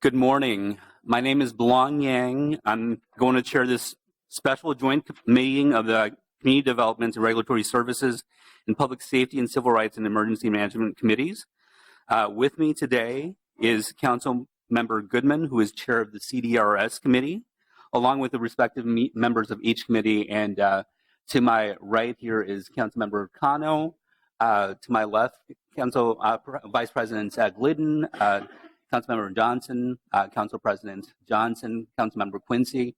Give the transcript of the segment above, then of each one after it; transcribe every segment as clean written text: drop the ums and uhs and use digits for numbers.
Good morning. My name is Belong Yang. I'm going to chair this special joint meeting of the Community Development and Regulatory Services and Public Safety and Civil Rights and Emergency Management Committees. With me today is Council Member Goodman, who is chair of the CDRS committee, along with the respective members of each committee. And to my right here is Council Member Cano. To my left, Vice President Glidden, Councilmember Johnson, Council President Johnson, Councilmember Quincy.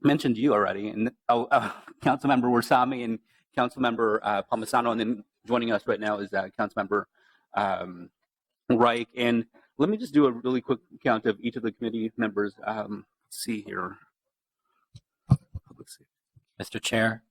Mentioned you already, and Councilmember Warsame and Councilmember Palmisano, and then joining us right now is Councilmember Reich. And let me just do a really quick count of each of the committee members. Let's see here. Mr. Chair,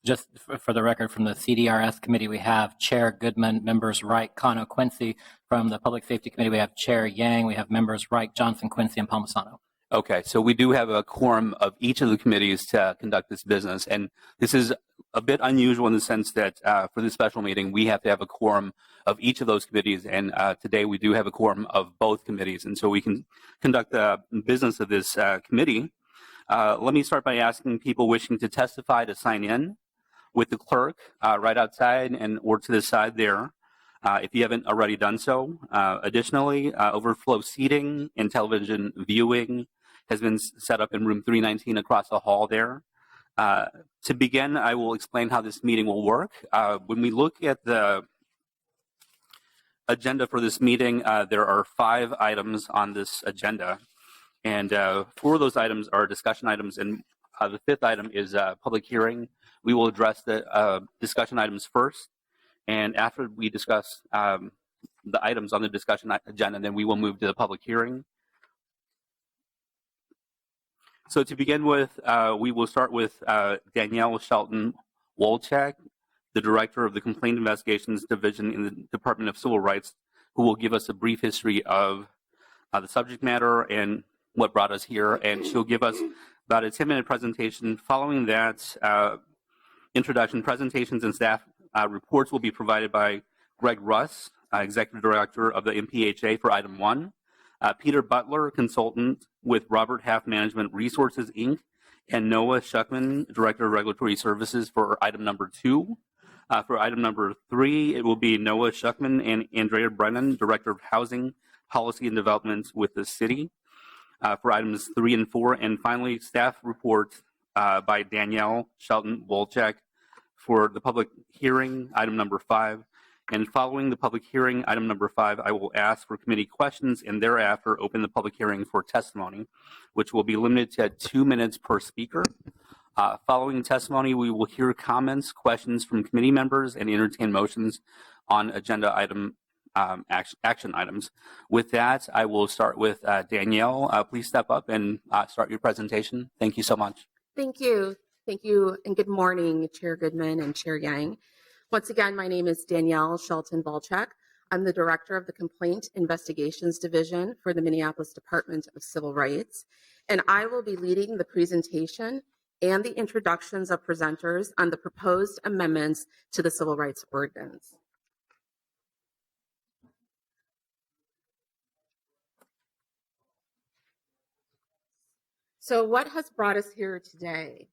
just for the record, from the CDRS committee, we have Chair Goodman, members Wright, Cano, Quincy. From the Public Safety Committee, we have Chair Yang, we have members Wright, Johnson, Quincy, and Palmisano. Okay, so we do have a quorum of each of the committees to conduct this business, and this is a bit unusual in the sense that for this special meeting, we have to have a quorum of each of those committees, and today we do have a quorum of both committees, and so we can conduct the business of this committee. Let me start by asking people wishing to testify to sign in with the clerk right outside and or to the side there, if you haven't already done so. Additionally, overflow seating and television viewing has been set up in room 319 across the hall there. To begin, I will explain how this meeting will work. When we look at the agenda for this meeting, there are 5 items on this agenda, and 4 of those items are discussion items, and the 5th item is public hearing. We will address the discussion items first, and after we discuss the items on the discussion agenda, then we will move to the public hearing. So to begin with, we will start with Danielle Shelton Wolchak, the Director of the Complaint Investigations Division in the Department of Civil Rights, who will give us a brief history of the subject matter and what brought us here, and she'll give us about a 10-minute presentation. Following that introduction, presentations and staff reports will be provided by Greg Russ, Executive Director of the MPHA for item 1, Peter Butler, consultant with Robert Half Management Resources, Inc., and Noah Shuckman, Director of Regulatory Services for item number 2. For item number 3, it will be Noah Shuckman and Andrea Brennan, Director of Housing, Policy and Development with the city, for items 3 and 4. And finally, staff report by Danielle Shelton Wolchak for the public hearing, item number 5. And following the public hearing, item number 5, I will ask for committee questions and thereafter open the public hearing for testimony, which will be limited to 2 minutes per speaker. Following testimony, we will hear comments, questions from committee members, and entertain motions on agenda item action items. With that, I will start with Danielle. Please step up and start your presentation. Thank you so much. Thank you. Thank you, and good morning, Chair Goodman and Chair Yang. Once again, my name is Danielle Shelton Volchak. I'm the Director of the Complaint Investigations Division for the Minneapolis Department of Civil Rights, and I will be leading the presentation and the introductions of presenters on the proposed amendments to the Civil Rights Ordinance. So what has brought us here today?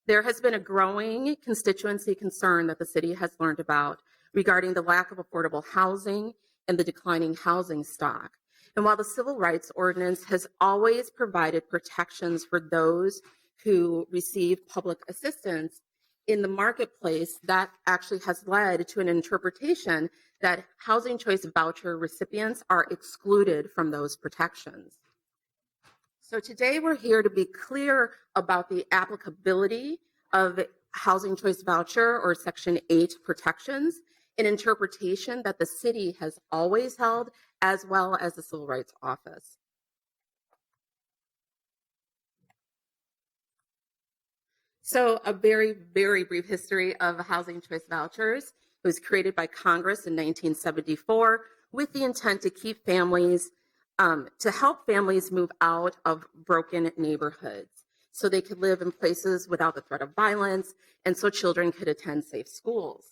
There has been a growing constituency concern that the city has learned about regarding the lack of affordable housing and the declining housing stock. And while the Civil Rights Ordinance has always provided protections for those who receive public assistance, in the marketplace, that actually has led to an interpretation that housing choice voucher recipients are excluded from those protections. So today we're here to be clear about the applicability of housing choice voucher or Section 8 protections, an interpretation that the city has always held, as well as the Civil Rights Office. So a very, very brief history of housing choice vouchers. It was created by Congress in 1974 with the intent to keep families to help families move out of broken neighborhoods so they could live in places without the threat of violence and so children could attend safe schools.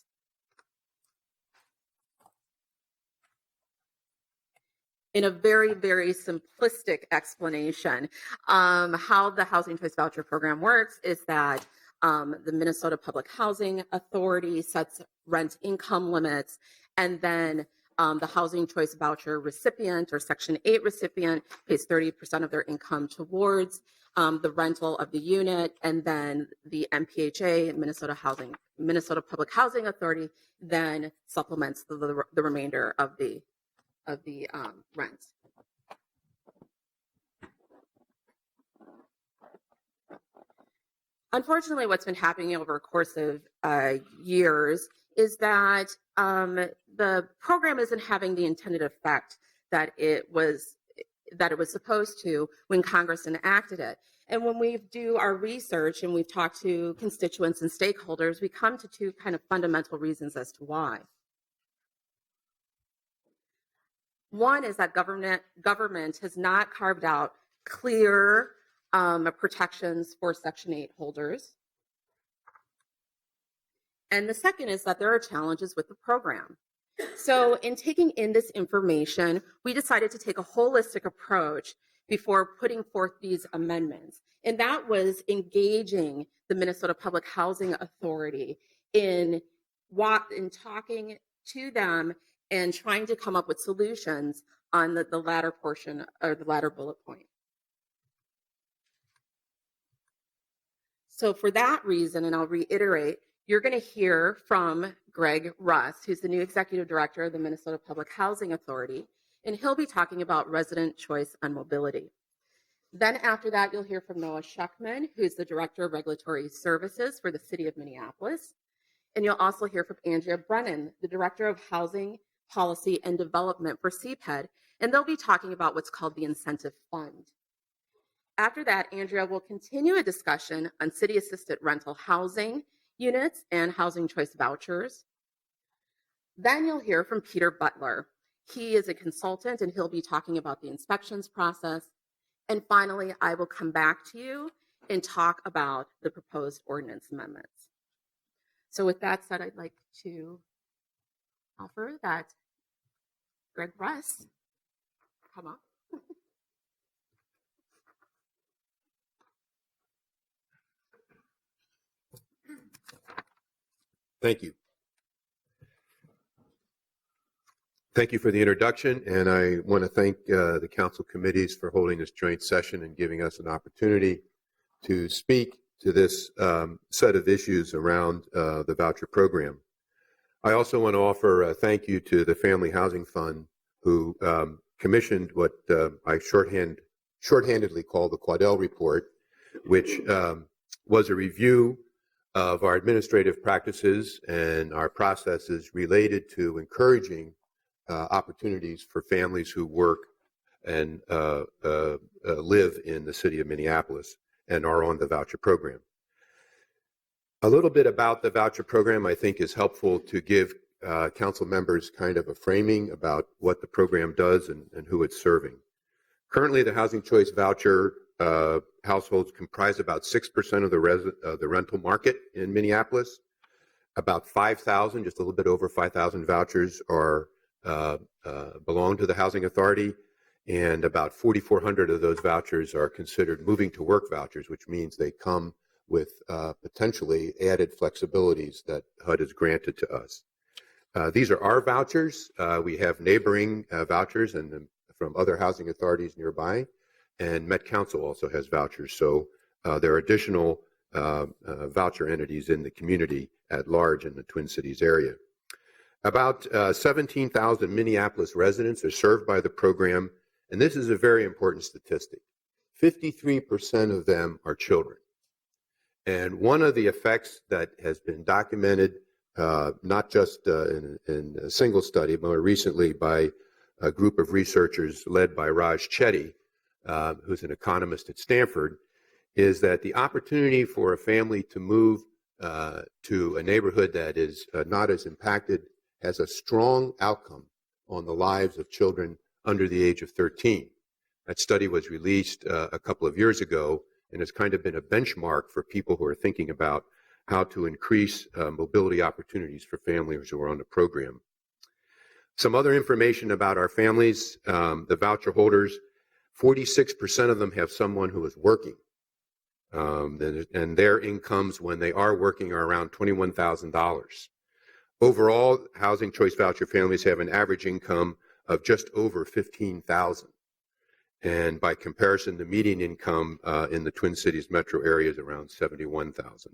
in a very, very simplistic explanation, how the Housing Choice Voucher Program works is that the Minnesota Public Housing Authority sets rent income limits, and then the Housing Choice Voucher recipient or Section 8 recipient pays 30% of their income towards the rental of the unit, and then the MPHA, Minnesota Public Housing Authority, then supplements the remainder of the rent. Unfortunately, what's been happening over a course of years is that the program isn't having the intended effect that it was supposed to when Congress enacted it. And when we do our research and we've talked to constituents and stakeholders, we come to two kind of fundamental reasons as to why. One is that government has not carved out clear protections for Section 8 holders. And the second is that there are challenges with the program. So in taking in this information, we decided to take a holistic approach before putting forth these amendments. And that was engaging the Minnesota Public Housing Authority in talking to them and trying to come up with solutions on the latter portion or the latter bullet point. So for that reason, and I'll reiterate, you're going to hear from Greg Russ, who's the new executive director of the Minnesota Public Housing Authority, and he'll be talking about resident choice and mobility. Then after that, you'll hear from Noah Schuckman, who's the director of regulatory services for the city of Minneapolis. And you'll also hear from Andrea Brennan, the director of housing policy and development for CPED, and they'll be talking about what's called the incentive fund. After that, Andrea will continue a discussion on city-assisted rental housing units and housing choice vouchers. Then you'll hear from Peter Butler. He is a consultant, and he'll be talking about the inspections process. And finally, I will come back to you and talk about the proposed ordinance amendments. So with that said, I'd like to offer that Greg Russ come up. Thank you. Thank you for the introduction, and I want to thank the council committees for holding this joint session and giving us an opportunity to speak to this set of issues around the voucher program. I also want to offer a thank you to the Family Housing Fund, who commissioned what I shorthandedly call the Quaddell Report, which was a review of our administrative practices and our processes related to encouraging opportunities for families who work and live in the city of Minneapolis and are on the voucher program. A little bit about the voucher program, I think, is helpful to give council members kind of a framing about what the program does and who it's serving. Currently, the Housing Choice Voucher households comprise about 6% of the rental market in Minneapolis. About 5,000, just a little bit over 5,000 vouchers are belong to the Housing Authority, and about 4,400 of those vouchers are considered moving to work vouchers, which means they come with potentially added flexibilities that HUD has granted to us. These are our vouchers. We have neighboring vouchers and from other housing authorities nearby, and Met Council also has vouchers. So there are additional voucher entities in the community at large in the Twin Cities area. About 17,000 Minneapolis residents are served by the program, and this is a very important statistic. 53% of them are children. And one of the effects that has been documented, not just in a single study, but more recently by a group of researchers led by Raj Chetty, who's an economist at Stanford, is that the opportunity for a family to move to a neighborhood that is not as impacted has a strong outcome on the lives of children under the age of 13. That study was released a couple of years ago and has kind of been a benchmark for people who are thinking about how to increase mobility opportunities for families who are on the program. Some other information about our families, the voucher holders, 46% of them have someone who is working. And their incomes when they are working are around $21,000. Overall, Housing Choice Voucher families have an average income of just over $15,000. And by comparison, the median income in the Twin Cities metro area is around $71,000.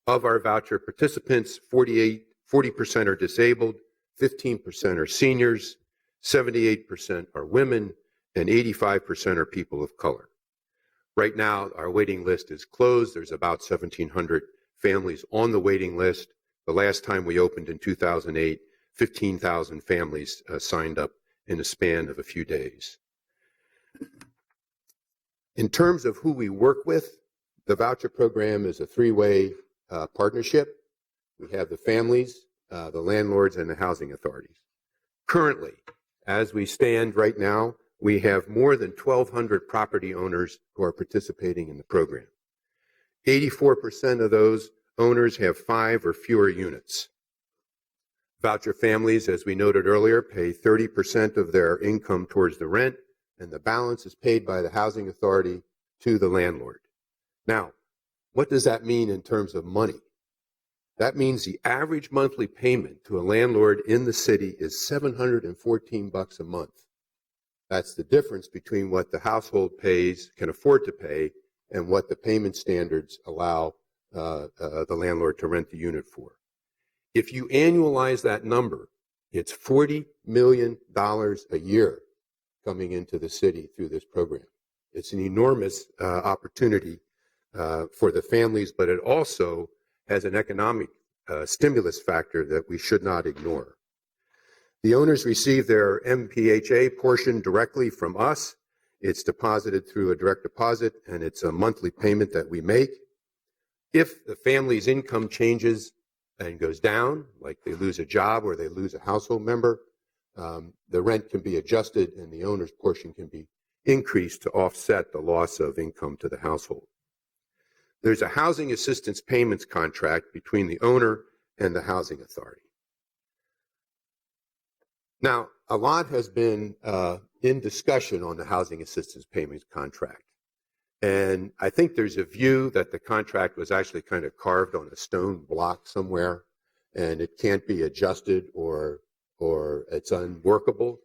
Of our voucher participants, 40% are disabled, 15% are seniors, 78% are women, and 85% are people of color. Right now, our waiting list is closed. There's about 1,700 families on the waiting list. The last time we opened in 2008, 15,000 families signed up in a span of a few days. In terms of who we work with, the voucher program is a three-way partnership. We have the families, the landlords, and the housing authorities. Currently, as we stand right now, we have more than 1,200 property owners who are participating in the program. 84% of those owners have 5 or fewer units. Voucher families, as we noted earlier, pay 30% of their income towards the rent, and the balance is paid by the housing authority to the landlord. Now, what does that mean in terms of money? That means the average monthly payment to a landlord in the city is $714 a month. That's the difference between what the household can afford to pay, and what the payment standards allow the landlord to rent the unit for. If you annualize that number, it's $40 million a year coming into the city through this program. It's an enormous opportunity for the families, but it also has an economic stimulus factor that we should not ignore. The owners receive their MPHA portion directly from us. It's deposited through a direct deposit, and it's a monthly payment that we make. If the family's income changes and goes down, like they lose a job or they lose a household member, the rent can be adjusted and the owner's portion can be increased to offset the loss of income to the household. There's a housing assistance payments contract between the owner and the housing authority. Now, a lot has been in discussion on the housing assistance payments contract. And I think there's a view that the contract was actually kind of carved on a stone block somewhere, and it can't be adjusted or it's unworkable.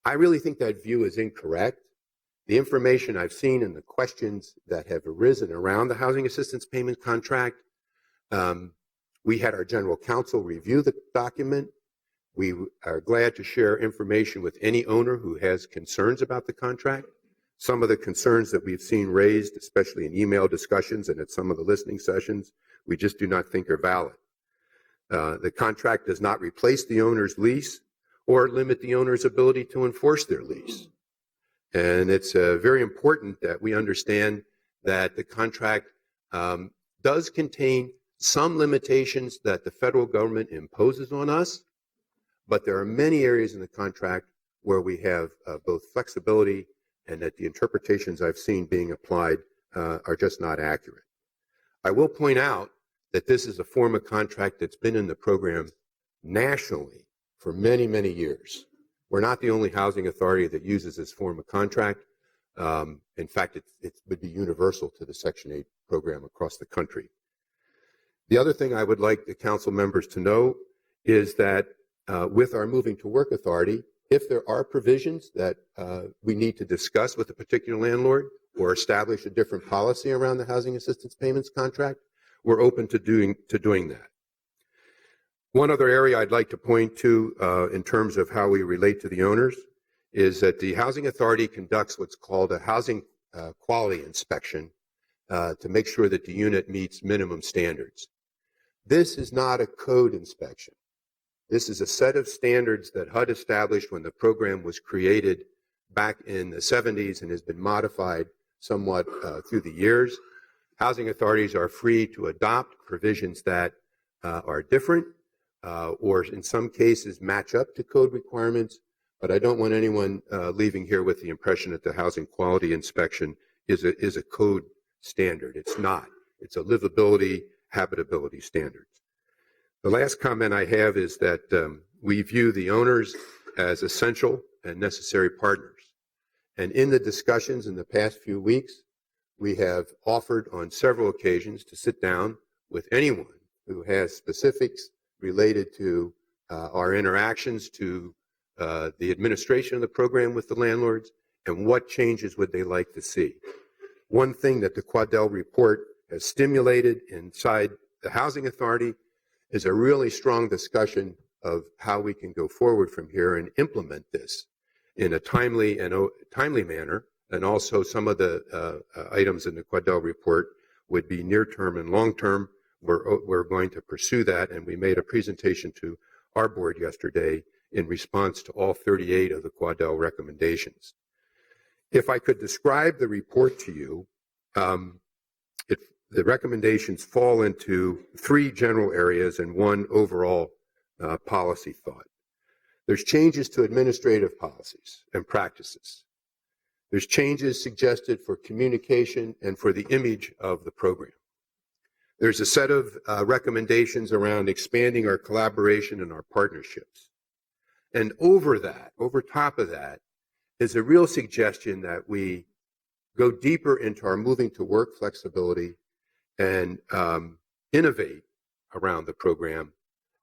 I really think that view is incorrect. The information I've seen and the questions that have arisen around the housing assistance payment contract, we had our general counsel review the document. We are glad to share information with any owner who has concerns about the contract. Some of the concerns that we've seen raised, especially in email discussions and at some of the listening sessions, we just do not think are valid. The contract does not replace the owner's lease or limit the owner's ability to enforce their lease. And it's very important that we understand that the contract does contain some limitations that the federal government imposes on us, but there are many areas in the contract where we have both flexibility and that the interpretations I've seen being applied are just not accurate. I will point out that this is a form of contract that's been in the program nationally for many, many years. We're not the only housing authority that uses this form of contract. In fact, it would be universal to the Section 8 program across the country. The other thing I would like the council members to know is that with our moving to work authority, if there are provisions that we need to discuss with a particular landlord or establish a different policy around the housing assistance payments contract, we're open to doing that. One other area I'd like to point to in terms of how we relate to the owners is that the housing authority conducts what's called a housing quality inspection to make sure that the unit meets minimum standards. This is not a code inspection. This is a set of standards that HUD established when the program was created back in the 70s and has been modified somewhat through the years. Housing authorities are free to adopt provisions that are different or in some cases match up to code requirements, but I don't want anyone leaving here with the impression that the housing quality inspection is a code standard. It's not. It's a livability, habitability standard. The last comment I have is that We view the owners as essential and necessary partners. And in the discussions in the past few weeks, we have offered on several occasions to sit down with anyone who has specifics related to our interactions to the administration of the program with the landlords and what changes would they like to see. One thing that the Quaddell report has stimulated inside the Housing Authority is a really strong discussion of how we can go forward from here and implement this in a timely manner. And also some of the items in the Quaddell report would be near-term and long-term. We're going to pursue that, and we made a presentation to our board yesterday in response to all 38 of the Quaddell recommendations. If I could describe the report to you, the recommendations fall into 3 general areas and 1 overall policy thought. There's changes to administrative policies and practices. There's changes suggested for communication and for the image of the program. There's a set of recommendations around expanding our collaboration and our partnerships. And over top of that, is a real suggestion that we go deeper into our moving to work flexibility and innovate around the program.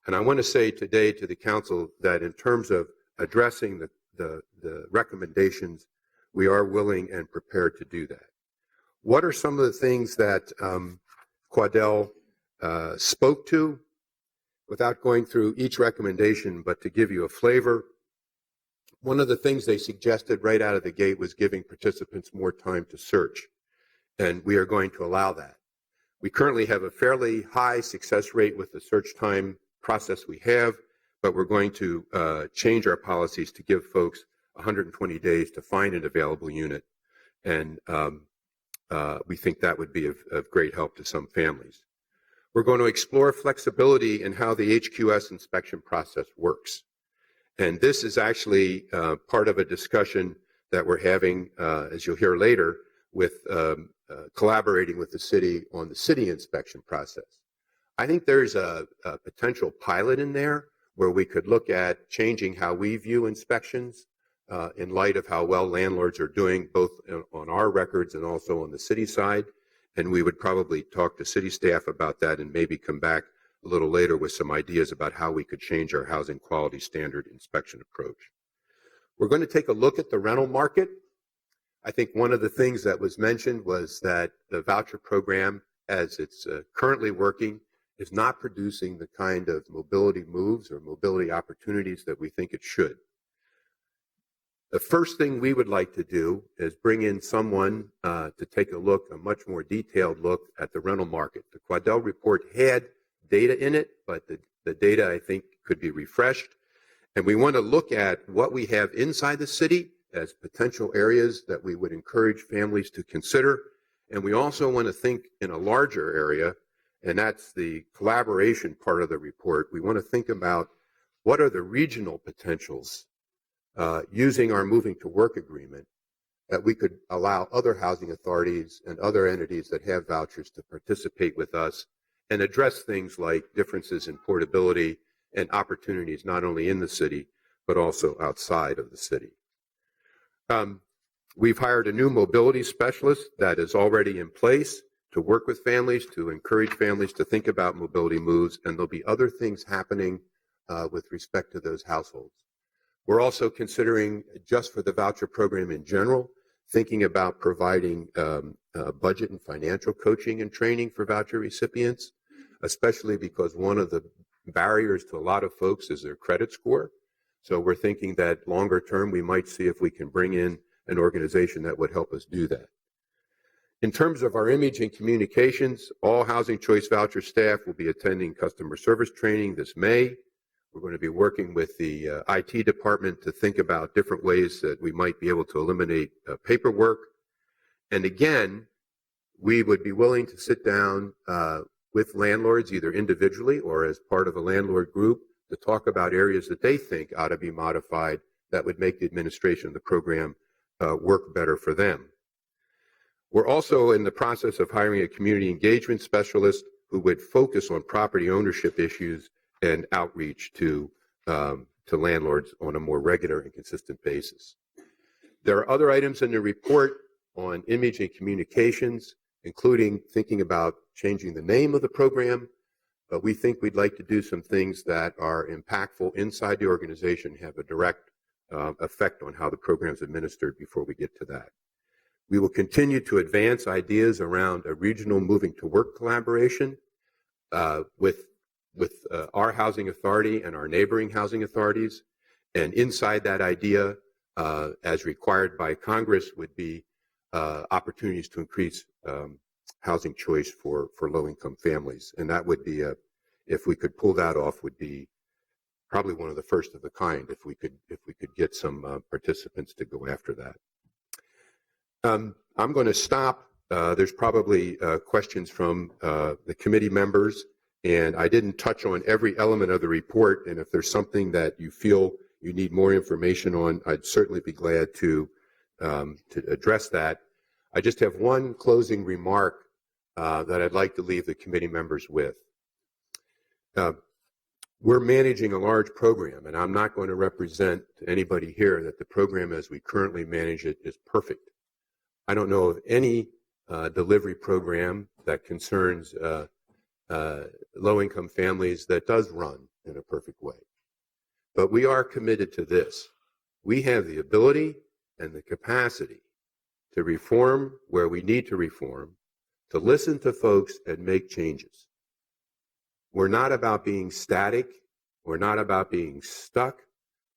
And I want to say today to the council that in terms of addressing the recommendations, we are willing and prepared to do that. What are some of the things that Quaddell spoke to? Without going through each recommendation, but to give you a flavor, one of the things they suggested right out of the gate was giving participants more time to search, and we are going to allow that. We currently have a fairly high success rate with the search time process we have, but we're going to change our policies to give folks 120 days to find an available unit, and we think that would be of great help to some families. We're going to explore flexibility in how the HQS inspection process works. And this is actually part of a discussion that we're having, as you'll hear later, with collaborating with the city on the city inspection process. I think there's a potential pilot in there where we could look at changing how we view inspections in light of how well landlords are doing, both on our records and also on the city side. And we would probably talk to city staff about that and maybe come back a little later with some ideas about how we could change our housing quality standard inspection approach. We're going to take a look at the rental market. I think one of the things that was mentioned was that the voucher program, as it's currently working, is not producing the kind of mobility moves or mobility opportunities that we think it should. The first thing we would like to do is bring in someone to take a much more detailed look at the rental market. The Quaddell report had data in it, but the data, I think, could be refreshed. And we want to look at what we have inside the city as potential areas that we would encourage families to consider. And we also want to think in a larger area, and that's the collaboration part of the report. We want to think about what are the regional potentials using our moving to work agreement that we could allow other housing authorities and other entities that have vouchers to participate with us and address things like differences in portability and opportunities not only in the city, but also outside of the city. We've hired a new mobility specialist that is already in place to work with families, to encourage families to think about mobility moves, and there'll be other things happening with respect to those households. We're also considering, just for the voucher program in general, thinking about providing budget and financial coaching and training for voucher recipients, especially because one of the barriers to a lot of folks is their credit score. So we're thinking that longer term, we might see if we can bring in an organization that would help us do that. In terms of our image and communications, all Housing Choice Voucher staff will be attending customer service training this May. We're going to be working with the IT department to think about different ways that we might be able to eliminate paperwork. And again, we would be willing to sit down with landlords, either individually or as part of a landlord group, to talk about areas that they think ought to be modified that would make the administration of the program work better for them. We're also in the process of hiring a community engagement specialist who would focus on property ownership issues and outreach to to landlords on a more regular and consistent basis. There are other items in the report on image and communications, including thinking about changing the name of the program, but we think we'd like to do some things that are impactful inside the organization, have a direct effect on how the program is administered before we get to that. We will continue to advance ideas around a regional moving to work collaboration with our housing authority and our neighboring housing authorities. And inside that idea, as required by Congress, would be opportunities to increase housing choice for low-income families. And that would be, if we could pull that off, would be probably one of the first of the kind if we could get some participants to go after that. I'm going to stop. There's probably questions from the committee members, and I didn't touch on every element of the report, and if there's something that you feel you need more information on, I'd certainly be glad to address that. I just have one closing remark that I'd like to leave the committee members with. We're managing a large program, and I'm not going to represent to anybody here that the program as we currently manage it is perfect. I don't know of any delivery program that concerns low-income families that does run in a perfect way. But we are committed to this. We have the ability and the capacity to reform where we need to reform, to listen to folks and make changes. We're not about being static. We're not about being stuck.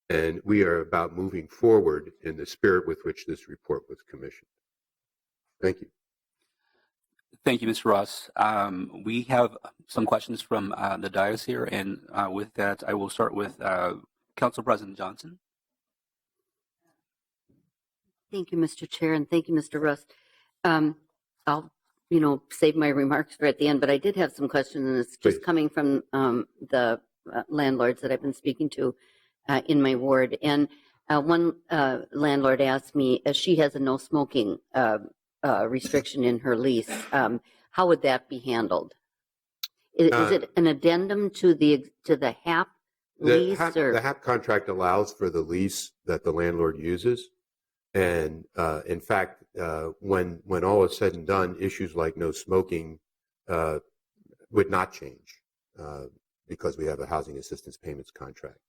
And we are about moving forward in the spirit with which this report was commissioned. Thank you. Thank you, Mr. Ross. We have some questions from the dais here, and with that, I will start with Council President Johnson. Thank you, Mr. Chair, and thank you, Mr. Russ. I'll, save my remarks for at the end, but I did have some questions, and it's just coming from the landlords that I've been speaking to in my ward. And one landlord asked me, she has a no smoking restriction in her lease. How would that be handled? Is it an addendum to the HAP lease? The HAP contract allows for the lease that the landlord uses. And in fact, when all is said and done, issues like no smoking would not change because we have a housing assistance payments contract.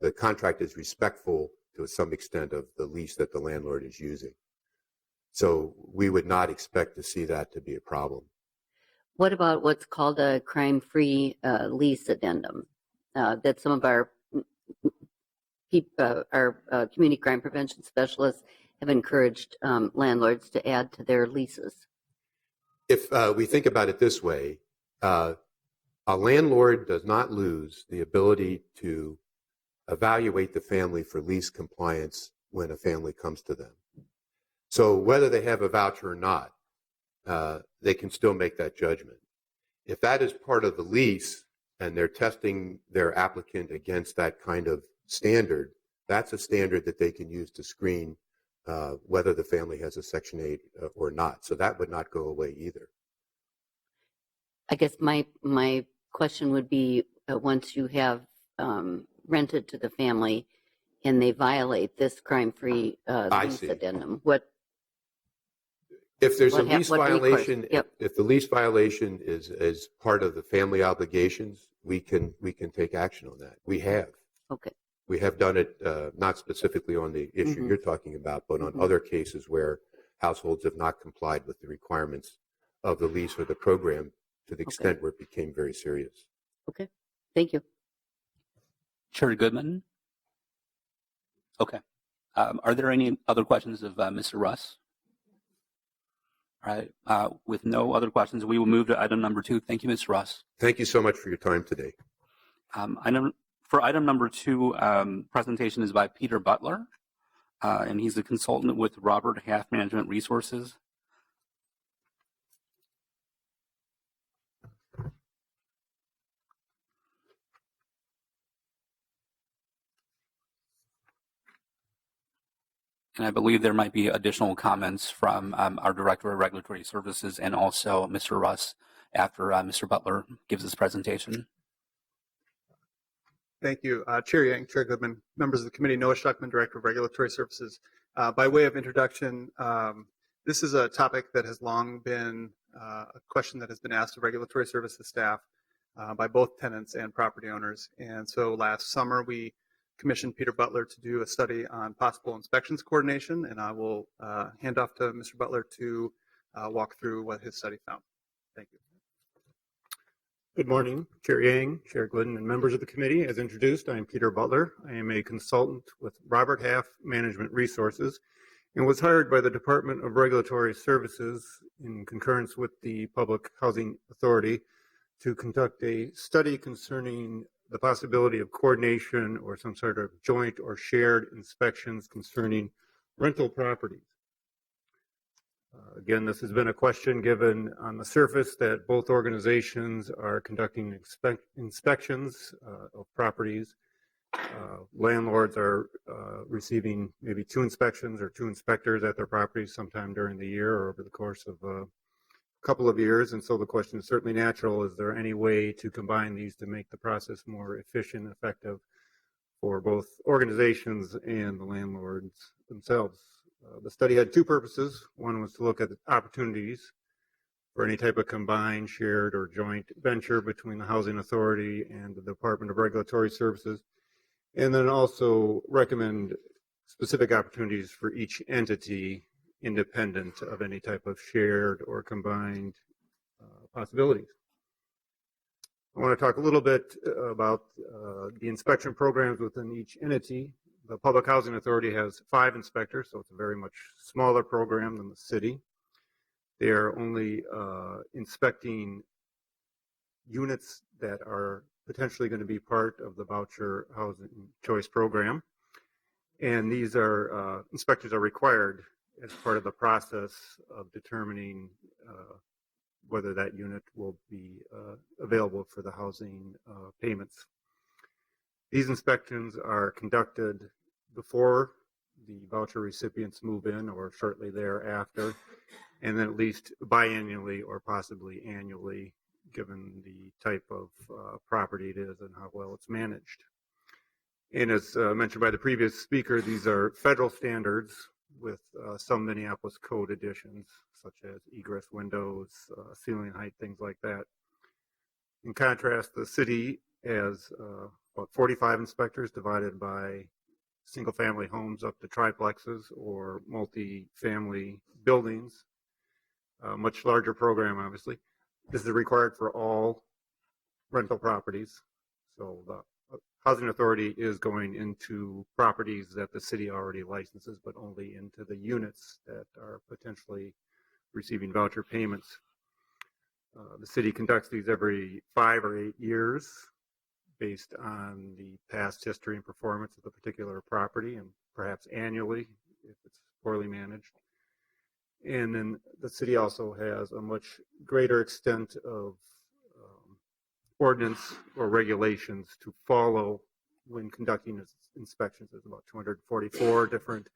The contract is respectful to some extent of the lease that the landlord is using. So we would not expect to see that to be a problem. What about what's called a crime-free lease addendum that some of our community crime prevention specialists have encouraged landlords to add to their leases? If we think about it this way, a landlord does not lose the ability to evaluate the family for lease compliance when a family comes to them. So whether they have a voucher or not, they can still make that judgment. If that is part of the lease and they're testing their applicant against that kind of standard, that's a standard that they can use to screen whether the family has a Section 8 or not. So that would not go away either. I guess my question would be, once you have rented to the family and they violate this crime-free lease addendum, if there's a lease violation, yep. If the lease violation is part of the family obligations, we can take action on that. We have. Okay. We have done it not specifically on the issue you're talking about, but on other cases where households have not complied with the requirements of the lease or the program to the extent where it became very serious. Okay. Thank you. Chair Goodman. Okay. Are there any other questions of Mr. Russ? All right. With no other questions, we will move to item number 2. Thank you, Mr. Russ. Thank you so much for your time today. For item number 2, presentation is by Peter Butler, and he's a consultant with Robert Half Management Resources. And I believe there might be additional comments from our Director of Regulatory Services and also Mr. Russ after Mr. Butler gives his presentation. Thank you. Chair Yang, Chair Goodman, members of the committee, Noah Schuckman, Director of Regulatory Services. By way of introduction, this is a topic that has long been a question that has been asked of Regulatory Services staff by both tenants and property owners. And so last summer, we commissioned Peter Butler to do a study on possible inspections coordination, and I will hand off to Mr. Butler to walk through what his study found. Thank you. Good morning, Chair Yang, Chair Glidden, and members of the committee. As introduced, I am Peter Butler. I am a consultant with Robert Half Management Resources and was hired by the Department of Regulatory Services in concurrence with the Public Housing Authority to conduct a study concerning the possibility of coordination or some sort of joint or shared inspections concerning rental properties. Again, this has been a question given on the surface that both organizations are conducting inspections of properties. Landlords are receiving maybe 2 inspections or 2 inspectors at their properties sometime during the year or over the course of a couple of years. And so the question is certainly natural. Is there any way to combine these to make the process more efficient and effective for both organizations and the landlords themselves? The study had 2 purposes. One was to look at the opportunities for any type of combined, shared, or joint venture between the Housing Authority and the Department of Regulatory Services, and then also recommend specific opportunities for each entity independent of any type of shared or combined possibilities. I want to talk a little bit about the inspection programs within each entity. The Public Housing Authority has 5 inspectors, so it's a very much smaller program than the city. They are only inspecting units that are potentially going to be part of the voucher housing choice program. And these are inspectors are required as part of the process of determining whether that unit will be available for the housing payments. These inspections are conducted before the voucher recipients move in or shortly thereafter, and then at least biannually or possibly annually, given the type of property it is and how well it's managed. And as mentioned by the previous speaker, these are federal standards with some Minneapolis code additions, such as egress windows, ceiling height, things like that. In contrast, the city has about 45 inspectors divided by single-family homes up to triplexes or multi-family buildings. A much larger program, obviously. This is required for all rental properties. So the Housing Authority is going into properties that the city already licenses, but only into the units that are potentially receiving voucher payments. The city conducts these every 5 or 8 years based on the past history and performance of the particular property, and perhaps annually if it's poorly managed. And then the city also has a much greater extent of ordinance or regulations to follow when conducting inspections. There's about 244 different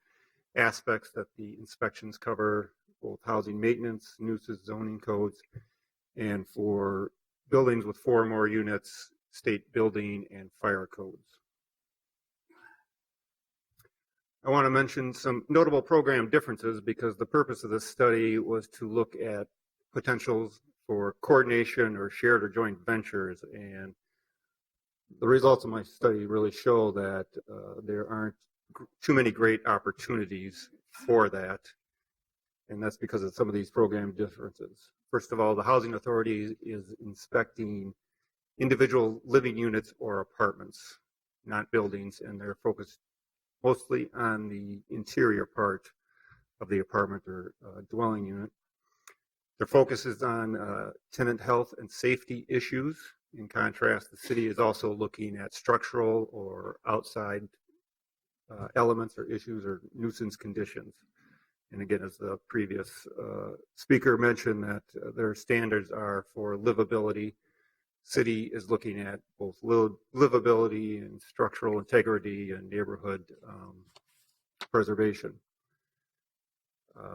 aspects that the inspections cover, both housing maintenance, nuisance zoning codes, and for buildings with 4 or more units, state building and fire codes. I want to mention some notable program differences because the purpose of this study was to look at potentials for coordination or shared or joint ventures, and the results of my study really show that there aren't too many great opportunities for that, and that's because of some of these program differences. First of all, the Housing Authority is inspecting individual living units or apartments, not buildings, and they're focused mostly on the interior part of the apartment or dwelling unit. Their focus is on tenant health and safety issues. In contrast, the city is also looking at structural or outside elements or issues or nuisance conditions. And again, as the previous speaker mentioned, that their standards are for livability. City is looking at both livability and structural integrity and neighborhood preservation.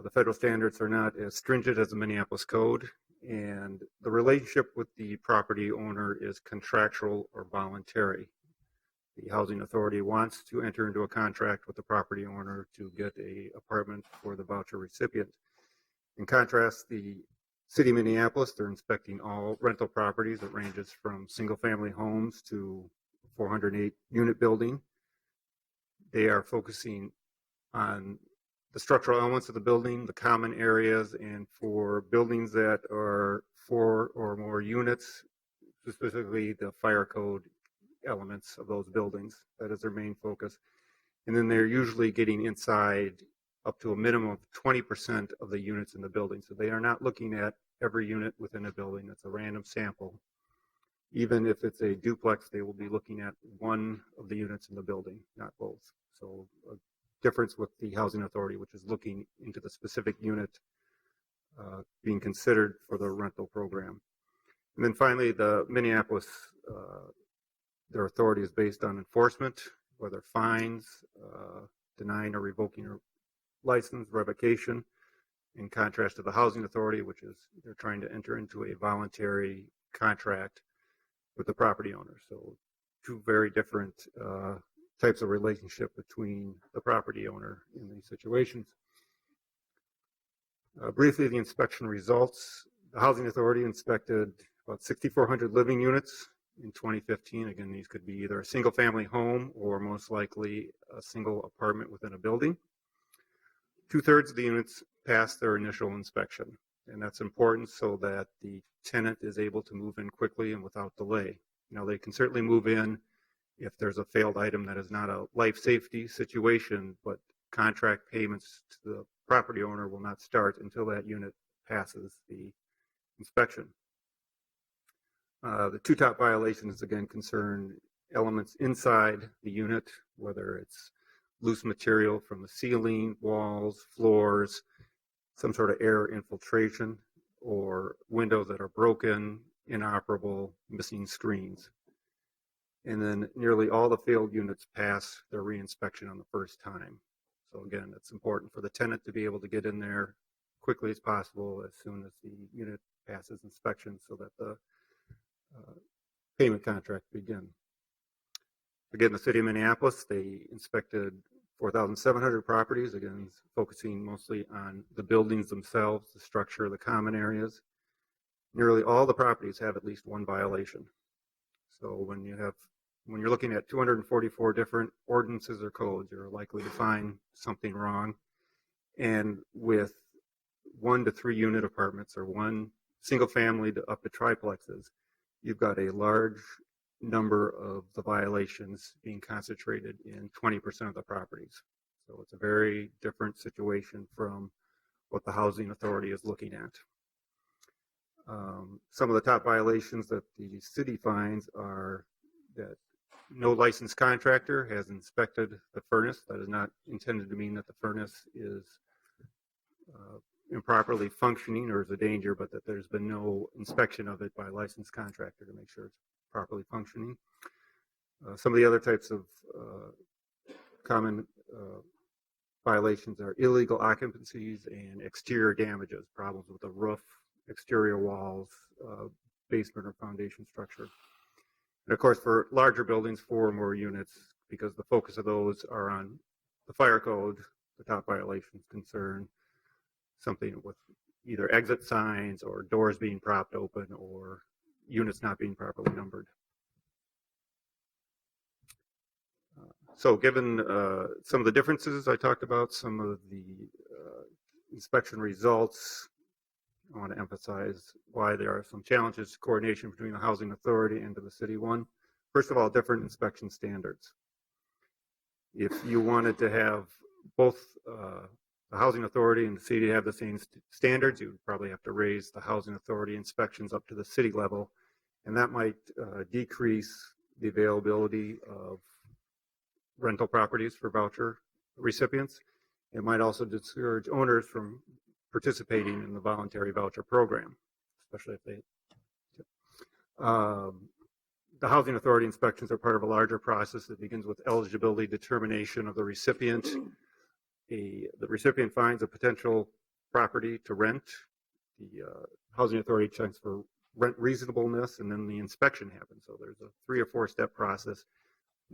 The federal standards are not as stringent as the Minneapolis Code, and the relationship with the property owner is contractual or voluntary. the housing authority wants to enter into a contract with the property owner to get an apartment for the voucher recipient. In contrast, the city of Minneapolis, they're inspecting all rental properties. It ranges from single-family homes to 408-unit building. They are focusing on the structural elements of the building, the common areas, and for buildings that are 4 or more units, specifically the fire code elements of those buildings. That is their main focus. And then they're usually getting inside up to a minimum of 20% of the units in the building. So they are not looking at every unit within a building. It's a random sample. Even if it's a duplex, they will be looking at one of the units in the building, not both. So a difference with the housing authority, which is looking into the specific unit being considered for the rental program. And then finally, the Minneapolis, their authority is based on enforcement, whether fines, denying or revoking your license, revocation, in contrast to the housing authority, which is they're trying to enter into a voluntary contract with the property owner. So two very different types of relationship between the property owner in these situations. Briefly, the inspection results. The housing authority inspected about 6,400 living units in 2015. Again, these could be either a single family home or most likely a single apartment within a building. 2/3 of the units passed their initial inspection, and that's important so that the tenant is able to move in quickly and without delay. Now, they can certainly move in if there's a failed item that is not a life safety situation, but contract payments to the property owner will not start until that unit passes the inspection. The two top violations, again, concern elements inside the unit, whether it's loose material from the ceiling, walls, floors, some sort of air infiltration, or windows that are broken, inoperable, missing screens. And then nearly all the failed units pass their reinspection on the first time. So again, it's important for the tenant to be able to get in there quickly as possible as soon as the unit passes inspection so that the payment contract begin. Again, the city of Minneapolis, they inspected 4,700 properties, again, focusing mostly on the buildings themselves, the structure, the common areas. Nearly all the properties have at least one violation. So when you're looking at 244 different ordinances or codes, you're likely to find something wrong. And with 1 to 3 unit apartments or one single family to up to triplexes, you've got a large number of the violations being concentrated in 20% of the properties. So it's a very different situation from what the housing authority is looking at. Some of the top violations that the city finds are that no licensed contractor has inspected the furnace. That is not intended to mean that the furnace is improperly functioning or is a danger, but that there's been no inspection of it by a licensed contractor to make sure it's properly functioning. Some of the other types of common violations are illegal occupancies and exterior damages, problems with the roof, exterior walls, basement or foundation structure. And of course, for larger buildings, 4 or more units, because the focus of those are on the fire code, the top violations concern something with either exit signs or doors being propped open or units not being properly numbered. So given some of the differences I talked about, some of the inspection results, I want to emphasize why there are some challenges to coordination between the housing authority and the city one. First of all, different inspection standards. If you wanted to have both the housing authority and the city have the same standards, you would probably have to raise the housing authority inspections up to the city level, and that might decrease the availability of rental properties for voucher recipients. It might also discourage owners from participating in the voluntary voucher program, especially if they. The housing authority inspections are part of a larger process that begins with eligibility determination of the recipient. The recipient finds a potential property to rent. The housing authority checks for rent reasonableness, and then the inspection happens. So there's a 3 or 4 step process.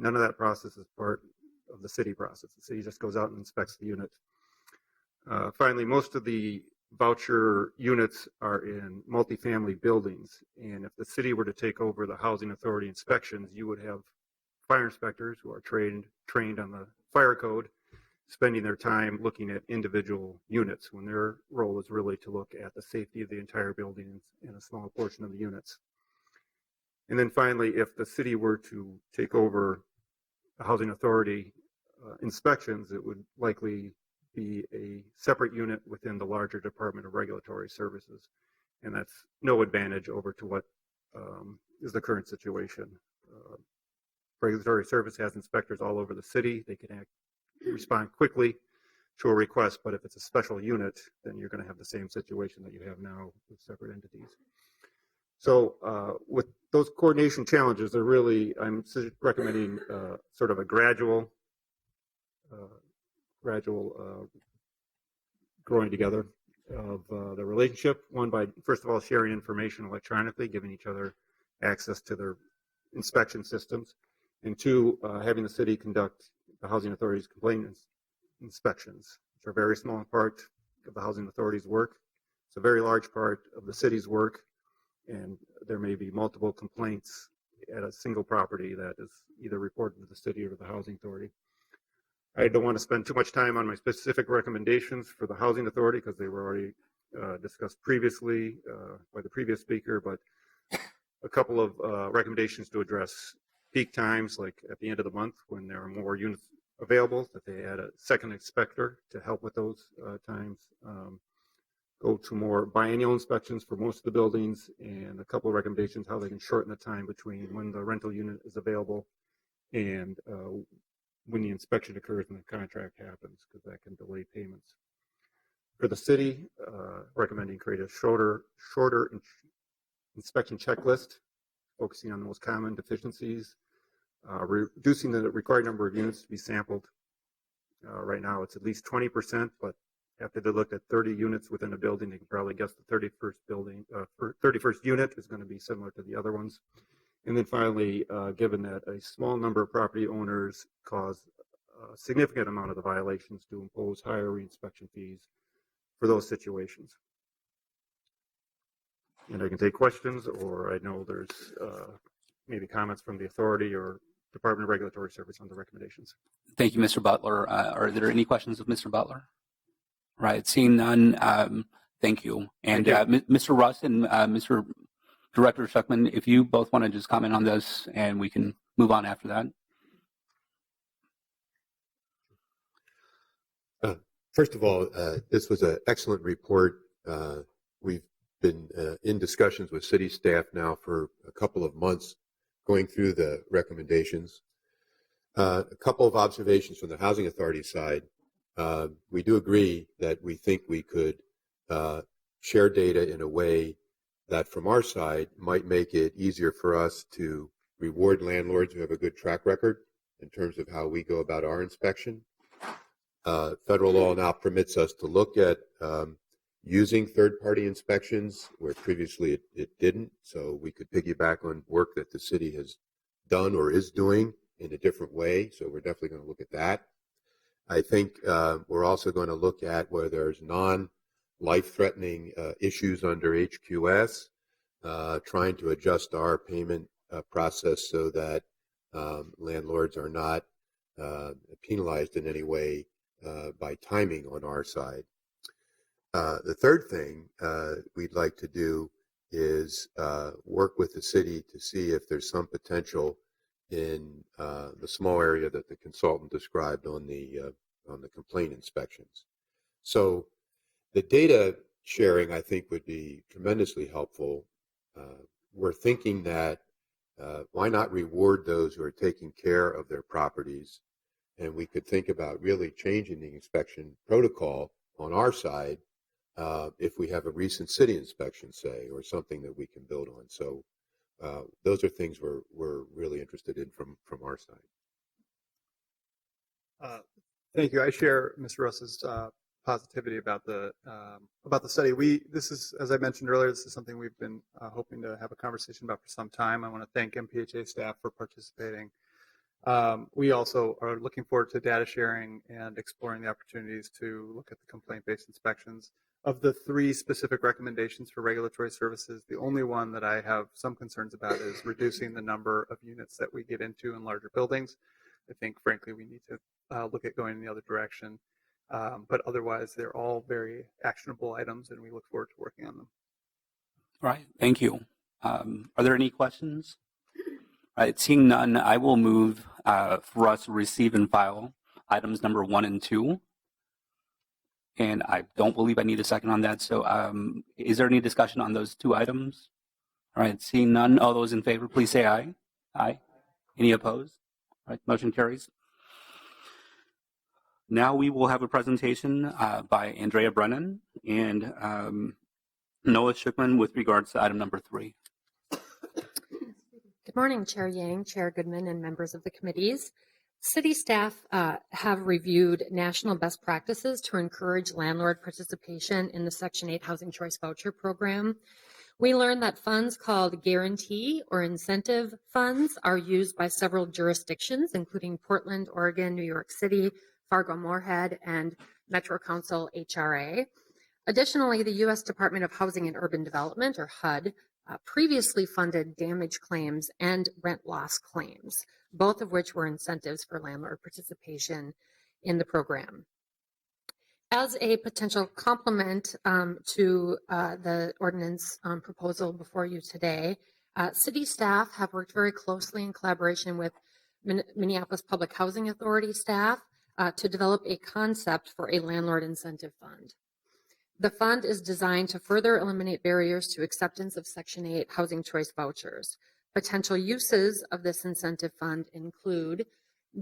None of that process is part of the city process. The city just goes out and inspects the unit. Finally, most of the voucher units are in multifamily buildings, and if the city were to take over the housing authority inspections, you would have fire inspectors who are trained on the fire code, spending their time looking at individual units when their role is really to look at the safety of the entire building and a small portion of the units. And then finally, if the city were to take over the housing authority inspections, it would likely be a separate unit within the larger Department of Regulatory Services. And that's no advantage over to what is the current situation. Regulatory Service has inspectors all over the city. They can respond quickly to a request, but if it's a special unit, then you're going to have the same situation that you have now with separate entities. So with those coordination challenges, I'm recommending sort of a gradual growing together of the relationship. One, by first of all sharing information electronically, giving each other access to their inspection systems, and two, having the city conduct the housing authority's complaint inspections, which are a very small part of the housing authority's work. It's a very large part of the city's work, and there may be multiple complaints at a single property that is either reported to the city or to the housing authority. I don't want to spend too much time on my specific recommendations for the housing authority because they were already discussed previously by the previous speaker, but a couple of recommendations to address peak times, like at the end of the month when there are more units available, that they add a second inspector to help with those times. Go to more biennial inspections for most of the buildings, and a couple of recommendations how they can shorten the time between when the rental unit is available and when the inspection occurs and the contract happens, because that can delay payments. For the city, recommending create a shorter inspection checklist, focusing on the most common deficiencies, reducing the required number of units to be sampled. Right now it's at least 20%, but after they looked at 30 units within a building, they can probably guess the 31st unit is going to be similar to the other ones. And then finally, given that a small number of property owners cause a significant amount of the violations, to impose higher reinspection fees for those situations. And I can take questions, or I know there's maybe comments from the authority or Department of Regulatory Service on the recommendations. Thank you, Mr. Butler. Are there any questions of Mr. Butler? Right, seeing none, thank you. And Mr. Russ and Mr. Director Schuckman, if you both want to just comment on this, and we can move on after that. First of all, this was an excellent report. We've been in discussions with city staff now for a couple of months, going through the recommendations. A couple of observations from the Housing Authority side. We do agree that we think we could share data in a way that from our side might make it easier for us to reward landlords who have a good track record in terms of how we go about our inspection. Federal law now permits us to look at using third-party inspections where previously it didn't, so we could piggyback on work that the city has done or is doing in a different way, so we're definitely going to look at that. I think we're also going to look at where there's non-life-threatening issues under HQS, trying to adjust our payment process so that landlords are not penalized in any way by timing on our side. The third thing we'd like to do is work with the city to see if there's some potential in the small area that the consultant described on the complaint inspections. So the data sharing, I think, would be tremendously helpful. We're thinking that why not reward those who are taking care of their properties, and we could think about really changing the inspection protocol on our side if we have a recent city inspection, say, or something that we can build on. So those are things we're really interested in from our side. Thank you. I share Mr. Russ's positivity about the study. This is, as I mentioned earlier, this is something we've been hoping to have a conversation about for some time. I want to thank MPHA staff for participating We also are looking forward to data sharing and exploring the opportunities to look at the complaint-based inspections. Of the 3 specific recommendations for regulatory services, the only one that I have some concerns about is reducing the number of units that we get into in larger buildings. I think, frankly, we need to look at going in the other direction. But otherwise, they're all very actionable items, and we look forward to working on them. All right, thank you. Are there any questions? All right, seeing none, I will move for us to receive and file items number 1 and 2. And I don't believe I need a second on that. So is there any discussion on those 2 items? All right, seeing none, all those in favor, please say aye. Aye. Any opposed? All right, motion carries. Now we will have a presentation by Andrea Brennan and Noah Schuckman with regards to item number 3. Good morning, Chair Yang, Chair Goodman, and members of the committees. City staff have reviewed national best practices to encourage landlord participation in the Section 8 Housing Choice Voucher Program. We learned that funds called guarantee or incentive funds are used by several jurisdictions, including Portland, Oregon, New York City, Fargo-Moorhead, and Metro Council HRA. Additionally, the U.S. Department of Housing and Urban Development, or HUD, previously funded damage claims and rent loss claims, both of which were incentives for landlord participation in the program. As a potential complement to the ordinance proposal before you today, city staff have worked very closely in collaboration with Minneapolis Public Housing Authority staff to develop a concept for a landlord incentive fund. The fund is designed to further eliminate barriers to acceptance of Section 8 housing choice vouchers. Potential uses of this incentive fund include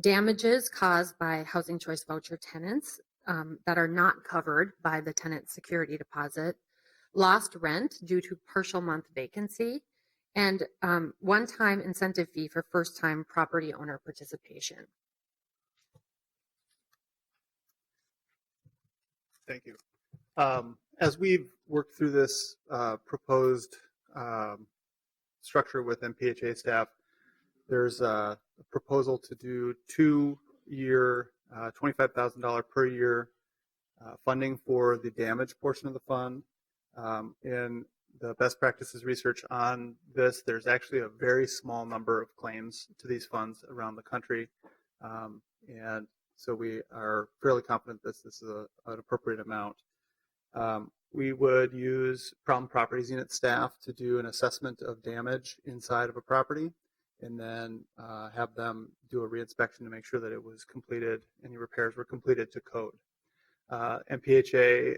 damages caused by housing choice voucher tenants that are not covered by the tenant security deposit, lost rent due to partial month vacancy, and one-time incentive fee for first-time property owner participation. Thank you. As we've worked through this proposed structure with MPHA staff, there's a proposal to do 2-year, $25,000 per year funding for the damage portion of the fund. In the best practices research on this, there's actually a very small number of claims to these funds around the country. And so we are fairly confident this is an appropriate amount. We would use problem properties unit staff to do an assessment of damage inside of a property and then have them do a reinspection to make sure that it was completed, any repairs were completed to code. MPHA,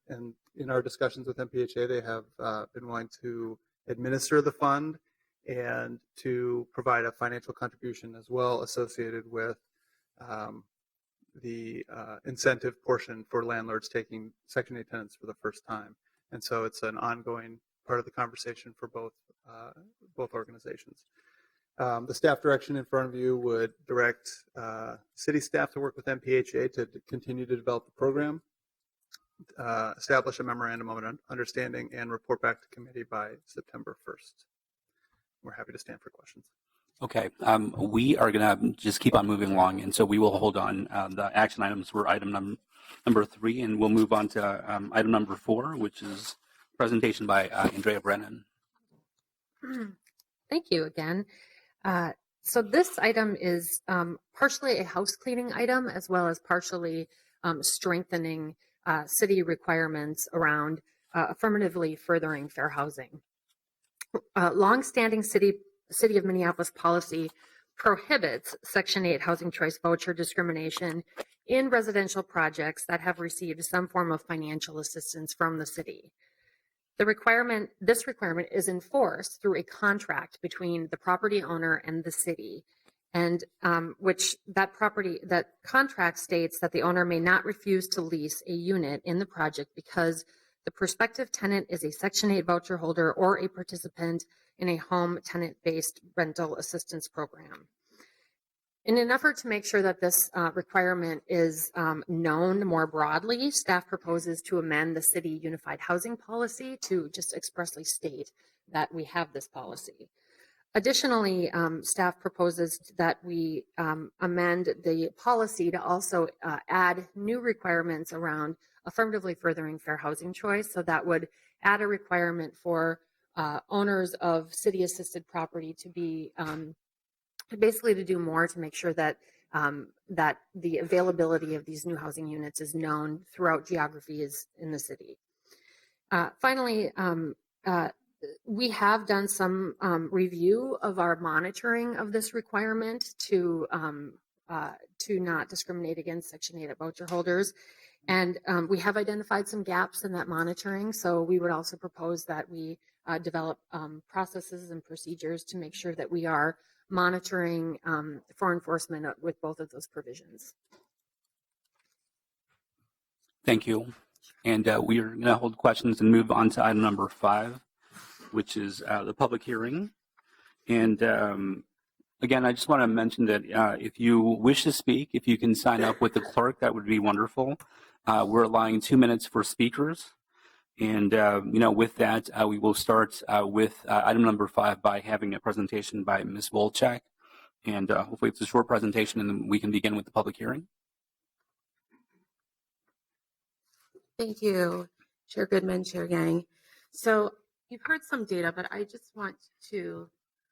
and in our discussions with MPHA, they have been willing to administer the fund and to provide a financial contribution as well associated with the incentive portion for landlords taking Section 8 tenants for the first time. And so it's an ongoing part of the conversation for both organizations. The staff direction in front of you would direct city staff to work with MPHA to continue to develop the program, establish a memorandum of understanding, and report back to committee by September 1st. We're happy to stand for questions. Okay, we are going to just keep on moving along, and so we will hold on the action items for item number 3, and we'll move on to item number 4, which is presentation by Andrea Brennan. Thank you again. So this item is partially a house cleaning item as well as partially strengthening city requirements around affirmatively furthering fair housing. Longstanding City of Minneapolis policy prohibits Section 8 housing choice voucher discrimination in residential projects that have received some form of financial assistance from the city. This requirement is enforced through a contract between the property owner and the city, and that contract states that the owner may not refuse to lease a unit in the project because the prospective tenant is a Section 8 voucher holder or a participant in a home tenant-based rental assistance program. In an effort to make sure that this requirement is known more broadly, staff proposes to amend the city unified housing policy to just expressly state that we have this policy. Additionally, staff proposes that we amend the policy to also add new requirements around affirmatively furthering fair housing choice. So that would add a requirement for owners of city-assisted property to be basically to do more to make sure that that the availability of these new housing units is known throughout geographies in the city. Finally, we have done some review of our monitoring of this requirement to not discriminate against Section 8 voucher holders. And we have identified some gaps in that monitoring. So we would also propose that we develop processes and procedures to make sure that we are monitoring for enforcement with both of those provisions. Thank you. And we are going to hold questions and move on to item number 5, which is the public hearing. And again, I just want to mention that if you wish to speak, if you can sign up with the clerk, that would be wonderful. We're allowing 2 minutes for speakers. And, with that, we will start with item number 5 by having a presentation by Ms. Wolchak. And hopefully it's a short presentation, and then we can begin with the public hearing. Thank you, Chair Goodman, Chair Yang. So you've heard some data, but I just want to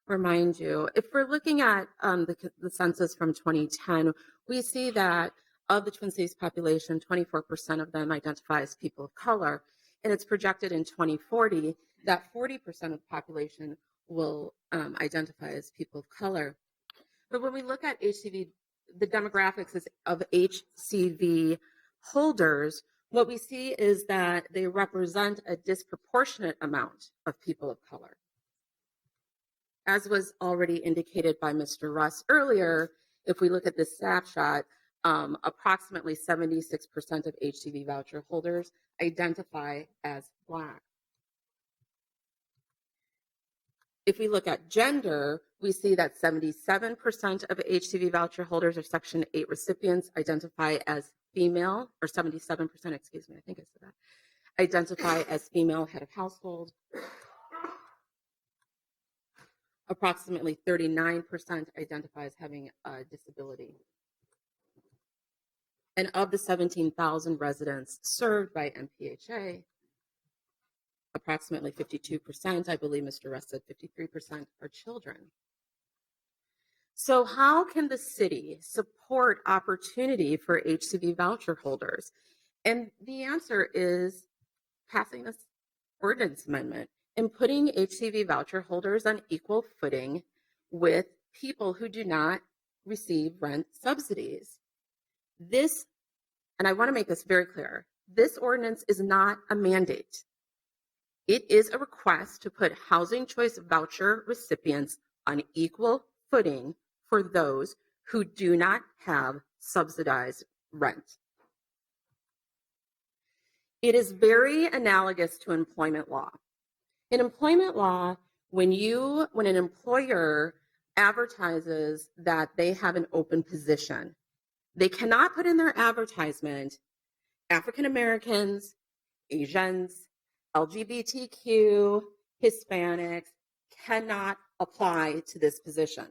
remind you, if we're looking at the census from 2010, we see that of the Twin Cities population, 24% of them identify as people of color. And it's projected in 2040 that 40% of the population will identify as people of color. But when we look at HCV, the demographics of HCV holders, what we see is that they represent a disproportionate amount of people of color. As was already indicated by Mr. Russ earlier, if we look at this snapshot, approximately 76% of HCV voucher holders identify as Black. If we look at gender, we see that 77% of HCV voucher holders or Section 8 recipients identify as female, or 77%, excuse me, I think I said that, identify as female head of household. Approximately 39% identify as having a disability. And of the 17,000 residents served by MPHA, approximately 52%, I believe Mr. Russ said 53%, are children. So how can the city support opportunity for HCV voucher holders? And the answer is passing this ordinance amendment and putting HCV voucher holders on equal footing with people who do not receive rent subsidies. This, and I want to make this very clear, this ordinance is not a mandate. It is a request to put housing choice voucher recipients on equal footing for those who do not have subsidized rent. It is very analogous to employment law. In employment law, when an employer advertises that they have an open position, they cannot put in their advertisement African Americans, Asians, LGBTQ, Hispanics cannot apply to this position.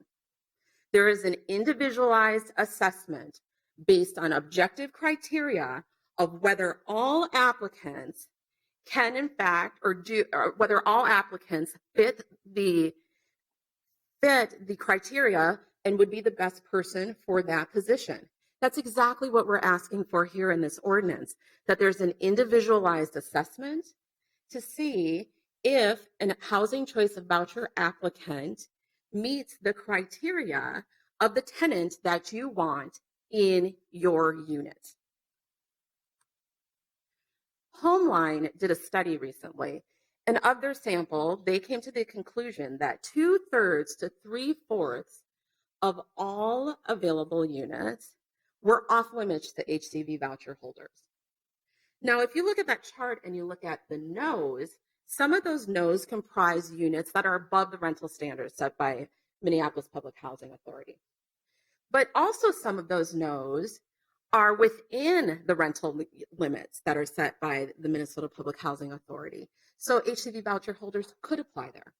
There is an individualized assessment based on objective criteria of whether all applicants can in fact, or whether all applicants fit the criteria and would be the best person for that position. That's exactly what we're asking for here in this ordinance, that there's an individualized assessment to see if a housing choice of voucher applicant meets the criteria of the tenant that you want in your unit. Homeline did a study recently, and of their sample, they came to the conclusion that 2/3 to 3/4 of all available units were off limits to HCV voucher holders. Now, if you look at that chart and you look at the no's, some of those no's comprise units that are above the rental standards set by Minneapolis Public Housing Authority. But also some of those no's are within the rental limits that are set by the Minnesota Public Housing Authority. So HCV voucher holders could apply there.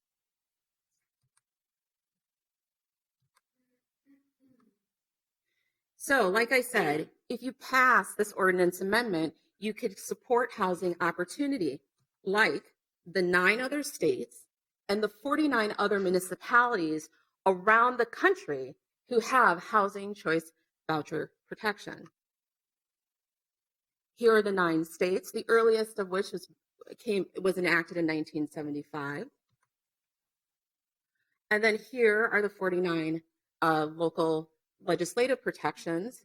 So, like I said, if you pass this ordinance amendment, you could support housing opportunity like the 9 other states and the 49 other municipalities around the country who have housing choice voucher protection. Here are the 9 states, the earliest of which was enacted in 1975. And then here are the 49 local legislative protections,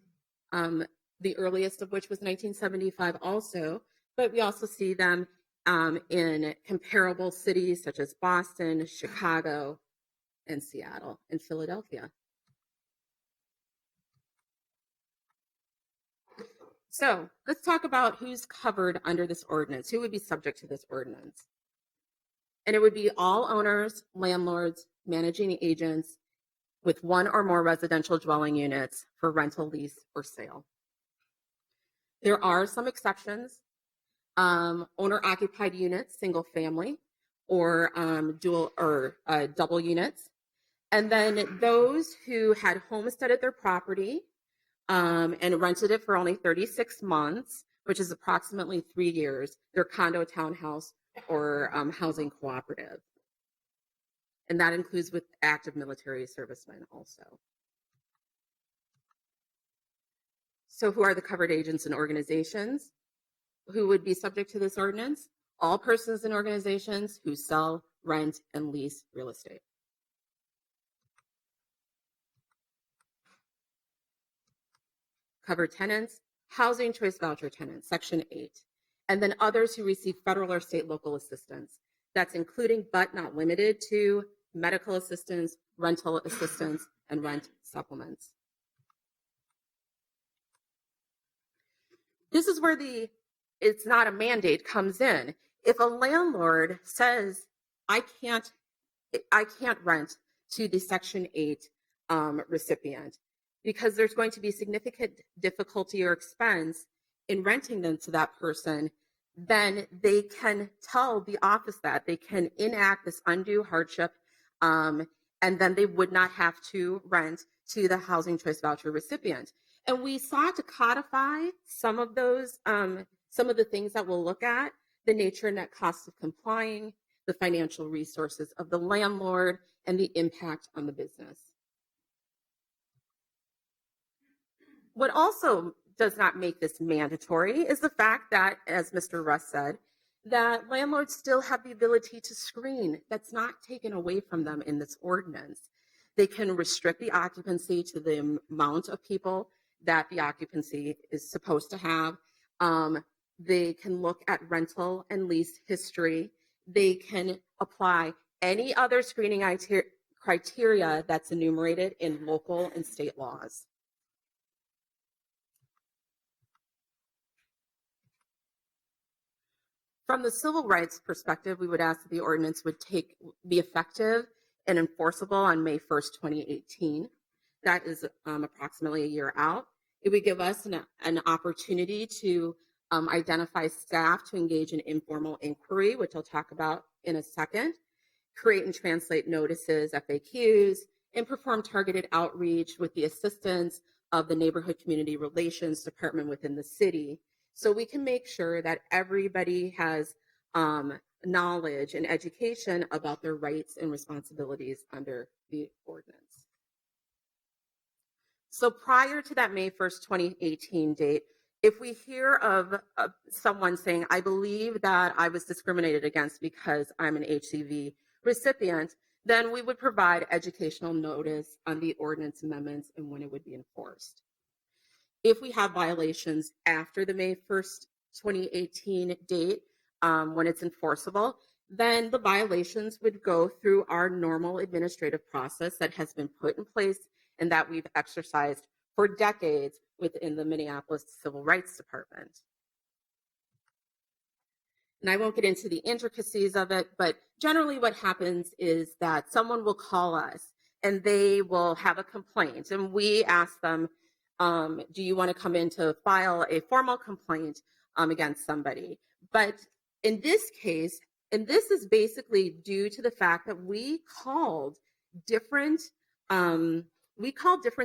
the earliest of which was 1975 also, but we also see them in comparable cities such as Boston, Chicago, and Seattle, and Philadelphia. So let's talk about who's covered under this ordinance, who would be subject to this ordinance. And it would be all owners, landlords, managing agents with 1 or more residential dwelling units for rental, lease, or sale. There are some exceptions. Owner-occupied units, single family, or dual or double units. And then those who had homesteaded their property and rented it for only 36 months, which is approximately 3 years, their condo, townhouse, or housing cooperative. And that includes with active military servicemen also. So who are the covered agents and organizations who would be subject to this ordinance? All persons and organizations who sell, rent, and lease real estate. Covered tenants, housing choice voucher tenants, Section 8, and then others who receive federal or state local assistance. That's including but not limited to medical assistance, rental assistance, and rent supplements. This is where it's not a mandate comes in. If a landlord says, I can't rent to the Section 8 recipient, because there's going to be significant difficulty or expense in renting them to that person, then they can tell the office that they can enact this undue hardship, and then they would not have to rent to the housing choice voucher recipient. And we sought to codify some of those, some of the things that we'll look at: the nature and net costs of complying, the financial resources of the landlord, and the impact on the business. What also does not make this mandatory is the fact that, as Mr. Russ said, that landlords still have the ability to screen. That's not taken away from them in this ordinance. They can restrict the occupancy to the amount of people that the occupancy is supposed to have. They can look at rental and lease history. They can apply any other screening criteria that's enumerated in local and state laws. From the civil rights perspective, we would ask that the ordinance would be effective and enforceable on May 1st, 2018. That is approximately a year out. It would give us an opportunity to identify staff to engage in informal inquiry, which I'll talk about in a second, create and translate notices, FAQs, and perform targeted outreach with the assistance of the Neighborhood Community Relations Department within the city, so we can make sure that everybody has knowledge and education about their rights and responsibilities under the ordinance. So prior to that May 1st, 2018 date, if we hear of someone saying, I believe that I was discriminated against because I'm an HCV recipient, then we would provide educational notice on the ordinance amendments and when it would be enforced. If we have violations after the May 1st, 2018 date, when it's enforceable, then the violations would go through our normal administrative process that has been put in place and that we've exercised for decades within the Minneapolis Civil Rights Department. And I won't get into the intricacies of it, but generally what happens is that someone will call us and they will have a complaint, and we ask them, do you want to come in to file a formal complaint against somebody? But in this case, and this is basically due to the fact that we called different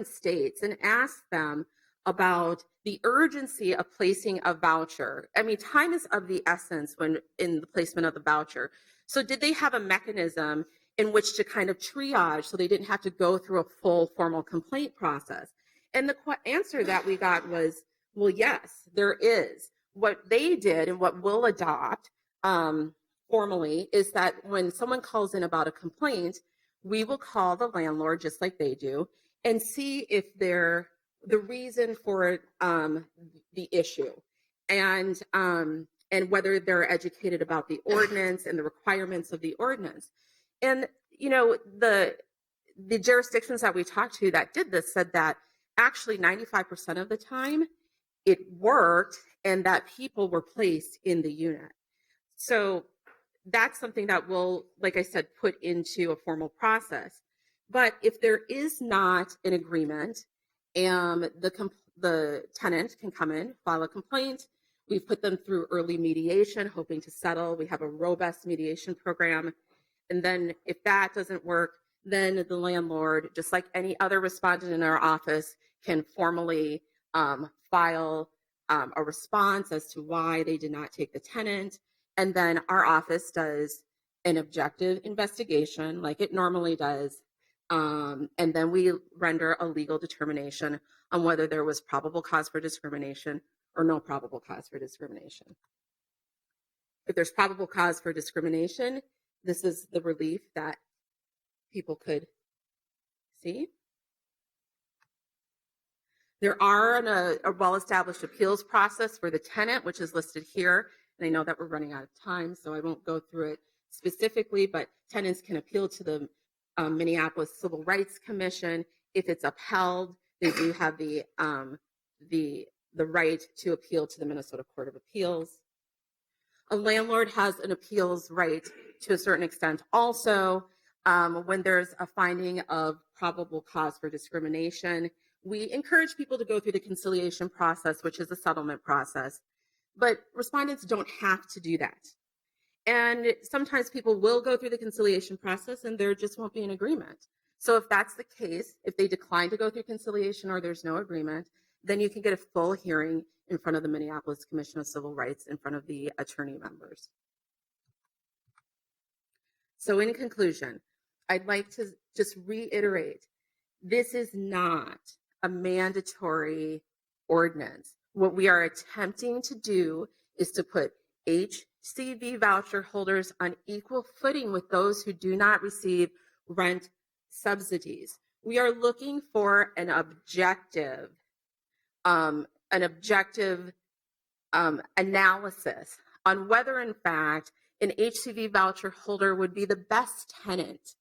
states and asked them, about the urgency of placing a voucher. I mean, time is of the essence when in the placement of the voucher. So did they have a mechanism in which to kind of triage so they didn't have to go through a full formal complaint process? And the answer that we got was, well, yes, there is. What they did and what we'll adopt formally is that when someone calls in about a complaint, we will call the landlord just like they do and see if they're the reason for the issue and whether they're educated about the ordinance and the requirements of the ordinance. And, you know, the jurisdictions that we talked to that did this said that actually 95% of the time it worked and that people were placed in the unit. So that's something that we'll, like I said, put into a formal process. But if there is not an agreement, the tenant can come in, file a complaint. We've put them through early mediation, hoping to settle. We have a robust mediation program. And then if that doesn't work, then the landlord, just like any other respondent in our office, can formally file a response as to why they did not take the tenant. And then our office does an objective investigation like it normally does. And then we render a legal determination on whether there was probable cause for discrimination or no probable cause for discrimination. If there's probable cause for discrimination, this is the relief that people could see. There are a well-established appeals process for the tenant, which is listed here. And I know that we're running out of time, so I won't go through it specifically, but tenants can appeal to the Minneapolis Civil Rights Commission. If it's upheld, they do have the right to appeal to the Minnesota Court of Appeals. A landlord has an appeals right to a certain extent also. When there's a finding of probable cause for discrimination, we encourage people to go through the conciliation process, which is a settlement process. But respondents don't have to do that. And sometimes people will go through the conciliation process and there just won't be an agreement. So if that's the case, if they decline to go through conciliation or there's no agreement, then you can get a full hearing in front of the Minneapolis Commission of Civil Rights, in front of the attorney members. So in conclusion, I'd like to just reiterate, this is not a mandatory ordinance. What we are attempting to do is to put HCV voucher holders on equal footing with those who do not receive rent subsidies. We are looking for an objective analysis on whether, in fact, an HCV voucher holder would be the best tenant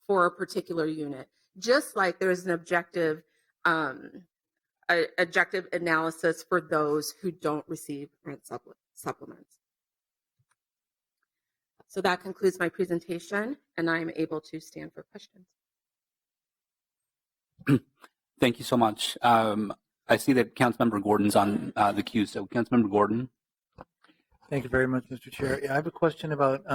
for a particular unit, just like there's an objective analysis for those who don't receive rent supplements. So that concludes my presentation, and I'm able to stand for questions. Thank you so much. I see that Councilmember Gordon's on the queue. So, Councilmember Gordon. Thank you very much, Mr. Chair. I have a question about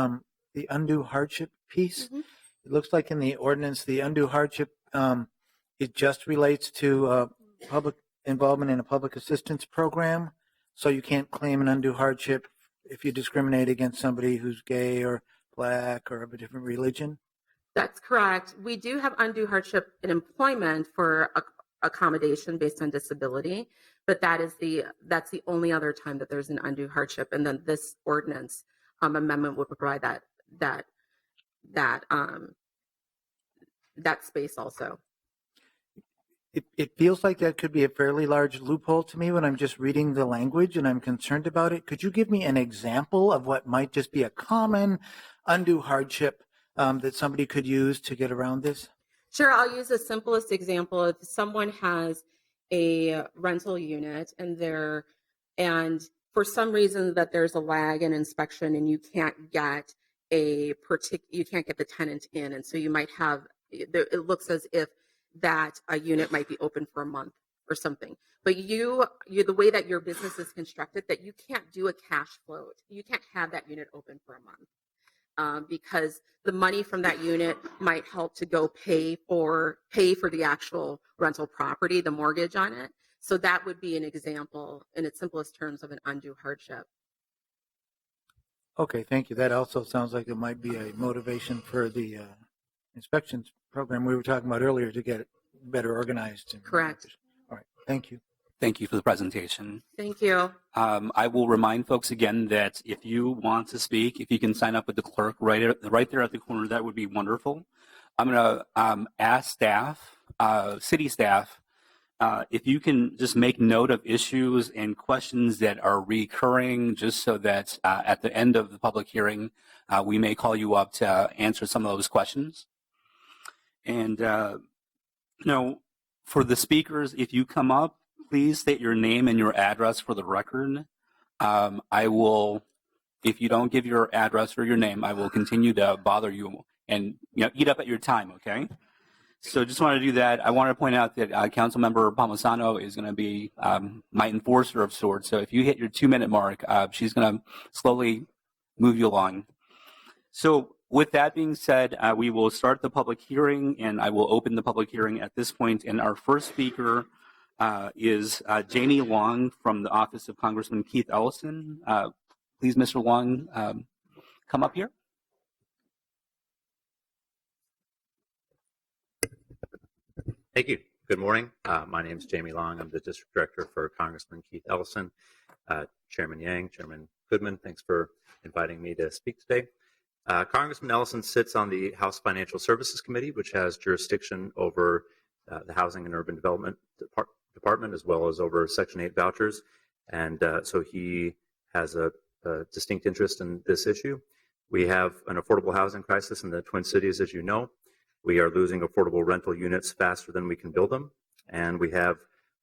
the undue hardship piece. Mm-hmm. It looks like in the ordinance, the undue hardship, it just relates to public involvement in a public assistance program. So you can't claim an undue hardship if you discriminate against somebody who's gay or black or of a different religion. That's correct. We do have undue hardship in employment for accommodation based on disability, but that's the only other time that there's an undue hardship. And then this ordinance amendment would provide that space also. It feels like that could be a fairly large loophole to me when I'm just reading the language and I'm concerned about it. Could you give me an example of what might just be a common undue hardship that somebody could use to get around this? Sure, I'll use the simplest example. If someone has a rental unit and for some reason that there's a lag in inspection and you can't get the tenant in, and so you might have, it looks as if that a unit might be open for a month or something. But you the way that your business is constructed, that you can't do a cash float. You can't have that unit open for a month because the money from that unit might help to go pay for the actual rental property, the mortgage on it. So that would be an example in its simplest terms of an undue hardship. Okay, thank you. That also sounds like it might be a motivation for the inspections program we were talking about earlier to get it better organized. Correct. All right, thank you. Thank you for the presentation. Thank you. I will remind folks again that if you want to speak, if you can sign up with the clerk right there at the corner, that would be wonderful. I'm going to ask staff, city staff, if you can just make note of issues and questions that are recurring, just so that at the end of the public hearing, we may call you up to answer some of those questions. And, for the speakers, if you come up, please state your name and your address for the record. I will, if you don't give your address or your name, I will continue to bother you and eat up at your time, okay? So just want to do that. I want to point out that Councilmember Palmisano is going to be my enforcer of sorts. So if you hit your 2-minute mark, she's going to slowly move you along. So with that being said, we will start the public hearing, and I will open the public hearing at this point. And our first speaker is Jamie Long from the office of Congressman Keith Ellison. Please, Mr. Long, come up here. Thank you. Good morning. My name is Jamie Long. I'm the district director for Congressman Keith Ellison. Chairman Yang, Chairman Goodman, thanks for inviting me to speak today. Congressman Ellison sits on the House Financial Services Committee, which has jurisdiction over the Housing and Urban Development Department, as well as over Section 8 vouchers. And so he has a distinct interest in this issue. We have an affordable housing crisis in the Twin Cities, as you know. We are losing affordable rental units faster than we can build them. And we have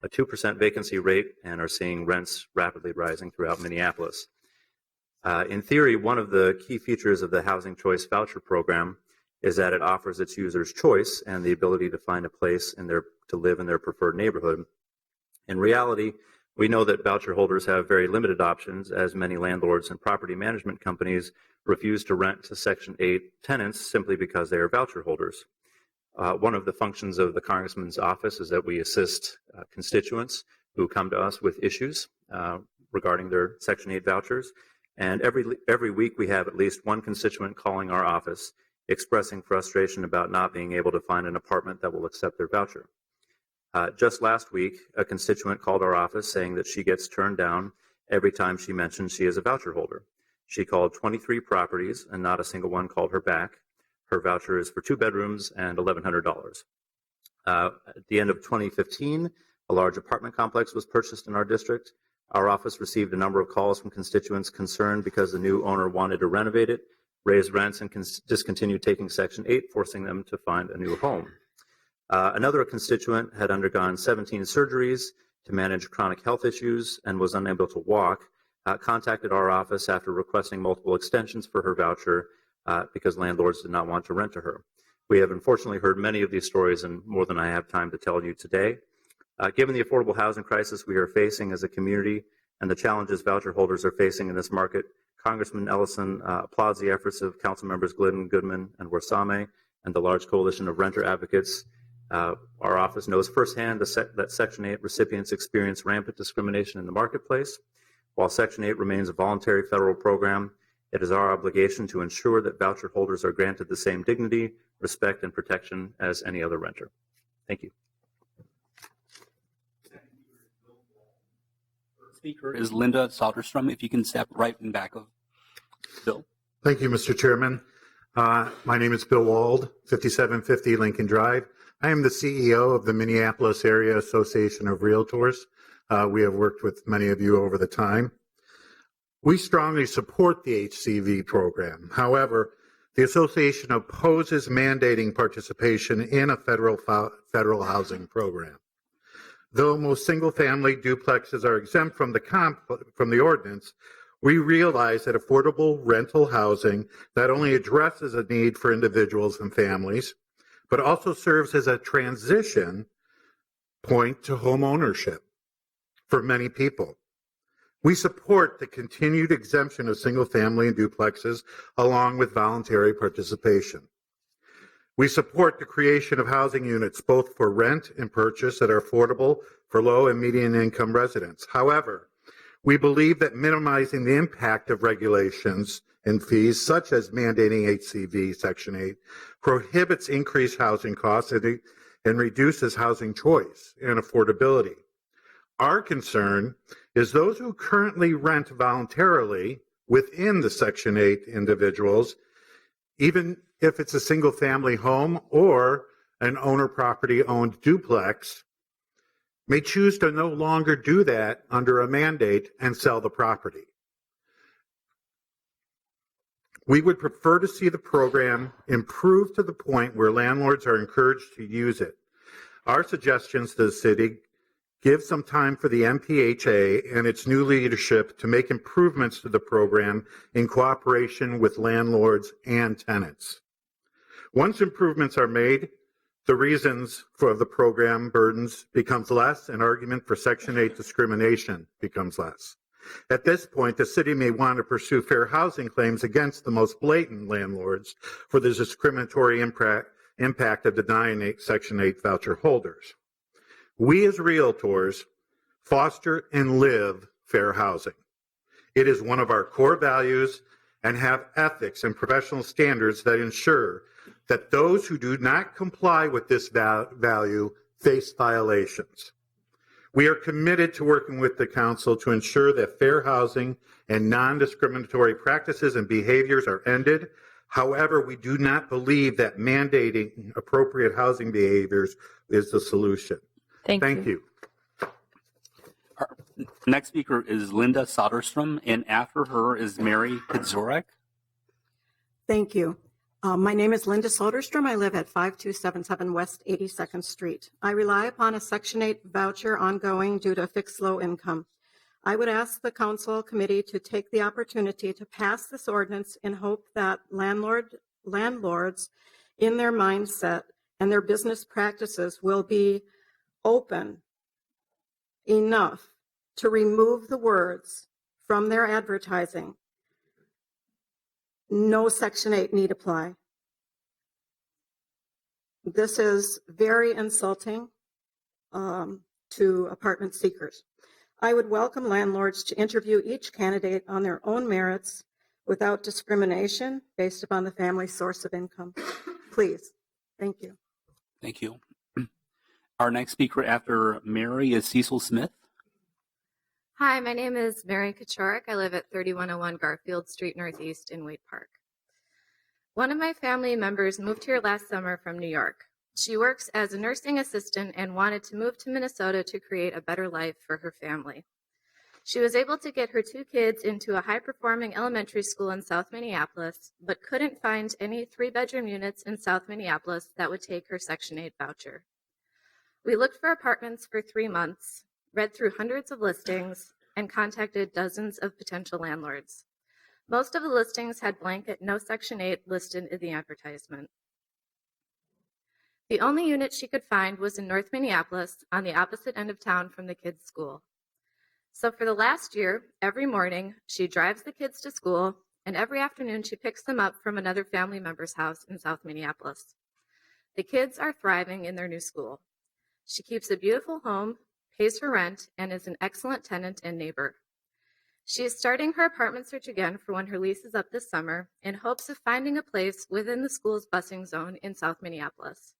a 2% vacancy rate and are seeing rents rapidly rising throughout Minneapolis. In theory, one of the key features of the Housing Choice Voucher Program is that it offers its users choice and the ability to find a place to live in their preferred neighborhood. In reality, we know that voucher holders have very limited options, as many landlords and property management companies refuse to rent to Section 8 tenants simply because they are voucher holders. One of the functions of the Congressman's office is that we assist constituents who come to us with issues regarding their Section 8 vouchers. And every week we have at least one constituent calling our office expressing frustration about not being able to find an apartment that will accept their voucher. Just last week, a constituent called our office saying that she gets turned down every time she mentions she is a voucher holder. She called 23 properties and not a single one called her back. Her voucher is for 2 bedrooms and $1,100. At the end of 2015, a large apartment complex was purchased in our district. Our office received a number of calls from constituents concerned because the new owner wanted to renovate it, raise rents, and discontinue taking Section 8, forcing them to find a new home. Another constituent had undergone 17 surgeries to manage chronic health issues and was unable to walk, contacted our office after requesting multiple extensions for her voucher because landlords did not want to rent to her. We have unfortunately heard many of these stories, and more than I have time to tell you today. Given the affordable housing crisis we are facing as a community and the challenges voucher holders are facing in this market, Congressman Ellison applauds the efforts of Council Members Glidden, Goodman, and Warsame, and the large coalition of renter advocates. Our office knows firsthand that Section 8 recipients experience rampant discrimination in the marketplace. While Section 8 remains a voluntary federal program, it is our obligation to ensure that voucher holders are granted the same dignity, respect, and protection as any other renter. Thank you. Speaker is Linda Soderstrom. If you can step right in back of Bill. Thank you, Mr. Chairman. My name is Bill Wald, 5750 Lincoln Drive. I am the CEO of the Minneapolis Area Association of Realtors. We have worked with many of you over the time. We strongly support the HCV program. However, the association opposes mandating participation in a federal housing program. Though most single-family duplexes are exempt from the ordinance, we realize that affordable rental housing not only addresses a need for individuals and families, but also serves as a transition point to home ownership for many people. We support the continued exemption of single-family and duplexes along with voluntary participation. We support the creation of housing units both for rent and purchase that are affordable for low and median income residents. However, we believe that minimizing the impact of regulations and fees, such as mandating HCV Section 8, prohibits increased housing costs and reduces housing choice and affordability. Our concern is those who currently rent voluntarily within the Section 8 individuals, even if it's a single-family home or an owner property-owned duplex, may choose to no longer do that under a mandate and sell the property. We would prefer to see the program improve to the point where landlords are encouraged to use it. Our suggestions to the city give some time for the MPHA and its new leadership to make improvements to the program in cooperation with landlords and tenants. Once improvements are made, the reasons for the program burdens becomes less and argument for Section 8 discrimination becomes less. At this point, the city may want to pursue fair housing claims against the most blatant landlords for the discriminatory impact of denying Section 8 voucher holders. We as realtors foster and live fair housing. It is one of our core values and have ethics and professional standards that ensure that those who do not comply with this value face violations. We are committed to working with the council to ensure that fair housing and non-discriminatory practices and behaviors are ended. However, we do not believe that mandating appropriate housing behaviors is the solution. Thank you. Our next speaker is Linda Soderstrom, and after her is Mary Kadzorek. Thank you. My name is Linda Soderstrom. I live at 5277 West 82nd Street. I rely upon a Section 8 voucher ongoing due to fixed low income. I would ask the council committee to take the opportunity to pass this ordinance in hope that landlords in their mindset and their business practices will be open enough to remove the words from their advertising. No Section 8 need apply. This is very insulting to apartment seekers. I would welcome landlords to interview each candidate on their own merits without discrimination based upon the family source of income. Please. Thank you. Thank you. Our next speaker after Mary is Cecil Smith. Hi, my name is Mary Kadzorek. I live at 3101 Garfield Street Northeast in Wade Park. One of my family members moved here last summer from New York. She works as a nursing assistant and wanted to move to Minnesota to create a better life for her family. She was able to get her 2 kids into a high-performing elementary school in South Minneapolis, but couldn't find any 3-bedroom units in South Minneapolis that would take her Section 8 voucher. We looked for apartments for 3 months, read through hundreds of listings, and contacted dozens of potential landlords. Most of the listings had blanket no Section 8 listed in the advertisement. The only unit she could find was in North Minneapolis on the opposite end of town from the kids' school. So for the last year, every morning she drives the kids to school, and every afternoon she picks them up from another family member's house in South Minneapolis. The kids are thriving in their new school. She keeps a beautiful home, pays her rent, and is an excellent tenant and neighbor. She is starting her apartment search again for when her lease is up this summer in hopes of finding a place within the school's busing zone in South Minneapolis.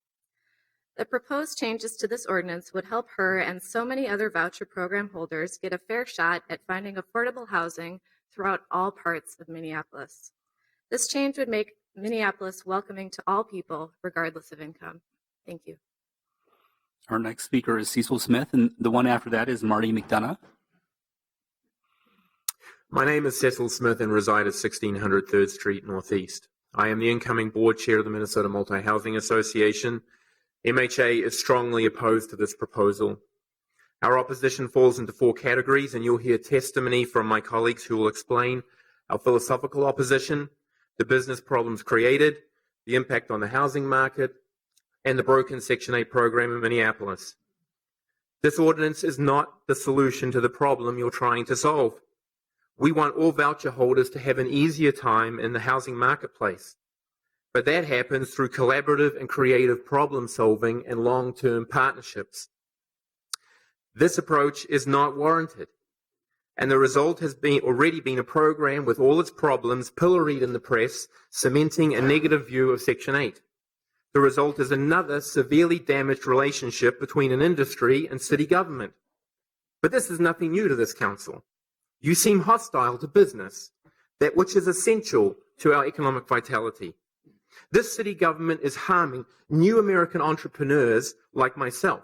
The proposed changes to this ordinance would help her and so many other voucher program holders get a fair shot at finding affordable housing throughout all parts of Minneapolis. This change would make Minneapolis welcoming to all people, regardless of income. Thank you. Our next speaker is Cecil Smith, and the one after that is Marty McDonough. My name is Cecil Smith and reside at 1600 3rd Street Northeast. I am the incoming board chair of the Minnesota Multi-Housing Association. MHA is strongly opposed to this proposal. Our opposition falls into 4 categories, and you'll hear testimony from my colleagues who will explain our philosophical opposition, the business problems created, the impact on the housing market, and the broken Section 8 program in Minneapolis. This ordinance is not the solution to the problem you're trying to solve. We want all voucher holders to have an easier time in the housing marketplace. But that happens through collaborative and creative problem solving and long-term partnerships. This approach is not warranted, and the result has already been a program with all its problems pilloried in the press, cementing a negative view of Section 8. The result is another severely damaged relationship between an industry and city government. But this is nothing new to this council. You seem hostile to business, that which is essential to our economic vitality. This city government is harming new American entrepreneurs like myself.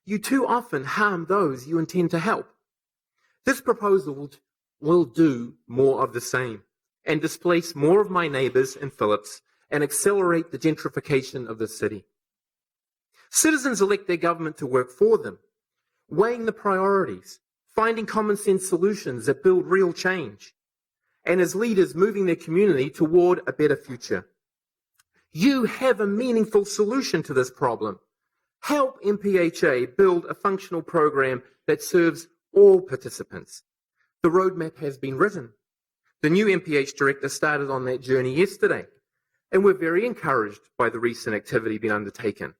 You too often harm those you intend to help. This proposal will do more of the same and displace more of my neighbors in Phillips and accelerate the gentrification of the city. Citizens elect their government to work for them, weighing the priorities, finding common sense solutions that build real change, and as leaders moving their community toward a better future. You have a meaningful solution to this problem. Help MPHA build a functional program that serves all participants. The roadmap has been written. The new MPH director started on that journey yesterday, and we're very encouraged by the recent activity being undertaken.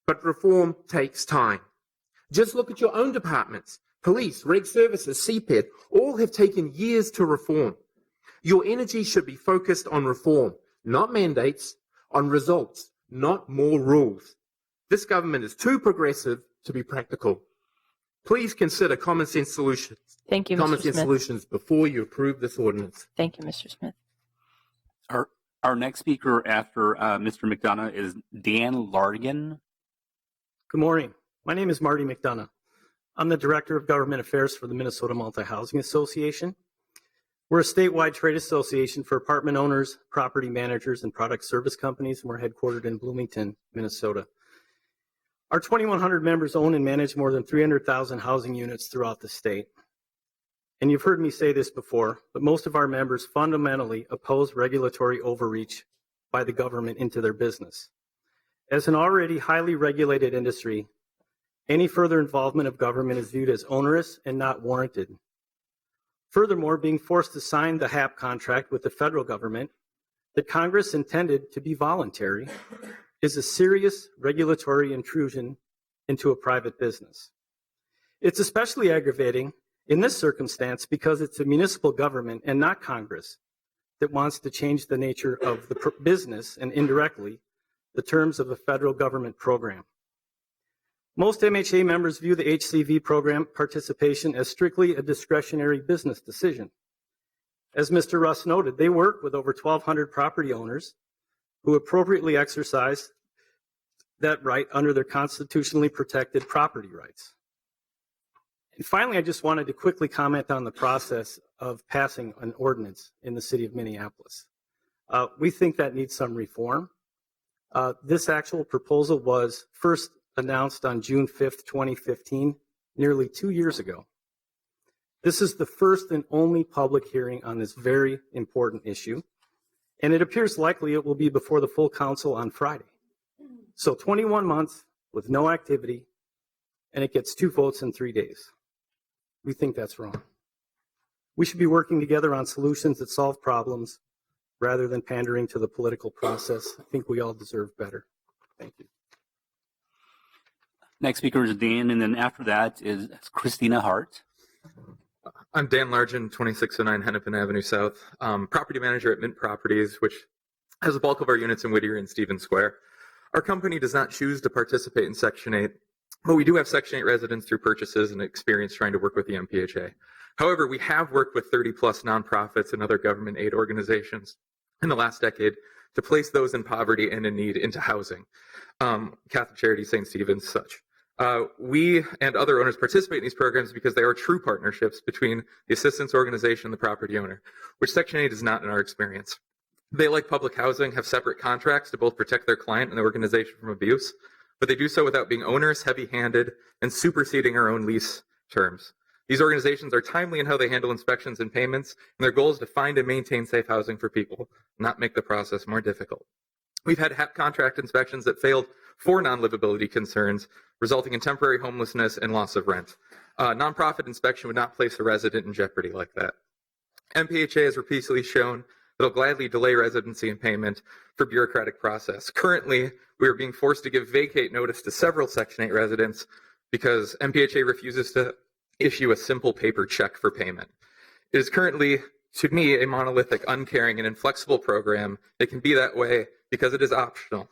But reform takes time. Just look at your own departments. Police, reg services, CPED, all have taken years to reform. Your energy should be focused on reform, not mandates, on results, not more rules. This government is too progressive to be practical. Please consider common sense solutions. Thank you, Mr. Common sense Smith. solutions before you approve this ordinance. Thank you, Mr. Smith. Our next speaker after Mr. McDonough is Dan Largan. Good morning. My name is Marty McDonough. I'm the Director of Government Affairs for the Minnesota Multi-Housing Association. We're a statewide trade association for apartment owners, property managers, and product service companies, and we're headquartered in Bloomington, Minnesota. Our 2,100 members own and manage more than 300,000 housing units throughout the state. And you've heard me say this before, but most of our members fundamentally oppose regulatory overreach by the government into their business. As an already highly regulated industry, any further involvement of government is viewed as onerous and not warranted. Furthermore, being forced to sign the HAP contract with the federal government that Congress intended to be voluntary is a serious regulatory intrusion into a private business. It's especially aggravating in this circumstance because it's a municipal government and not Congress that wants to change the nature of the business and indirectly the terms of a federal government program. Most MHA members view the HCV program participation as strictly a discretionary business decision. As Mr. Russ noted, they work with over 1,200 property owners who appropriately exercise that right under their constitutionally protected property rights. And finally, I just wanted to quickly comment on the process of passing an ordinance in the city of Minneapolis. We think that needs some reform. This actual proposal was first announced on June 5th, 2015, nearly 2 years ago. This is the first and only public hearing on this very important issue, and it appears likely it will be before the full council on Friday. So 21 months with no activity, and it gets 2 votes in 3 days. We think that's wrong. We should be working together on solutions that solve problems rather than pandering to the political process. I think we all deserve better. Thank you. Next speaker is Dan, and then after that is Christina Hart. I'm Dan Largen, 2609 Hennepin Avenue South, property manager at Mint Properties, which has a bulk of our units in Whittier and Stevens Square. Our company does not choose to participate in Section 8, but we do have Section 8 residents through purchases and experience trying to work with the MPHA. However, we have worked with 30-plus nonprofits and other government aid organizations in the last decade to place those in poverty and in need into housing. Catholic Charities, St. Stephen's, such. We and other owners participate in these programs because they are true partnerships between the assistance organization and the property owner, which Section 8 is not in our experience. They, like public housing, have separate contracts to both protect their client and the organization from abuse, but they do so without being onerous, heavy-handed, and superseding our own lease terms. These organizations are timely in how they handle inspections and payments, and their goal is to find and maintain safe housing for people, not make the process more difficult. We've had HAP contract inspections that failed for non-livability concerns, resulting in temporary homelessness and loss of rent. Nonprofit inspection would not place a resident in jeopardy like that. MPHA has repeatedly shown that it'll gladly delay residency and payment for bureaucratic process. Currently, we are being forced to give vacate notice to several Section 8 residents because MPHA refuses to issue a simple paper check for payment. It is currently, to me, a monolithic, uncaring, and inflexible program. It can be that way because it is optional.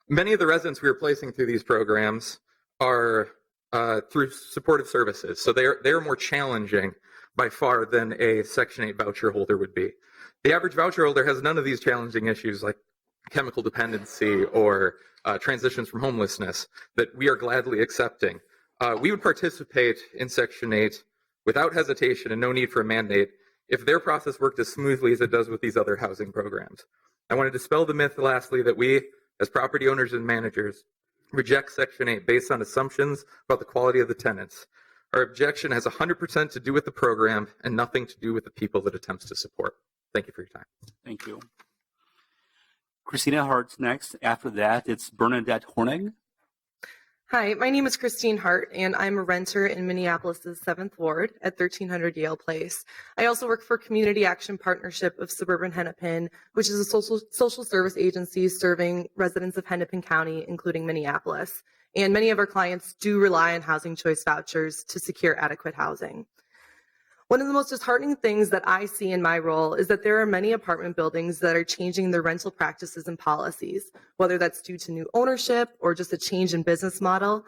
Many of the residents we are placing through these programs are through supportive services, so they're more challenging by far than a Section 8 voucher holder would be. The average voucher holder has none of these challenging issues like chemical dependency or transitions from homelessness that we are gladly accepting. We would participate in Section 8 without hesitation and no need for a mandate if their process worked as smoothly as it does with these other housing programs. I want to dispel the myth, lastly, that we, as property owners and managers, reject Section 8 based on assumptions about the quality of the tenants. Our objection has 100% to do with the program and nothing to do with the people it attempts to support. Thank you for your time. Thank you. Christina Hart's next. After that, it's Bernadette Hornig. Hi, my name is Christine Hart, and I'm a renter in Minneapolis' 7th Ward at 1300 Yale Place. I also work for Community Action Partnership of Suburban Hennepin, which is a social service agency serving residents of Hennepin County, including Minneapolis. And many of our clients do rely on housing choice vouchers to secure adequate housing. One of the most disheartening things that I see in my role is that there are many apartment buildings that are changing their rental practices and policies, whether that's due to new ownership or just a change in business model.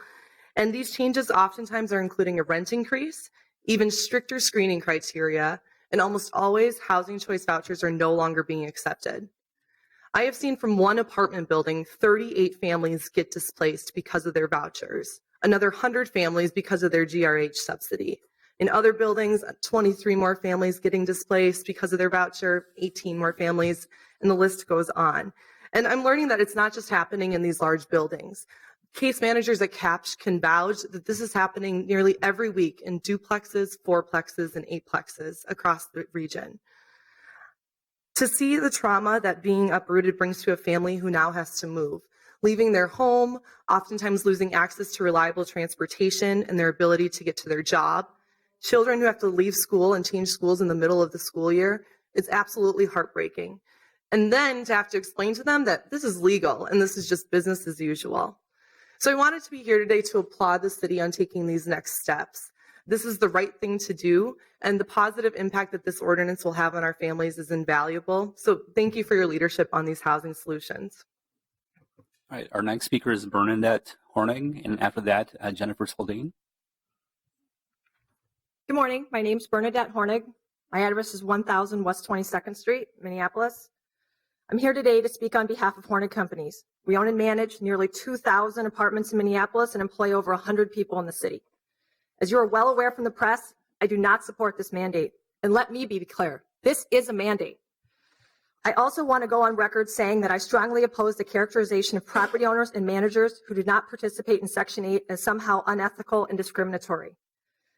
And these changes oftentimes are including a rent increase, even stricter screening criteria, and almost always housing choice vouchers are no longer being accepted. I have seen from one apartment building, 38 families get displaced because of their vouchers, another 100 families because of their GRH subsidy. In other buildings, 23 more families getting displaced because of their voucher, 18 more families, and the list goes on. And I'm learning that it's not just happening in these large buildings. Case managers at CAPS can vouch that this is happening nearly every week in duplexes, fourplexes, and eightplexes across the region. To see the trauma that being uprooted brings to a family who now has to move, leaving their home, oftentimes losing access to reliable transportation and their ability to get to their job, children who have to leave school and change schools in the middle of the school year, is absolutely heartbreaking. And then to have to explain to them that this is legal and this is just business as usual. So I wanted to be here today to applaud the city on taking these next steps. This is the right thing to do, and the positive impact that this ordinance will have on our families is invaluable. So thank you for your leadership on these housing solutions. All right, our next speaker is Bernadette Hornig, and after that, Jennifer Spalding. Good morning. My name is Bernadette Hornig. My address is 1000 West 22nd Street, Minneapolis. I'm here today to speak on behalf of Hornig Companies. We own and manage nearly 2,000 apartments in Minneapolis and employ over 100 people in the city. As you are well aware from the press, I do not support this mandate. And let me be clear, this is a mandate. I also want to go on record saying that I strongly oppose the characterization of property owners and managers who do not participate in Section 8 as somehow unethical and discriminatory.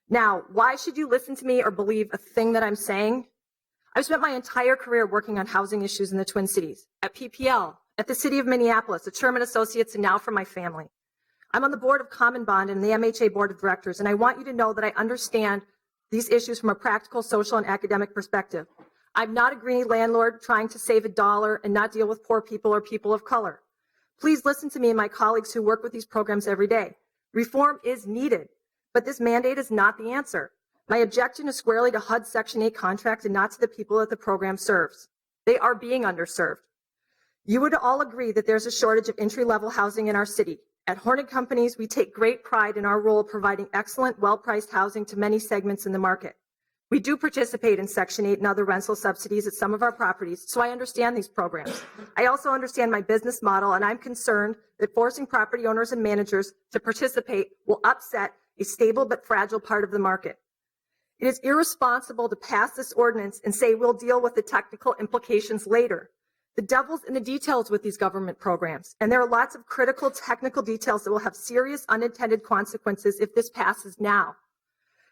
Now, why should you listen to me or believe a thing that I'm saying? I've spent my entire career working on housing issues in the Twin Cities, at PPL, at the City of Minneapolis, at Sherman Associates, and now for my family. I'm on the board of Common Bond and the MHA Board of Directors, and I want you to know that I understand these issues from a practical, social, and academic perspective. I'm not a greedy landlord trying to save a dollar and not deal with poor people or people of color. Please listen to me and my colleagues who work with these programs every day. Reform is needed, but this mandate is not the answer. My objection is squarely to HUD's Section 8 contract and not to the people that the program serves. They are being underserved. You would all agree that there's a shortage of entry-level housing in our city. At Hornig Companies, we take great pride in our role providing excellent, well-priced housing to many segments in the market. We do participate in Section 8 and other rental subsidies at some of our properties, so I understand these programs. I also understand my business model, and I'm concerned that forcing property owners and managers to participate will upset a stable but fragile part of the market. It is irresponsible to pass this ordinance and say we'll deal with the technical implications later. The devil's in the details with these government programs, and there are lots of critical technical details that will have serious unintended consequences if this passes now.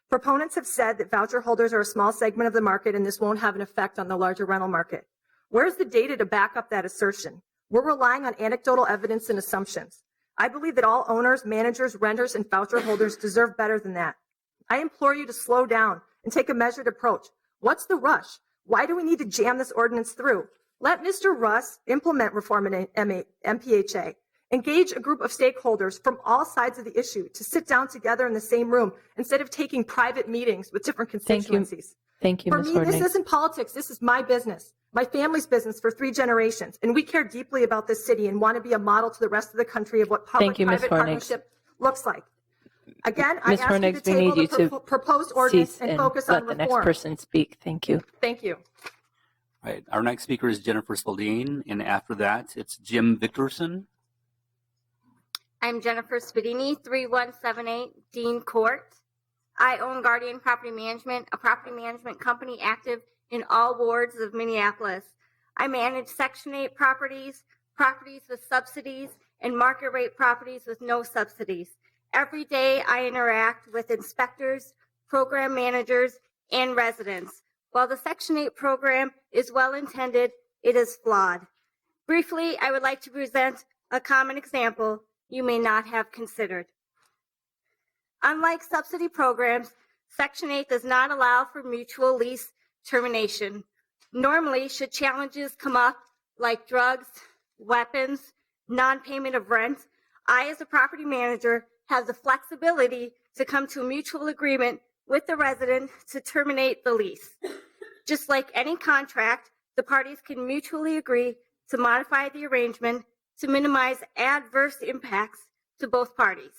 Proponents have said that voucher holders are a small segment of the market and this won't have an effect on the larger rental market. Where's the data to back up that assertion? We're relying on anecdotal evidence and assumptions. I believe that all owners, managers, renters, and voucher holders deserve better than that. I implore you to slow down and take a measured approach. What's the rush? Why do we need to jam this ordinance through? Let Mr. Russ implement reform in MPHA Engage a group of stakeholders from all sides of the issue to sit down together in the same room instead of taking private meetings with different constituencies. Thank you, For Ms. me, Hornig. this isn't politics. This is my business, my family's business for 3 generations. And we care deeply about this city and want to be a model to the rest of the country of what Thank you, Ms. public-private Hornig. partnership looks like. Again, I Ms. ask you to Hornig, we table need you the to proposed ordinance cease and and focus let on the next reform. person speak. Thank you. Thank you. All right. Our next speaker is Jennifer Spalding, and after that, it's Jim Victorson. I'm Jennifer Spadini, 3178 Dean Court. I own Guardian Property Management, a property management company active in all wards of Minneapolis. I manage Section 8 properties, properties with subsidies, and market rate properties with no subsidies. Every day I interact with inspectors, program managers, and residents. While the Section 8 program is well intended, it is flawed. Briefly, I would like to present a common example you may not have considered. Unlike subsidy programs, Section 8 does not allow for mutual lease termination. Normally, should challenges come up like drugs, weapons, non-payment of rent, I, as a property manager, have the flexibility to come to a mutual agreement with the resident to terminate the lease. Just like any contract, the parties can mutually agree to modify the arrangement to minimize adverse impacts to both parties.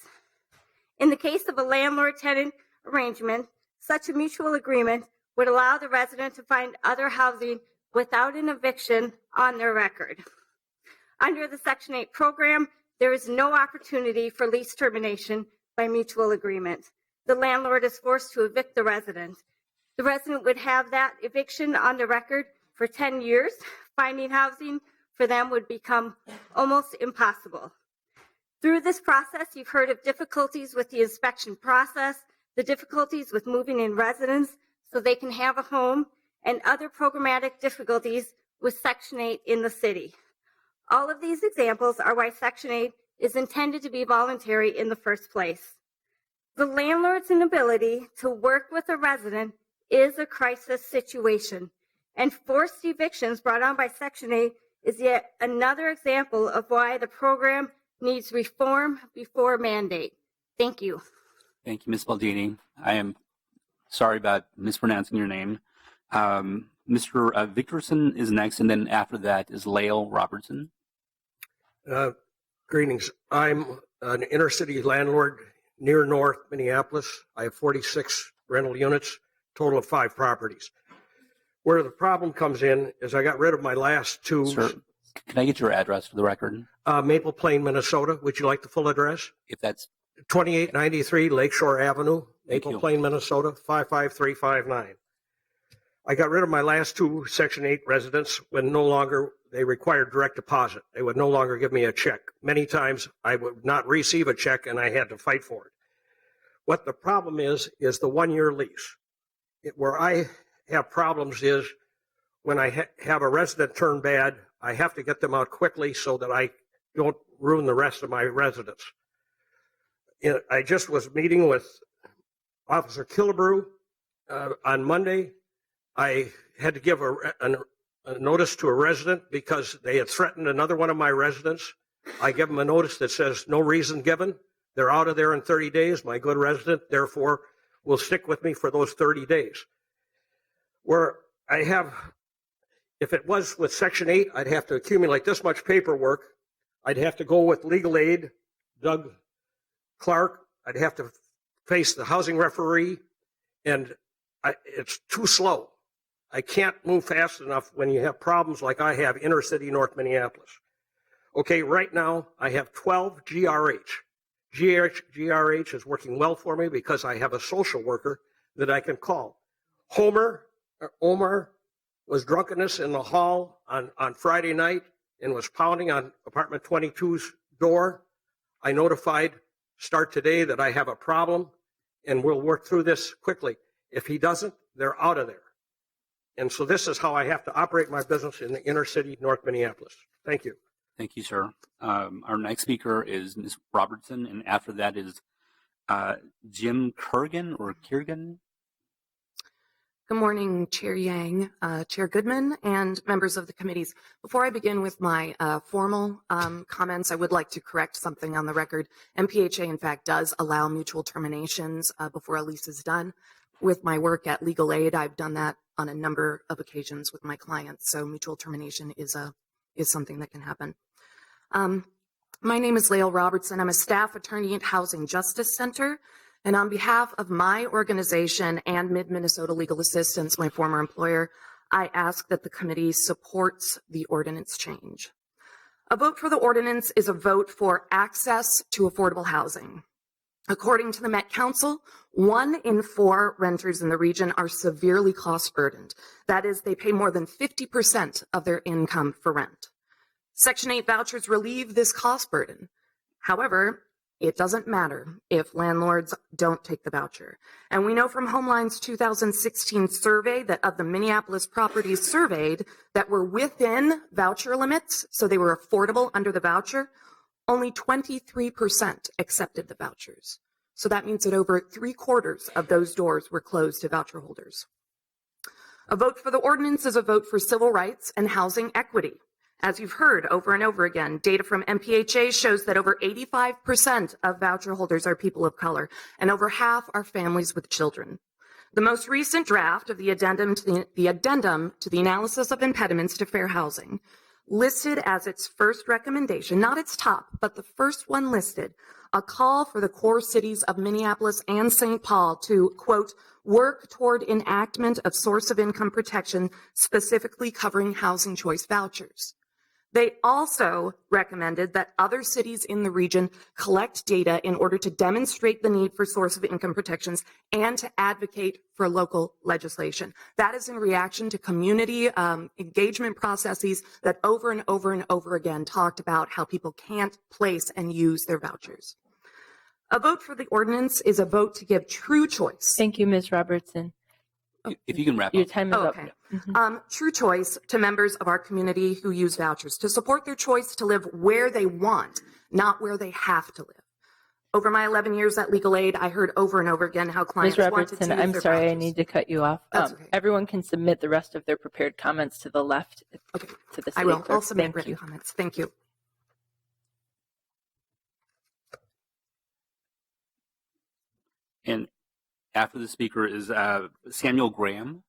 In the case of a landlord-tenant arrangement, such a mutual agreement would allow the resident to find other housing without an eviction on their record. Under the Section 8 program, there is no opportunity for lease termination by mutual agreement. The landlord is forced to evict the resident. The resident would have that eviction on the record for 10 years. Finding housing for them would become almost impossible. Through this process, you've heard of difficulties with the inspection process, the difficulties with moving in residents so they can have a home, and other programmatic difficulties with Section 8 in the city. All of these examples are why Section 8 is intended to be voluntary in the first place. The landlord's inability to work with a resident is a crisis situation, and forced evictions brought on by Section 8 is yet another example of why the program needs reform before mandate. Thank you. Thank you, Ms. Baldini. I am sorry about mispronouncing your name. Mr. Victorson is next, and then after that is Lael Robertson. Greetings. I'm an inner city landlord near North Minneapolis. I have 46 rental units, total of 5 properties. Where the problem comes in is I got rid of my last 2. Sir, can I get your address for the record? Maple Plain, Minnesota. Would you like the full address? If that's 2893 Lakeshore Avenue, Thank Maple you. Plain, Minnesota, 55359. I got rid of my last 2 Section 8 residents when no longer they required direct deposit. They would no longer give me a check. Many times I would not receive a check and I had to fight for it. What the problem is the 1-year lease. Where I have problems is when I have a resident turn bad, I have to get them out quickly so that I don't ruin the rest of my residents. I just was meeting with Officer Killebrew on Monday. I had to give a notice to a resident because they had threatened another one of my residents. I give them a notice that says no reason given. They're out of there in 30 days. My good resident, therefore, will stick with me for those 30 days. Where I have, if it was with Section 8, I'd have to accumulate this much paperwork. I'd have to go with legal aid, Doug Clark. I'd have to face the housing referee, and it's too slow. I can't move fast enough when you have problems like I have inner city North Minneapolis. Okay, right now I have 12 GRH. GRH is working well for me because I have a social worker that I can call. Omar was drunkenness in the hall on Friday night and was pounding on apartment 22's door. I notified Start Today that I have a problem and we'll work through this quickly. If he doesn't, they're out of there. And so this is how I have to operate my business in the inner city, North Minneapolis. Thank you. Thank you, sir. Our next speaker is Ms. Robertson, and after that is Jim Kurgan or Kiergan. Good morning, Chair Yang, Chair Goodman, and members of the committees. Before I begin with my formal comments, I would like to correct something on the record. MPHA, in fact, does allow mutual terminations before a lease is done. With my work at Legal Aid, I've done that on a number of occasions with my clients, so mutual termination is something that can happen. My name is Lael Robertson. I'm a staff attorney at Housing Justice Center. And on behalf of my organization and Mid-Minnesota Legal Assistance, my former employer, I ask that the committee supports the ordinance change. A vote for the ordinance is a vote for access to affordable housing. According to the Met Council, 1 in 4 renters in the region are severely cost burdened. That is, they pay more than 50% of their income for rent. Section 8 vouchers relieve this cost burden. However, it doesn't matter if landlords don't take the voucher. And we know from Homeline's 2016 survey that of the Minneapolis properties surveyed that were within voucher limits, so they were affordable under the voucher, only 23% accepted the vouchers. So that means that over 3/4 of those doors were closed to voucher holders. A vote for the ordinance is a vote for civil rights and housing equity. As you've heard over and over again, data from MPHA shows that over 85% of voucher holders are people of color, and over half are families with children. The most recent draft of the addendum to the analysis of impediments to fair housing listed as its first recommendation, not its top, but the first one listed, a call for the core cities of Minneapolis and St. Paul to, quote, work toward enactment of source of income protection specifically covering housing choice vouchers. They also recommended that other cities in the region collect data in order to demonstrate the need for source of income protections and to advocate for local legislation. That is in reaction to community engagement processes that over and over and over again talked about how people can't place and use their vouchers. A vote for the ordinance is a vote to give true choice. Thank you, Ms. Robertson. If you can wrap Your up. time is up. Okay. True choice to members of our community who use vouchers to support their choice to live where they want, not where they have to live. Over my 11 years at Legal Aid, I heard over and over again how clients Ms. wanted to Robertson, use I'm their sorry, I vouchers. need to cut you off. That's okay. Everyone can submit the rest of their prepared comments to the left. Okay. To the I city will. clerk. I'll submit Thank written you. comments. Thank you. And after the speaker is Samuel Graham.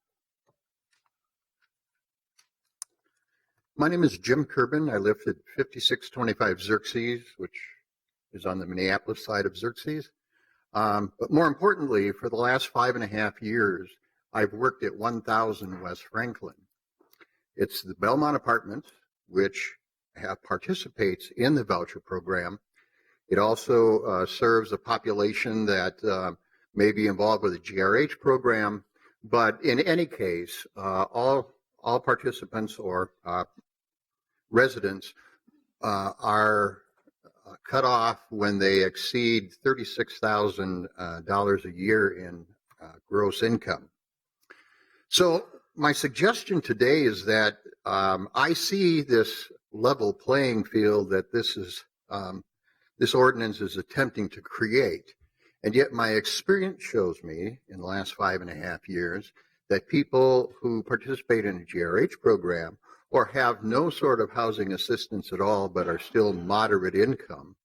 My name is Jim Kerbin. I live at 5625 Xerxes, which is on the Minneapolis side of Xerxes. But more importantly, for the last 5.5 years, I've worked at 1000 West Franklin. It's the Belmont Apartments, which participates in the voucher program. It also serves a population that may be involved with the GRH program. But in any case, all participants or residents are cut off when they exceed $36,000 a year in gross income. So my suggestion today is that I see this level playing field that this ordinance is attempting to create. And yet my experience shows me in the last 5.5 years that people who participate in a GRH program or have no sort of housing assistance at all but are still moderate income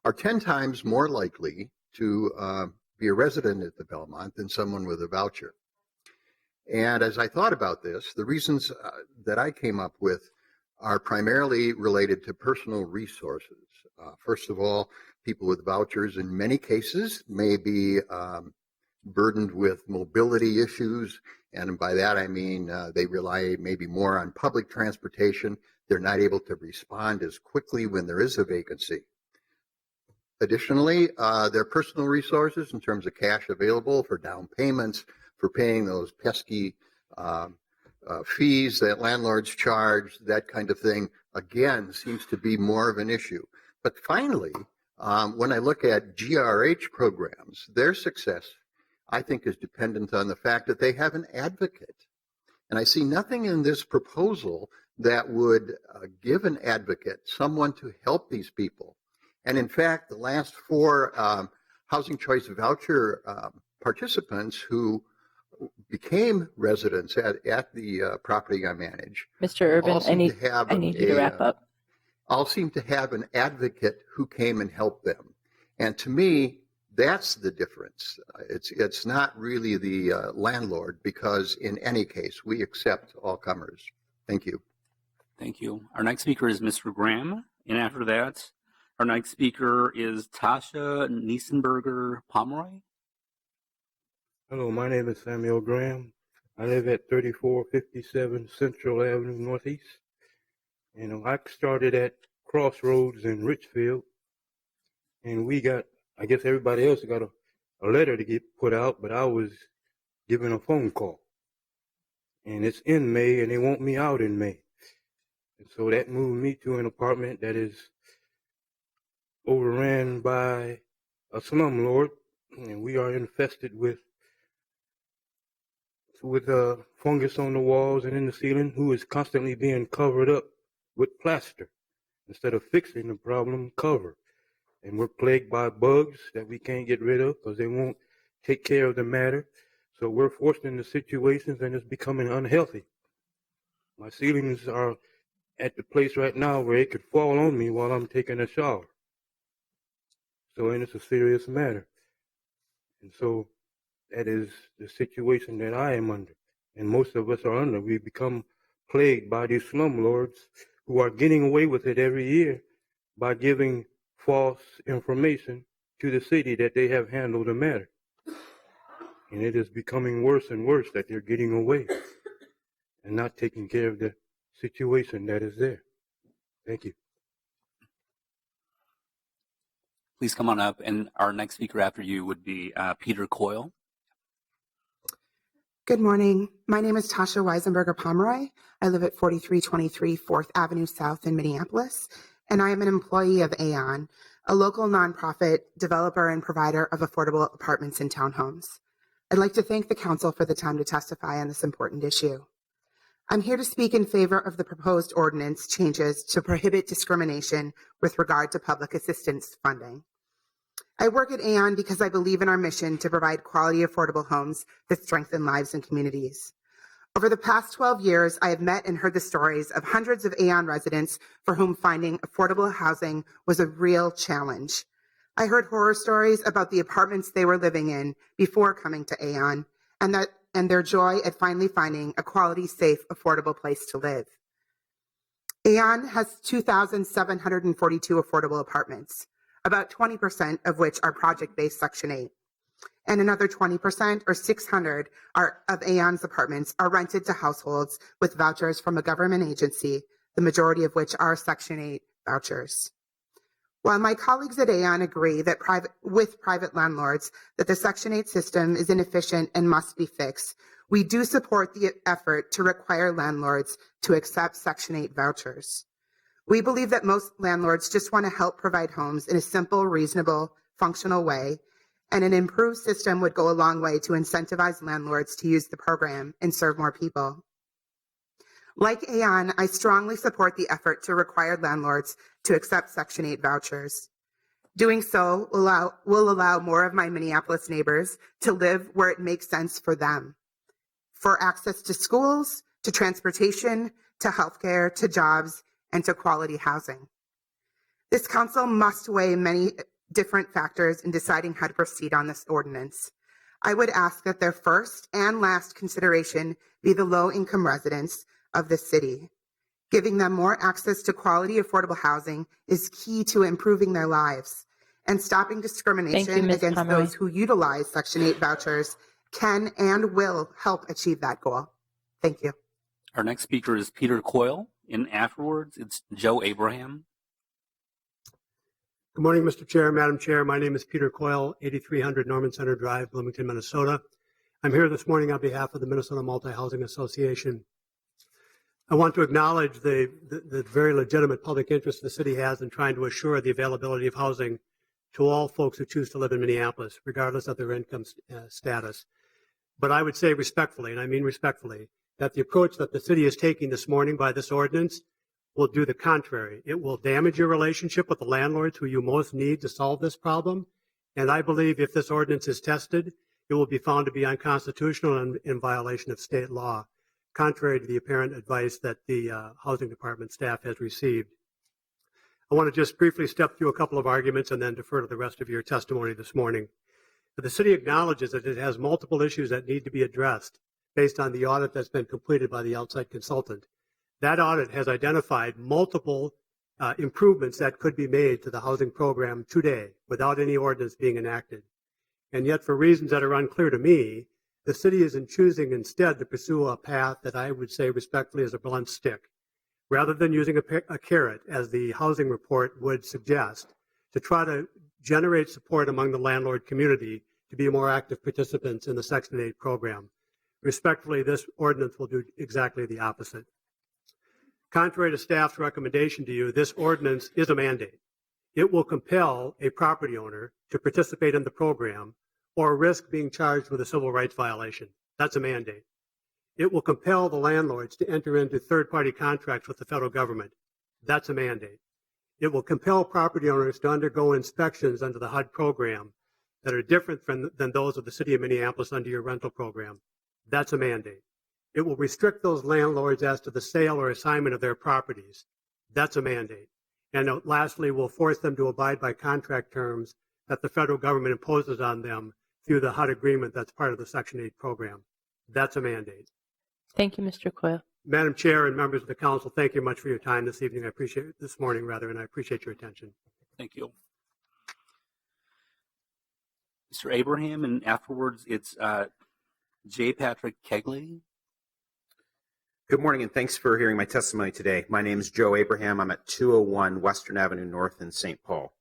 are 10 times more likely to be a resident at the Belmont than someone with a voucher. And as I thought about this, the reasons that I came up with are primarily related to personal resources. First of all, people with vouchers in many cases may be burdened with mobility issues. And by that, I mean they rely maybe more on public transportation. They're not able to respond as quickly when there is a vacancy. Additionally, their personal resources in terms of cash available for down payments, for paying those pesky fees that landlords charge, that kind of thing, again, seems to be more of an issue. But finally, when I look at GRH programs, their success, I think, is dependent on the fact that they have an advocate. And I see nothing in this proposal that would give an advocate, someone to help these people. And in fact, the last 4 housing choice voucher participants who became residents at the property I manage Mr. Urban, all I seem need, to have I need you to wrap up. all seem to have an advocate who came and helped them. And to me, that's the difference. It's not really the landlord, because in any case, we accept all comers. Thank you. Thank you. Our next speaker is Mr. Graham. And after that, our next speaker is Tasha Niesenberger Pomeroy. Hello, my name is Samuel Graham. I live at 3457 Central Avenue Northeast. And I started at Crossroads in Richfield. And we got, I guess everybody else got a letter to get put out, but I was given a phone call. And it's in May, and they want me out in May. And so that moved me to an apartment that is overran by a slumlord, and we are infested with fungus on the walls and in the ceiling, who is constantly being covered up with plaster instead of fixing the problem. Cover. And we're plagued by bugs that we can't get rid of because they won't take care of the matter. So we're forced into situations, and it's becoming unhealthy. My ceilings are at the place right now where it could fall on me while I'm taking a shower. So, and it's a serious matter. And so that is the situation that I am under, and most of us are under. We become plagued by these slumlords who are getting away with it every year by giving false information to the city that they have handled the matter. And it is becoming worse and worse that they're getting away and not taking care of the situation that is there. Thank you. Please come on up. And our next speaker after you would be Peter Coyle. Good morning. My name is Tasha Weisenberger Pomeroy. I live at 4323 4th Avenue South in Minneapolis, and I am an employee of Aon, a local nonprofit developer and provider of affordable apartments and townhomes. I'd like to thank the council for the time to testify on this important issue. I'm here to speak in favor of the proposed ordinance changes to prohibit discrimination with regard to public assistance funding. I work at Aon because I believe in our mission to provide quality, affordable homes that strengthen lives and communities. Over the past 12 years, I have met and heard the stories of hundreds of Aon residents for whom finding affordable housing was a real challenge. I heard horror stories about the apartments they were living in before coming to Aon, and their joy at finally finding a quality, safe, affordable place to live. Aon has 2,742 affordable apartments, about 20% of which are project-based Section 8. And another 20%, or 600, of Aon's apartments are rented to households with vouchers from a government agency, the majority of which are Section 8 vouchers. While my colleagues at Aon agree that with private landlords that the Section 8 system is inefficient and must be fixed, we do support the effort to require landlords to accept Section 8 vouchers. We believe that most landlords just want to help provide homes in a simple, reasonable, functional way, and an improved system would go a long way to incentivize landlords to use the program and serve more people. Like Aon, I strongly support the effort to require landlords to accept Section 8 vouchers. Doing so will allow more of my Minneapolis neighbors to live where it makes sense for them, for access to schools, to transportation, to healthcare, to jobs, and to quality housing. This council must weigh many different factors in deciding how to proceed on this ordinance. I would ask that their first and last consideration be the low-income residents of the city. Giving them more access to quality, affordable housing is key to improving their lives, and stopping discrimination against Pomeroy. those who utilize Section 8 vouchers can and will help achieve that goal. Thank you. Our next speaker is Peter Coyle, and afterwards it's Joe Abraham. Good morning, Mr. Chair, Madam Chair. My name is Peter Coyle, 8300 Norman Center Drive, Bloomington, Minnesota. I'm here this morning on behalf of the Minnesota Multi-Housing Association. I want to acknowledge the very legitimate public interest the city has in trying to assure the availability of housing to all folks who choose to live in Minneapolis, regardless of their income status. But I would say respectfully, and I mean respectfully, that the approach that the city is taking this morning by this ordinance will do the contrary. It will damage your relationship with the landlords who you most need to solve this problem. And I believe if this ordinance is tested, it will be found to be unconstitutional and in violation of state law, contrary to the apparent advice that the Housing Department staff has received. I want to just briefly step through a couple of arguments and then defer to the rest of your testimony this morning. But the city acknowledges that it has multiple issues that need to be addressed based on the audit that's been completed by the outside consultant. That audit has identified multiple improvements that could be made to the housing program today without any ordinance being enacted. And yet, for reasons that are unclear to me, the city is choosing instead to pursue a path that I would say respectfully is a blunt stick. Rather than using a carrot, as the housing report would suggest, to try to generate support among the landlord community to be more active participants in the Section 8 program. Respectfully, this ordinance will do exactly the opposite. Contrary to staff's recommendation to you, this ordinance is a mandate. It will compel a property owner to participate in the program or risk being charged with a civil rights violation. That's a mandate. It will compel the landlords to enter into third-party contracts with the federal government. That's a mandate. It will compel property owners to undergo inspections under the HUD program that are different than those of the city of Minneapolis under your rental program. That's a mandate. It will restrict those landlords as to the sale or assignment of their properties. That's a mandate. And lastly, will force them to abide by contract terms that the federal government imposes on them through the HUD agreement that's part of the Section 8 program. That's a mandate. Thank you, Mr. Coyle. Madam Chair and members of the council, thank you much for your time this evening. This morning, and I appreciate your attention. Thank you. Mr. Abraham, and afterwards it's J. Patrick Kegley. Good morning, and thanks for hearing my testimony today. My name is Joe Abraham. I'm at 201 Western Avenue North in St. Paul.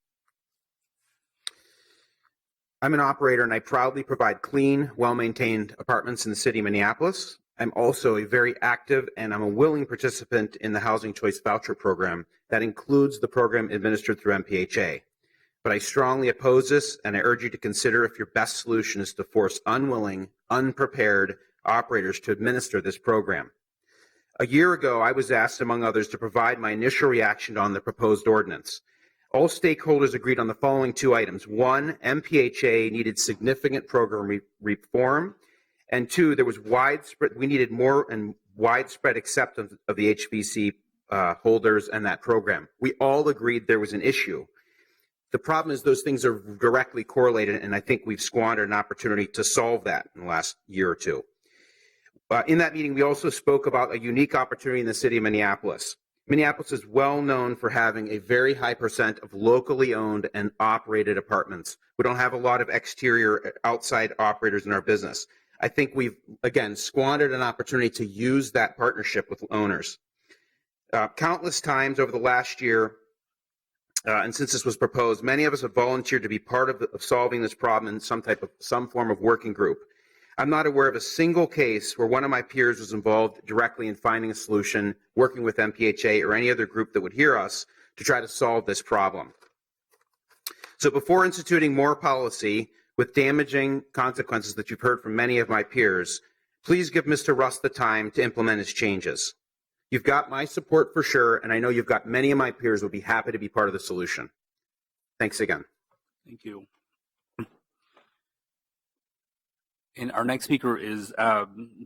I'm an operator, and I proudly provide clean, well-maintained apartments in the city of Minneapolis. I'm also a very active and I'm a willing participant in the Housing Choice Voucher Program that includes the program administered through MPHA. But I strongly oppose this, and I urge you to consider if your best solution is to force unwilling, unprepared operators to administer this program. A year ago, I was asked, among others, to provide my initial reaction on the proposed ordinance. All stakeholders agreed on the following two items. One, MPHA needed significant program reform. And two, there was we needed more and widespread acceptance of the HVC holders and that program. We all agreed there was an issue. The problem is those things are directly correlated, and I think we've squandered an opportunity to solve that in the last year or two. In that meeting, we also spoke about a unique opportunity in the city of Minneapolis. Minneapolis is well known for having a very high percent of locally owned and operated apartments. We don't have a lot of exterior outside operators in our business. I think we've, again, squandered an opportunity to use that partnership with owners. Countless times over the last year, and since this was proposed, many of us have volunteered to be part of solving this problem in some form of working group. I'm not aware of a single case where one of my peers was involved directly in finding a solution, working with MPHA or any other group that would hear us to try to solve this problem. So before instituting more policy with damaging consequences that you've heard from many of my peers, please give Mr. Russ the time to implement his changes. You've got my support for sure, and I know you've got many of my peers who will be happy to be part of the solution. Thanks again. Thank you. And our next speaker is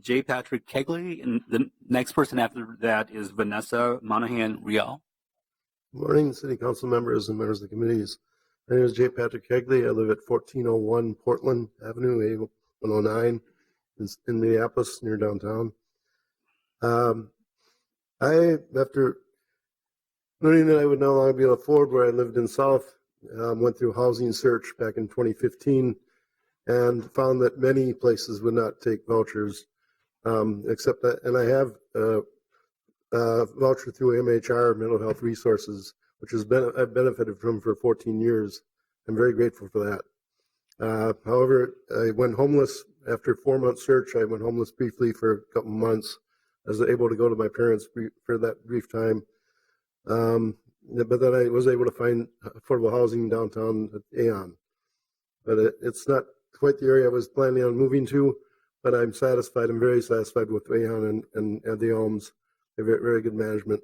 J. Patrick Kegley, and the next person after that is Vanessa Monahan Rial. Good morning, City Council members and members of the committees. My name is J. Patrick Kegley. I live at 1401 Portland Avenue, A109 in Minneapolis, near downtown. After learning that I would no longer be able to afford where I lived in South, went through housing search back in 2015 and found that many places would not take vouchers, except that, and I have a voucher through MHR, Mental Health Resources, which I've benefited from for 14 years. I'm very grateful for that. However, I went homeless after a 4-month search. I went homeless briefly for a couple months. I was able to go to my parents for that brief time. But then I was able to find affordable housing downtown at Aon. But it's not quite the area I was planning on moving to, but I'm satisfied. I'm very satisfied with Aon and the Elms. They have very good management.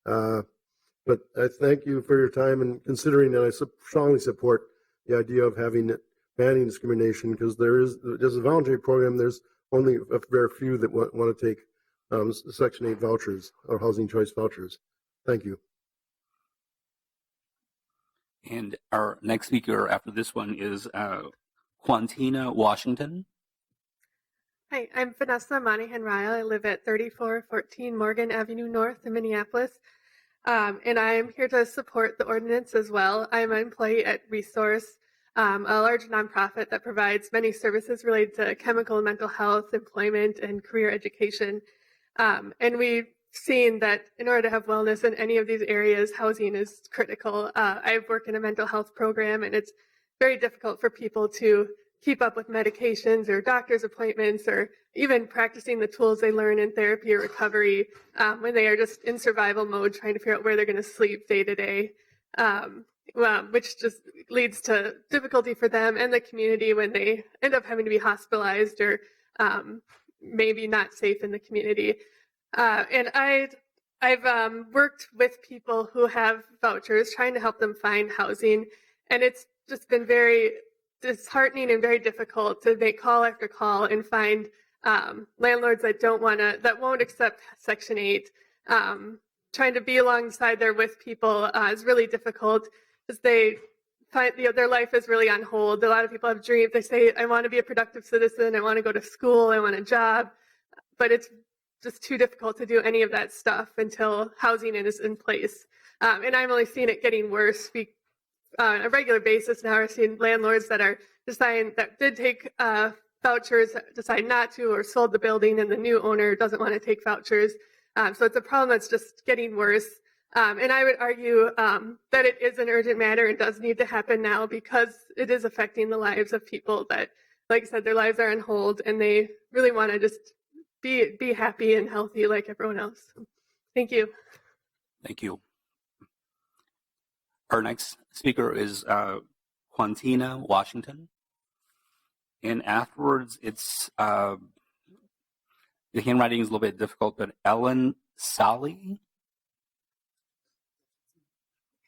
But I thank you for your time and considering that I strongly support the idea of having banning discrimination, because there's a voluntary program. There's only a very few that want to take Section 8 vouchers or housing choice vouchers. Thank you. And our next speaker after this one is Quantina Washington. Hi, I'm Vanessa Monahan Ryle. I live at 3414 Morgan Avenue North in Minneapolis. And I am here to support the ordinance as well. I'm an employee at Resource, a large nonprofit that provides many services related to chemical and mental health, employment, and career education. And we've seen that in order to have wellness in any of these areas, housing is critical. I work in a mental health program, and it's very difficult for people to keep up with medications or doctor's appointments or even practicing the tools they learn in therapy or recovery when they are just in survival mode trying to figure out where they're going to sleep day to day, which just leads to difficulty for them and the community when they end up having to be hospitalized or maybe not safe in the community. And I've worked with people who have vouchers trying to help them find housing, and it's just been very disheartening and very difficult to make call after call and find landlords that won't accept Section 8. Trying to be alongside there with people is really difficult because they find their life is really on hold. A lot of people have dreams. They say, I want to be a productive citizen. I want to go to school. I want a job. But it's just too difficult to do any of that stuff until housing is in place. And I'm only seeing it getting worse. On a regular basis now, we're seeing landlords that are deciding that did take vouchers decide not to, or sold the building, and the new owner doesn't want to take vouchers. So it's a problem that's just getting worse. And I would argue that it is an urgent matter and does need to happen now because it is affecting the lives of people that, like I said, their lives are on hold and they really want to just be happy and healthy like everyone else. Thank you. Thank you. Our next speaker is Quantina Washington. And afterwards, it's the handwriting is a little bit difficult, but Ellen Sally.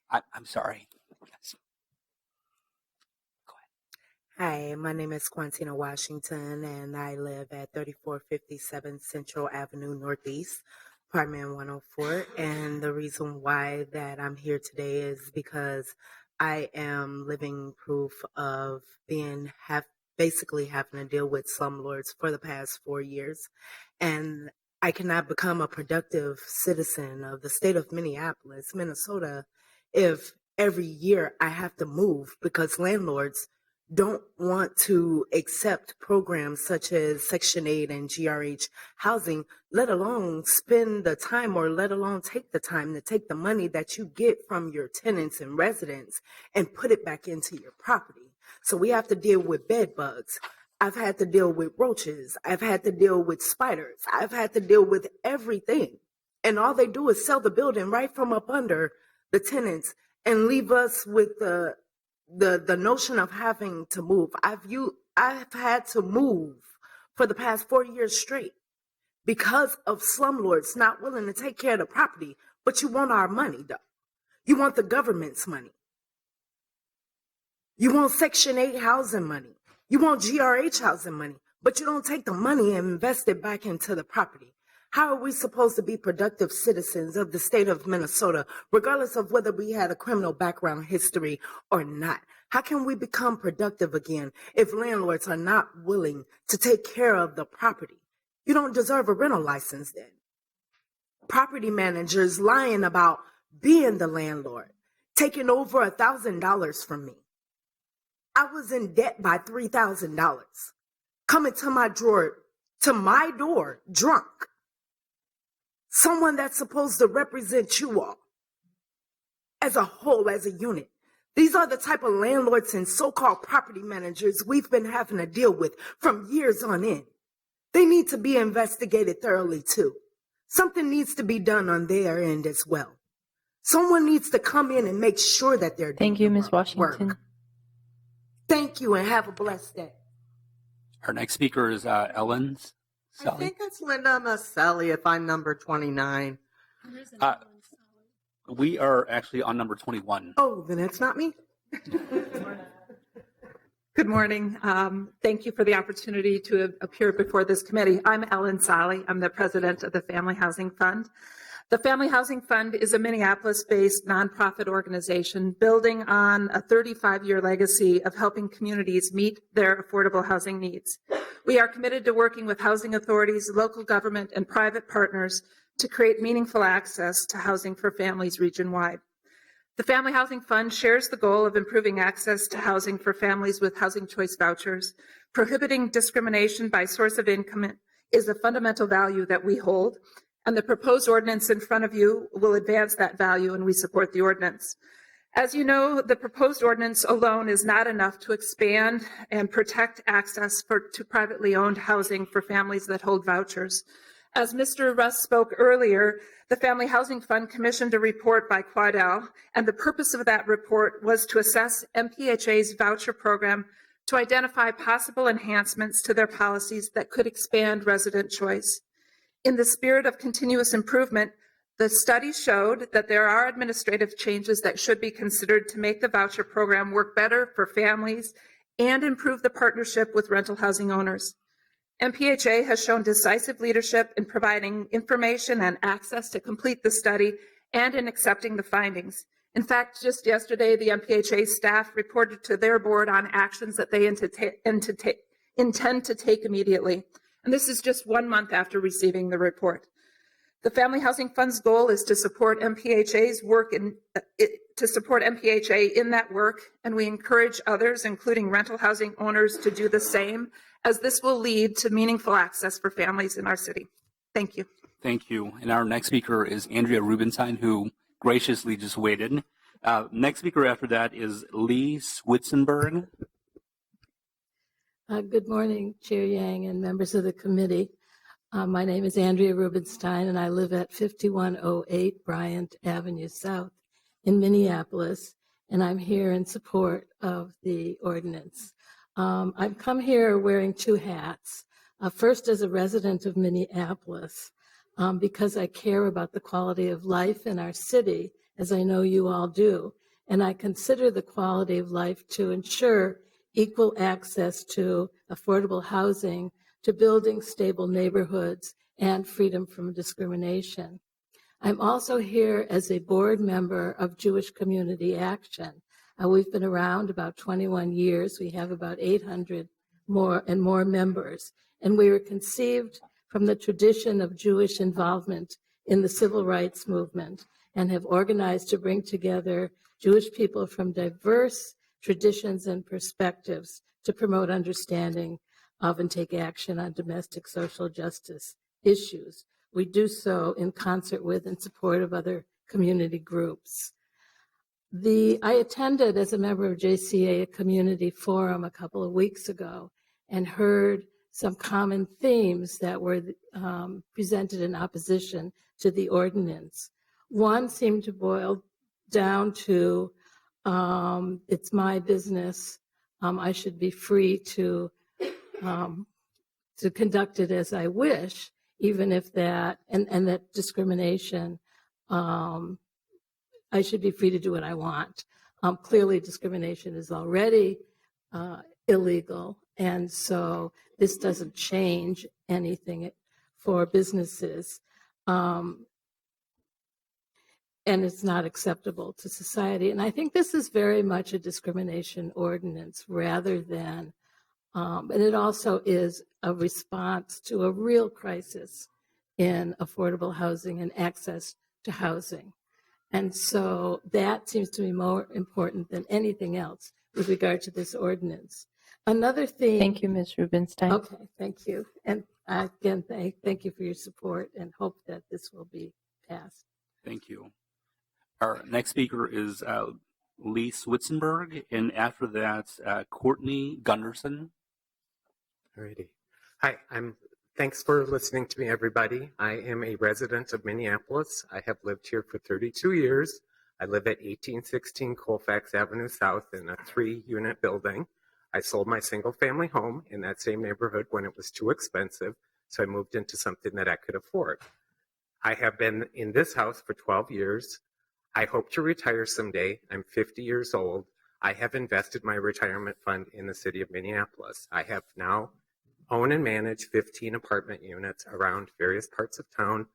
I'm sorry. Yes. Hi, my name is Quantina Washington, and I live at 3457 Central Avenue Northeast, apartment 104. And the reason why that I'm here today is because I am living proof of basically having to deal with slumlords for the past 4 years. And I cannot become a productive citizen of the state of Minneapolis, Minnesota, if every year I have to move because landlords don't want to accept programs such as Section 8 and GRH housing, let alone spend the time or let alone take the time to take the money that you get from your tenants and residents and put it back into your property. So we have to deal with bed bugs. I've had to deal with roaches. I've had to deal with spiders. I've had to deal with everything. And all they do is sell the building right from up under the tenants and leave us with the notion of having to move. I've had to move for the past 4 years straight because of slumlords not willing to take care of the property. But you want our money, though. You want the government's money. You want Section 8 housing money. You want GRH housing money, but you don't take the money and invest it back into the property. How are we supposed to be productive citizens of the state of Minnesota, regardless of whether we had a criminal background history or not? How can we become productive again if landlords are not willing to take care of the property? You don't deserve a rental license then. Property managers lying about being the landlord, taking over $1,000 from me. I was in debt by $3,000, coming to my door, drunk. Someone that's supposed to represent you all as a whole, as a unit. These are the type of landlords and so-called property managers we've been having to deal with from years on end. They need to be investigated thoroughly too. Something needs to be done on their end as well. Someone needs to come in and make sure that they're doing Thank you, Ms. Washington. work. Thank you and have a blessed day. Our next speaker is Ellen I Sally. think it's Linda Maselli if I'm number 29. We are actually on number 21. Oh, then it's not me. Good morning. Thank you for the opportunity to appear before this committee. I'm Ellen Solly. I'm the president of the Family Housing Fund. The Family Housing Fund is a Minneapolis-based nonprofit organization building on a 35-year legacy of helping communities meet their affordable housing needs. We are committed to working with housing authorities, local government, and private partners to create meaningful access to housing for families region-wide. The Family Housing Fund shares the goal of improving access to housing for families with housing choice vouchers. Prohibiting discrimination by source of income is a fundamental value that we hold, and the proposed ordinance in front of you will advance that value, and we support the ordinance. As you know, the proposed ordinance alone is not enough to expand and protect access to privately owned housing for families that hold vouchers. As Mr. Russ spoke earlier, the Family Housing Fund commissioned a report by Quadell, and the purpose of that report was to assess MPHA's voucher program to identify possible enhancements to their policies that could expand resident choice. In the spirit of continuous improvement, the study showed that there are administrative changes that should be considered to make the voucher program work better for families and improve the partnership with rental housing owners. MPHA has shown decisive leadership in providing information and access to complete the study and in accepting the findings. In fact, just yesterday, the MPHA staff reported to their board on actions that they intend to take immediately. And this is just 1 month after receiving the report. The Family Housing Fund's goal is to support MPHA's work MPHA in that work, and we encourage others, including rental housing owners, to do the same, as this will lead to meaningful access for families in our city. Thank you. Thank you. And our next speaker is Andrea Rubenstein, who graciously just waited. Next speaker after that is Lee Switzenberg. Good morning, Chair Yang and members of the committee. My name is Andrea Rubenstein, and I live at 5108 Bryant Avenue South in Minneapolis, and I'm here in support of the ordinance. I've come here wearing two hats. First, as a resident of Minneapolis, because I care about the quality of life in our city, as I know you all do, and I consider the quality of life to ensure equal access to affordable housing, to building stable neighborhoods, and freedom from discrimination. I'm also here as a board member of Jewish Community Action. We've been around about 21 years. We have about 800 more members, and we were conceived from the tradition of Jewish involvement in the civil rights movement and have organized to bring together Jewish people from diverse traditions and perspectives to promote understanding of and take action on domestic social justice issues. We do so in concert with and support of other community groups. I attended as a member of JCA a community forum a couple of weeks ago and heard some common themes that were presented in opposition to the ordinance. One seemed to boil down to it's my business. I should be free to conduct it as I wish, even if that, and that discrimination, I should be free to do what I want. Clearly, discrimination is already illegal, and so this doesn't change anything for businesses. And it's not acceptable to society. And I think this is very much a discrimination ordinance rather than, and it also is a response to a real crisis in affordable housing and access to housing. And so that seems to be more important than anything else with regard to this ordinance. Another thing. Thank you, Ms. Rubenstein. Okay, thank you. And again, thank you for your support and hope that this will be passed. Thank you. Our next speaker is Lee Switzenberg, and after that, Courtney Gunderson. Alrighty. Hi, thanks for listening to me, everybody. I am a resident of Minneapolis. I have lived here for 32 years. I live at 1816 Colfax Avenue South in a 3-unit building. I sold my single-family home in that same neighborhood when it was too expensive, so I moved into something that I could afford. I have been in this house for 12 years. I hope to retire someday. I'm 50 years old. I have invested my retirement fund in the city of Minneapolis. I have now own and manage 15 apartment units around various parts of town.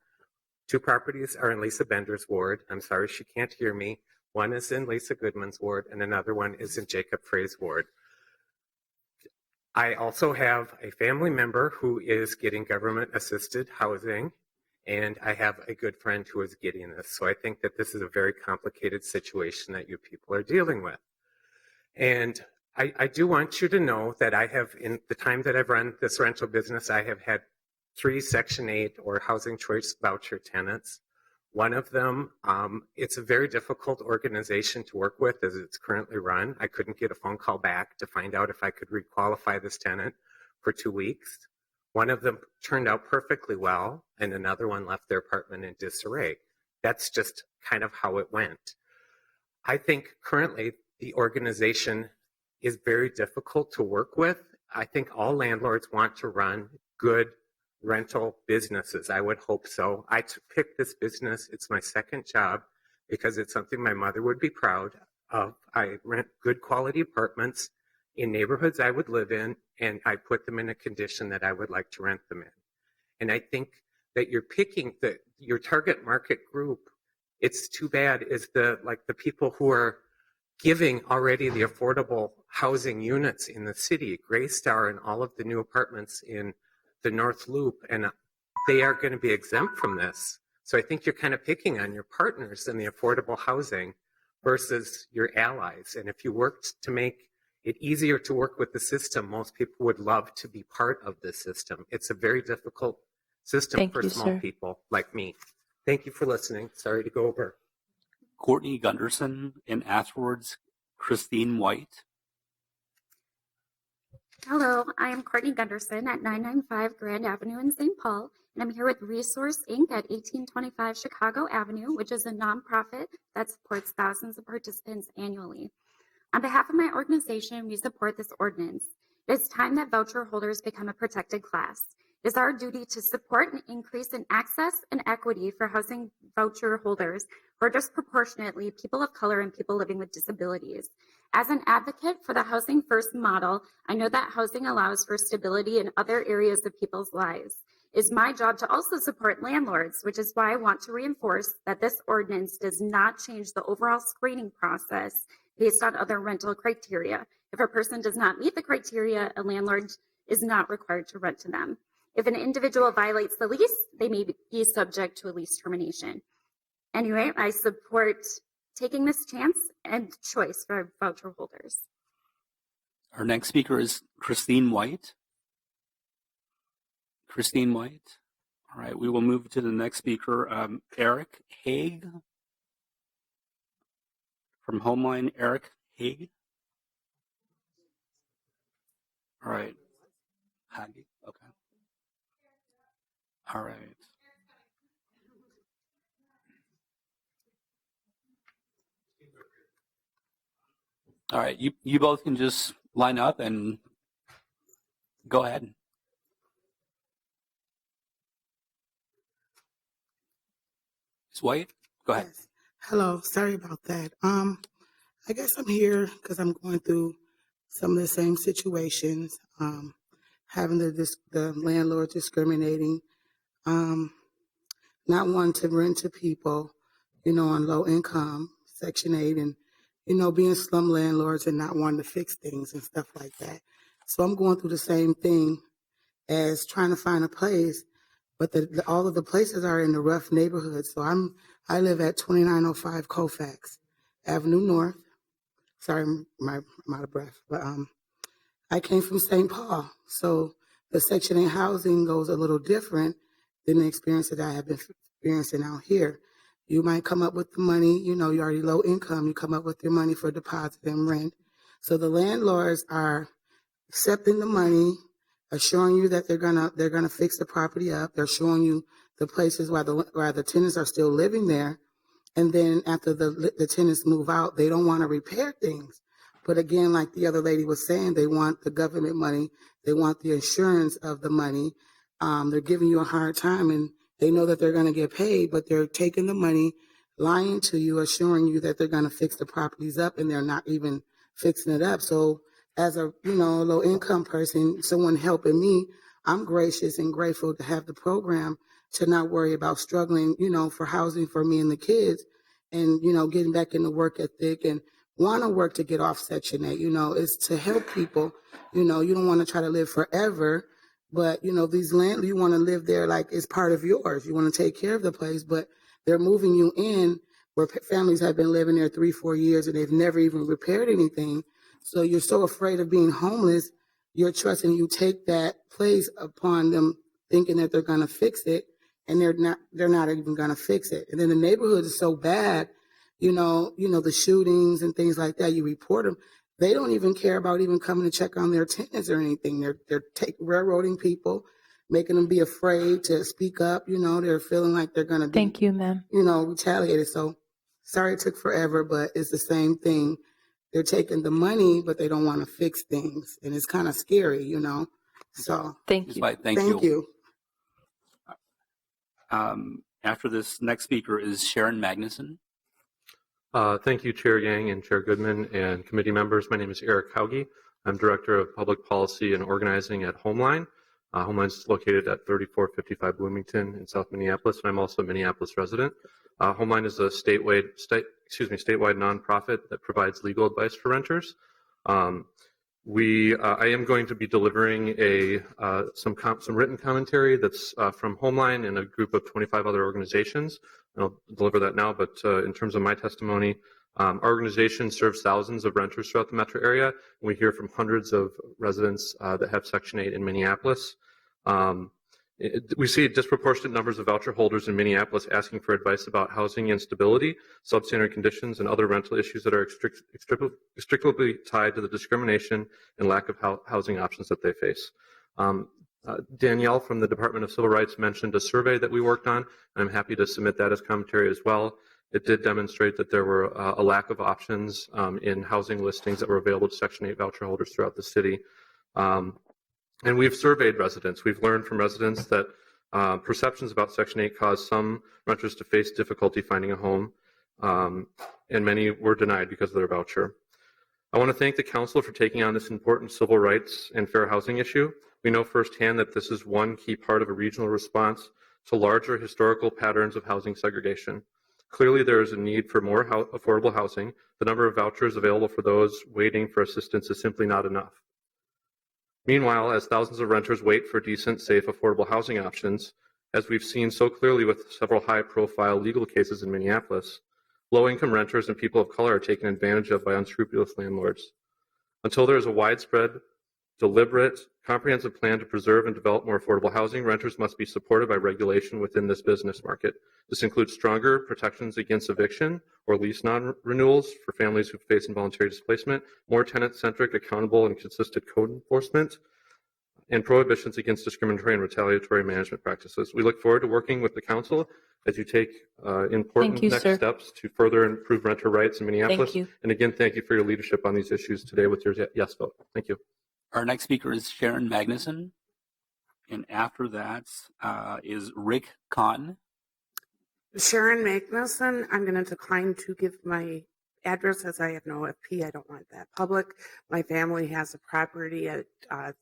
2 properties are in Lisa Bender's ward. I'm sorry she can't hear me. One is in Lisa Goodman's ward, and another one is in Jacob Frey's ward. I also have a family member who is getting government-assisted housing, and I have a good friend who is getting this. So I think that this is a very complicated situation that you people are dealing with. And I do want you to know that I have, in the time that I've run this rental business, I have had 3 Section 8 or housing choice voucher tenants. One of them, it's a very difficult organization to work with as it's currently run. I couldn't get a phone call back to find out if I could requalify this tenant for 2 weeks. One of them turned out perfectly well, and another one left their apartment in disarray. That's just kind of how it went. I think currently the organization is very difficult to work with. I think all landlords want to run good rental businesses. I would hope so. I picked this business. It's my second job because it's something my mother would be proud of. I rent good quality apartments in neighborhoods I would live in, and I put them in a condition that I would like to rent them in. And I think that you're picking your target market group. It's too bad is the people who are giving already the affordable housing units in the city, Graystar and all of the new apartments in the North Loop, and they are going to be exempt from this. So I think you're kind of picking on your partners in the affordable housing versus your allies. And if you worked to make it easier to work with the system, most people would love to be part of this system. It's a very difficult system for small people like me. Thank you for listening. Sorry to go over. Courtney Gunderson, and afterwards, Christine White. Hello, I am Courtney Gunderson at 995 Grand Avenue in St. Paul, and I'm here with Resource Inc. at 1825 Chicago Avenue, which is a nonprofit that supports thousands of participants annually. On behalf of my organization, we support this ordinance. It is time that voucher holders become a protected class. It is our duty to support an increase in access and equity for housing voucher holders who are disproportionately people of color and people living with disabilities. As an advocate for the Housing First model, I know that housing allows for stability in other areas of people's lives. It is my job to also support landlords, which is why I want to reinforce that this ordinance does not change the overall screening process based on other rental criteria. If a person does not meet the criteria, a landlord is not required to rent to them. If an individual violates the lease, they may be subject to a lease termination. Anyway, I support taking this chance and choice for voucher holders. Our next speaker is Christine White. Christine White. All right, we will move to the next speaker, Eric Haig. From Homeline, Eric Haig. All right. Haig, okay. All right. All right, you both can just line up and go ahead. Ms. White, go ahead. Yes. Hello, sorry about that. I guess I'm here because I'm going through some of the same situations, having the landlord discriminating, not wanting to rent to people, on low income, Section 8, and, being slum landlords and not wanting to fix things and stuff like that. So I'm going through the same thing as trying to find a place, but all of the places are in the rough neighborhoods. So I live at 2905 Colfax Avenue North. Sorry, I'm out of breath, but I came from St. Paul, so the Section 8 housing goes a little different than the experience that I have been experiencing out here. You might come up with the money, you're already low income, you come up with your money for deposit and rent. So the landlords are accepting the money, assuring you that they're gonna fix the property up. They're showing you the places where the tenants are still living there. And then after the tenants move out, they don't want to repair things. But again, like the other lady was saying, they want the government money. They want the insurance of the money. They're giving you a hard time, and they know that they're going to get paid, but they're taking the money, lying to you, assuring you that they're going to fix the properties up, and they're not even fixing it up. So as a, low income person, someone helping me, I'm gracious and grateful to have the program to not worry about struggling, for housing for me and the kids and, getting back into work ethic and want to work to get off Section 8, is to help people. You don't want to try to live forever, but, these land, you want to live there like it's part of yours. You want to take care of the place, but they're moving you in where families have been living there 3-4 years and they've never even repaired anything. So you're so afraid of being homeless, you're trusting you take that place upon them thinking that they're going to fix it, and they're not even going to fix it. And then the neighborhood is so bad, the shootings and things like that, you report them. They don't even care about even coming to check on their tenants or anything. They're railroading people, making them be afraid to speak up. They're feeling like they're going to be, Thank you, ma'am. Retaliated. So sorry it took forever, but it's the same thing. They're taking the money, but they don't want to fix things. And it's kind of scary, So thank you. Thank you. After this next speaker is Sharon Magnuson. Thank you, Chair Yang and Chair Goodman and committee members. My name is Eric Hauge. I'm Director of Public Policy and Organizing at Homeline. Homeline is located at 3455 Bloomington in South Minneapolis, and I'm also a Minneapolis resident. Homeline is a statewide nonprofit that provides legal advice for renters. I am going to be delivering some written commentary that's from Homeline and a group of 25 other organizations. And I'll deliver that now, but in terms of my testimony, our organization serves thousands of renters throughout the metro area, and we hear from hundreds of residents that have Section 8 in Minneapolis. We see disproportionate numbers of voucher holders in Minneapolis asking for advice about housing instability, substandard conditions, and other rental issues that are inextricably tied to the discrimination and lack of housing options that they face. Danielle from the Department of Civil Rights mentioned a survey that we worked on, and I'm happy to submit that as commentary as well. It did demonstrate that there were a lack of options in housing listings that were available to Section 8 voucher holders throughout the city. And we've surveyed residents. We've learned from residents that perceptions about Section 8 caused some renters to face difficulty finding a home, and many were denied because of their voucher. I want to thank the Council for taking on this important civil rights and fair housing issue. We know firsthand that this is one key part of a regional response to larger historical patterns of housing segregation. Clearly, there is a need for more affordable housing. The number of vouchers available for those waiting for assistance is simply not enough. Meanwhile, as thousands of renters wait for decent, safe, affordable housing options, as we've seen so clearly with several high-profile legal cases in Minneapolis, low-income renters and people of color are taken advantage of by unscrupulous landlords. Until there is a widespread, deliberate, comprehensive plan to preserve and develop more affordable housing, renters must be supported by regulation within this business market. This includes stronger protections against eviction or lease non-renewals for families who face involuntary displacement, more tenant-centric, accountable, and consistent code enforcement, and prohibitions against discriminatory and retaliatory management practices. We look forward to working with the Council as you take important next steps to further improve renter rights in Minneapolis. And again, thank you for your leadership on these issues today with your yes vote. Thank you. Our next speaker is Sharon Magnuson. And after that is Rick Kahn. Sharon Magnuson. I'm going to decline to give my address as I have no FP. I don't want that public. My family has a property at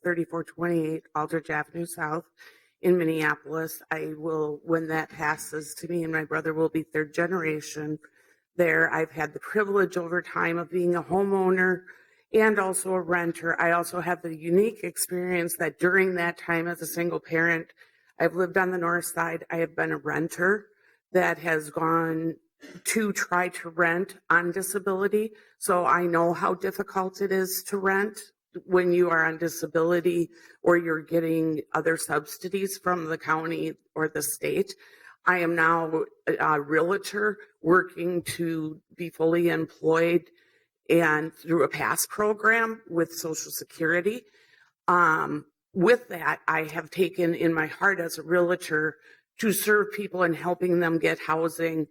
3428 Aldridge Avenue South in Minneapolis. I will, when that passes to me and my brother will be third generation there. I've had the privilege over time of being a homeowner and also a renter. I also have the unique experience that during that time as a single parent, I've lived on the north side. I have been a renter that has gone to try to rent on disability. So I know how difficult it is to rent when you are on disability or you're getting other subsidies from the county or the state. I am now a realtor working to be fully employed and through a PASS program with Social Security. With that, I have taken in my heart as a realtor to serve people and helping them get housing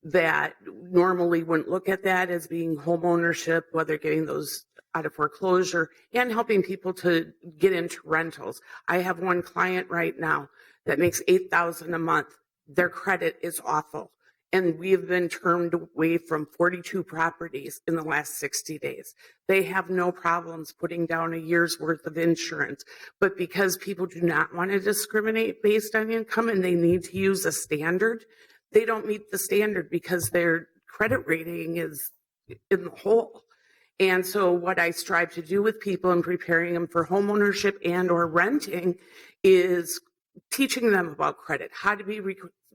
that normally wouldn't look at that as being home ownership, whether getting those out of foreclosure, and helping people to get into rentals. I have one client right now that makes $8,000 a month. Their credit is awful. and we have been turned away from 42 properties in the last 60 days. They have no problems putting down a year's worth of insurance, but because people do not want to discriminate based on income and they need to use a standard, they don't meet the standard because their credit rating is in the hole. And so what I strive to do with people in preparing them for homeownership and or renting is teaching them about credit, how to be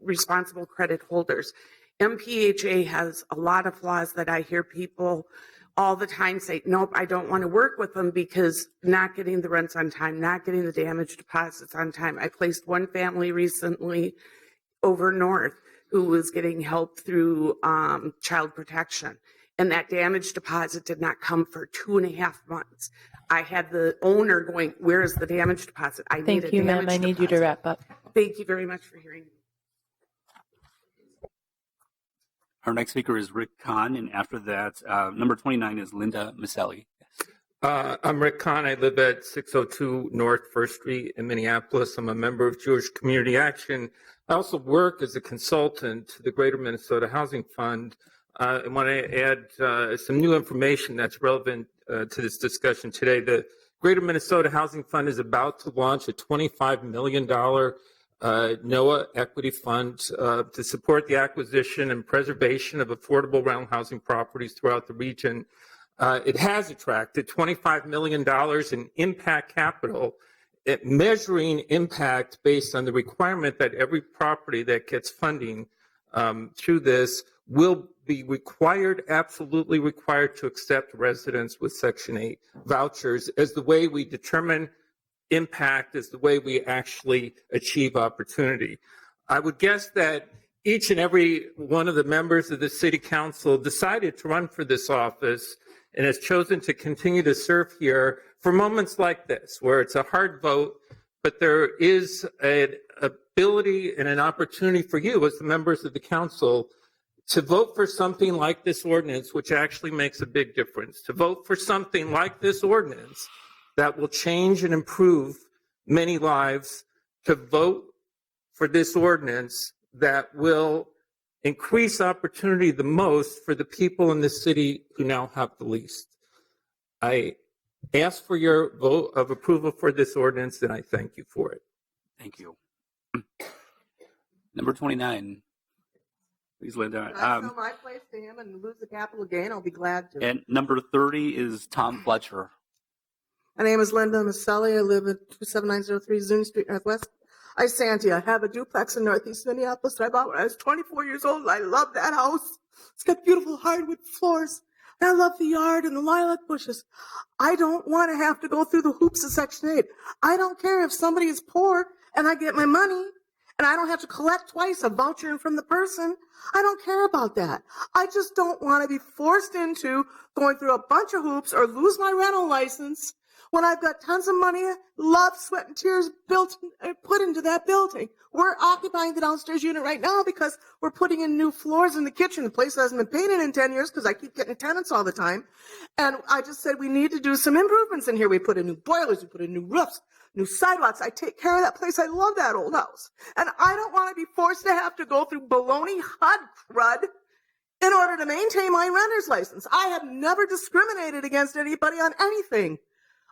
responsible credit holders. MPHA has a lot of flaws that I hear people all the time say, nope, I don't want to work with them because not getting the rents on time, not getting the damage deposits on time. I placed one family recently over north who was getting help through child protection. And that damage deposit did not come for 2.5 months. I had the owner going, where is the damage deposit? I need Thank you, ma'am. I need you to wrap up. Thank you very much for hearing me. Our next speaker is Rick Kahn, and after that, number 29 is Linda Maselli. I'm Rick Kahn. I live at 602 North 1st Street in Minneapolis. I'm a member of Jewish Community Action. I also work as a consultant to the Greater Minnesota Housing Fund. I want to add some new information that's relevant to this discussion today. The Greater Minnesota Housing Fund is about to launch a $25 million NOAA equity fund to support the acquisition and preservation of affordable rental housing properties throughout the region. It has attracted $25 million in impact capital, measuring impact based on the requirement that every property that gets funding through this will be required, absolutely required, to accept residents with Section 8 vouchers as the way we determine impact, as the way we actually achieve opportunity. I would guess that each and every one of the members of the City Council decided to run for this office and has chosen to continue to serve here for moments like this, where it's a hard vote, but there is an ability and an opportunity for you as the members of the council to vote for something like this ordinance, which actually makes a big difference, to vote for something like this ordinance that will change and improve many lives, to vote for this ordinance that will increase opportunity the most for the people in the city who now have the least. I ask for your vote of approval for this ordinance, and I thank you for it. Thank you. Number 29. Please, Linda. Can I sell my place to him and lose the capital gain? I'll be glad to. And number 30 is Tom Fletcher. My name is Linda Maselli. I live at 27903 Zuni Street, Northwest. I Santy. I have a duplex in Northeast Minneapolis that I bought when I was 24 years old. I love that house. It's got beautiful hardwood floors. And I love the yard and the lilac bushes. I don't want to have to go through the hoops of Section 8. I don't care if somebody is poor and I get my money and I don't have to collect twice a voucher from the person. I don't care about that. I just don't want to be forced into going through a bunch of hoops or lose my rental license when I've got tons of money, love, sweat, and tears put into that building. We're occupying the downstairs unit right now because we're putting in new floors in the kitchen. The place hasn't been painted in 10 years because I keep getting tenants all the time. And I just said we need to do some improvements in here. We put in new boilers, we put in new roofs, new sidewalks. I take care of that place. I love that old house. And I don't want to be forced to have to go through baloney HUD crud in order to maintain my renter's license. I have never discriminated against anybody on anything.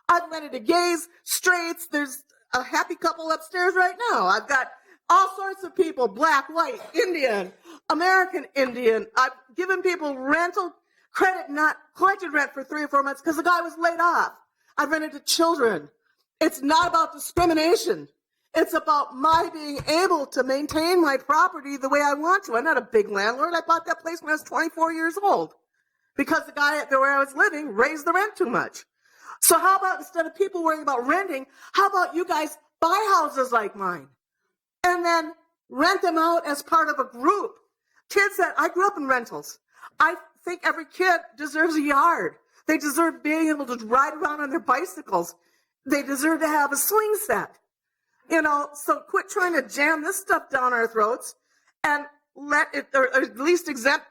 I've rented to gays, straights. There's a happy couple upstairs right now. I've got all sorts of people, black, white, Indian, American Indian. I've given people rental credit, not collected rent for 3 or 4 months because the guy was laid off. I've rented to children. It's not about discrimination. It's about my being able to maintain my property the way I want to. I'm not a big landlord. I bought that place when I was 24 years old because the guy where I was living raised the rent too much. So how about instead of people worrying about renting, how about you guys buy houses like mine and then rent them out as part of a group? Kids that I grew up in rentals. I think every kid deserves a yard. They deserve being able to ride around on their bicycles. They deserve to have a swing set. You know, so quit trying to jam this stuff down our throats and let it, or at least exempt,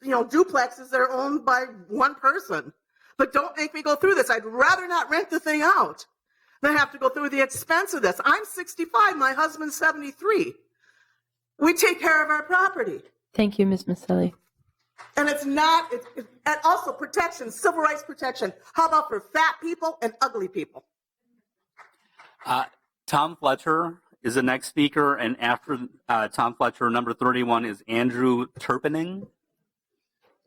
duplexes that are owned by one person. But don't make me go through this. I'd rather not rent the thing out than have to go through the expense of this. I'm 65. My husband's 73. We take care of our property. Thank you, Ms. Maselli. And it's not, and also protection, civil rights protection. How about for fat people and ugly people? Tom Fletcher is the next speaker, and after Tom Fletcher, number 31 is Andrew Turpinning.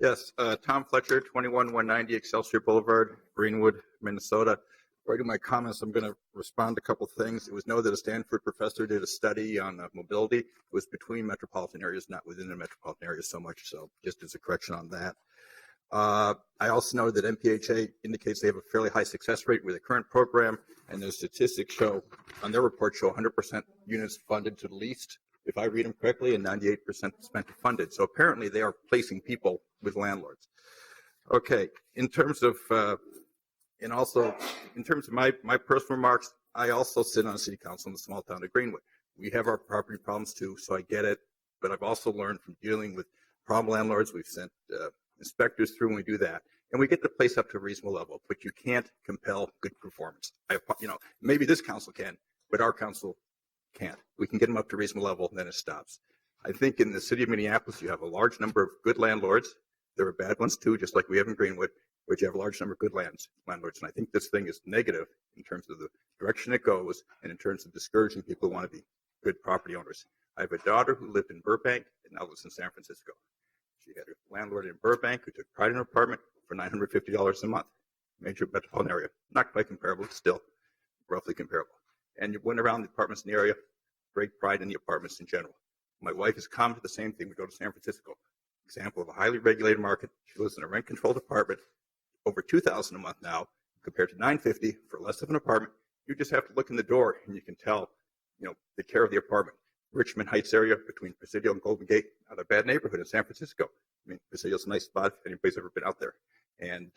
Yes, Tom Fletcher, 21190 Excelsior Boulevard, Greenwood, Minnesota. Before I do my comments, I'm going to respond to a couple things. It was noted that a Stanford professor did a study on mobility. It was between metropolitan areas, not within the metropolitan areas so much, so just as a correction on that. I also know that MPHA indicates they have a fairly high success rate with the current program, and their statistics show, on their report, show 100% units funded to the least, if I read them correctly, and 98% spent to funded. So apparently they are placing people with landlords. Okay, in terms of my personal remarks, I also sit on a city council in the small town of Greenwood. We have our property problems too, so I get it, but I've also learned from dealing with problem landlords. We've sent inspectors through when we do that, and we get the place up to a reasonable level, but you can't compel good performance. Maybe this council can, but our council can't. We can get them up to a reasonable level, and then it stops. I think in the city of Minneapolis, you have a large number of good landlords. There are bad ones too, just like we have in Greenwood, but you have a large number of good landlords. And I think this thing is negative in terms of the direction it goes and in terms of discouraging people who want to be good property owners. I have a daughter who lived in Burbank and now lives in San Francisco. She had a landlord in Burbank who took pride in her apartment for $950 a month. Major metropolitan area. Not quite comparable, still roughly comparable. And you went around the apartments in the area, great pride in the apartments in general. My wife has commented the same thing. We go to San Francisco. Example of a highly regulated market. She lives in a rent-controlled apartment, over $2,000 a month now, compared to $950 for less of an apartment. You just have to look in the door and you can tell, the care of the apartment. Richmond Heights area between Presidio and Golden Gate, not a bad neighborhood in San Francisco. I mean, Presidio's a nice spot if anybody's ever been out there, and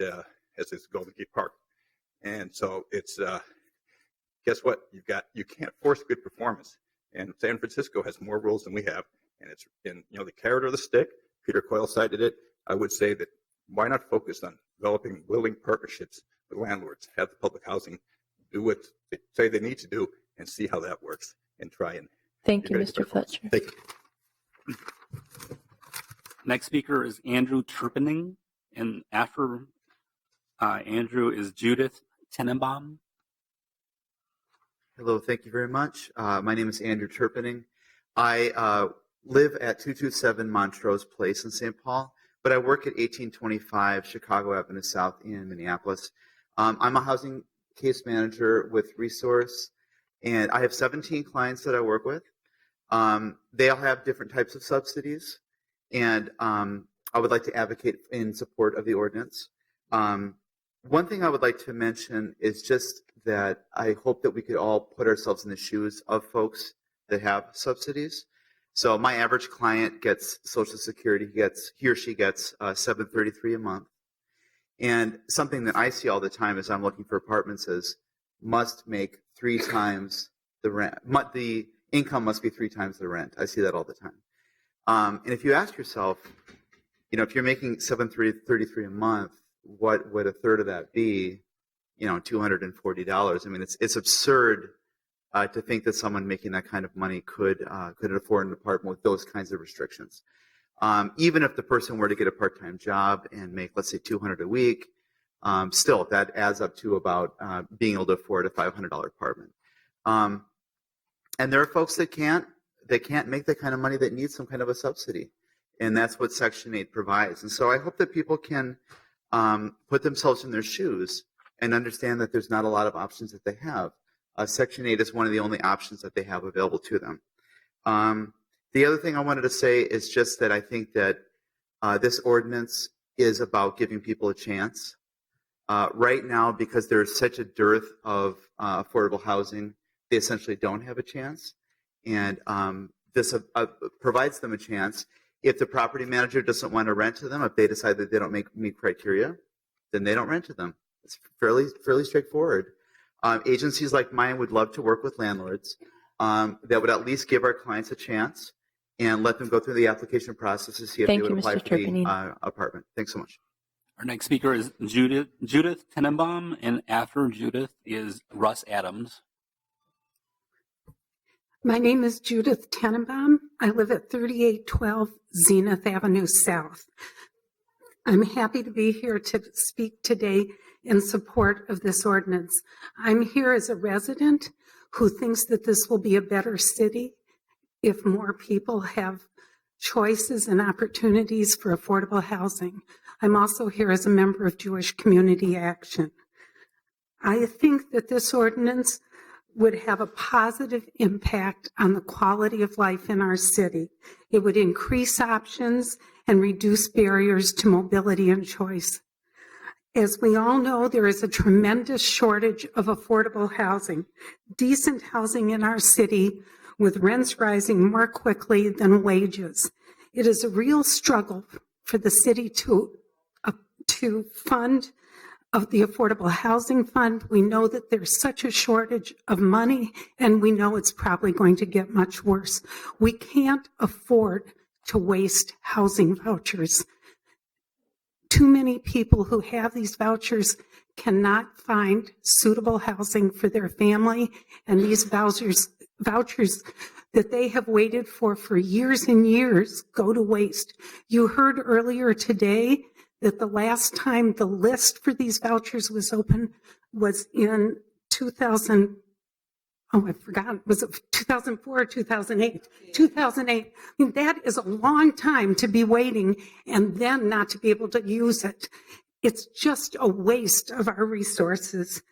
as is Golden Gate Park. And so it's, guess what? You can't force good performance. And San Francisco has more rules than we have, and it's in the carrot or the stick. Peter Coyle cited it. I would say that why not focus on developing willing partnerships with landlords, have the public housing do what they say they need to do, and see how that works, and try and. Thank you, Mr. Fletcher. Thank you. Next speaker is Andrew Turpinning, and after Andrew is Judith Tenenbaum. Hello, thank you very much. My name is Andrew Turpinning. I live at 227 Montrose Place in St. Paul, but I work at 1825 Chicago Avenue South in Minneapolis. I'm a housing case manager with Resource, and I have 17 clients that I work with. They all have different types of subsidies, and I would like to advocate in support of the ordinance. One thing I would like to mention is just that I hope that we could all put ourselves in the shoes of folks that have subsidies. So my average client gets Social Security, he or she gets $733 a month. And something that I see all the time as I'm looking for apartments is must make 3 times the rent. The income must be 3 times the rent. I see that all the time. And if you ask yourself, if you're making $733 a month, what would a third of that be? $240. I mean, it's absurd to think that someone making that kind of money could afford an apartment with those kinds of restrictions. Even if the person were to get a part-time job and make, let's say, $200 a week, still that adds up to about being able to afford a $500 apartment. And there are folks that can't make the kind of money that need some kind of a subsidy, and that's what Section 8 provides. And so I hope that people can put themselves in their shoes and understand that there's not a lot of options that they have. Section 8 is one of the only options that they have available to them. The other thing I wanted to say is just that I think that this ordinance is about giving people a chance. Right now, because there's such a dearth of affordable housing, they essentially don't have a chance. And this provides them a chance. If the property manager doesn't want to rent to them, if they decide that they don't meet criteria, then they don't rent to them. It's fairly straightforward. Agencies like mine would love to work with landlords that would at least give our clients a chance and let them go through the application process to see if they would apply for the apartment. Thanks so much. Our next speaker is Judith Tenenbaum, and after Judith is Russ Adams. My name is Judith Tenenbaum. I live at 3812 Zenith Avenue South. I'm happy to be here to speak today in support of this ordinance. I'm here as a resident who thinks that this will be a better city if more people have choices and opportunities for affordable housing. I'm also here as a member of Jewish Community Action. I think that this ordinance would have a positive impact on the quality of life in our city. It would increase options and reduce barriers to mobility and choice. As we all know, there is a tremendous shortage of affordable housing, decent housing in our city, with rents rising more quickly than wages. It is a real struggle for the city to fund of the Affordable Housing Fund. We know that there's such a shortage of money, and we know it's probably going to get much worse. We can't afford to waste housing vouchers. Too many people who have these vouchers cannot find suitable housing for their family, and these vouchers that they have waited for years and years go to waste. You heard earlier today that the last time the list for these vouchers was open was in 2000. Oh, I forgot. Was it 2004 or 2008? 2008. I mean, that is a long time to be waiting and then not to be able to use it. It's just a waste of our resources.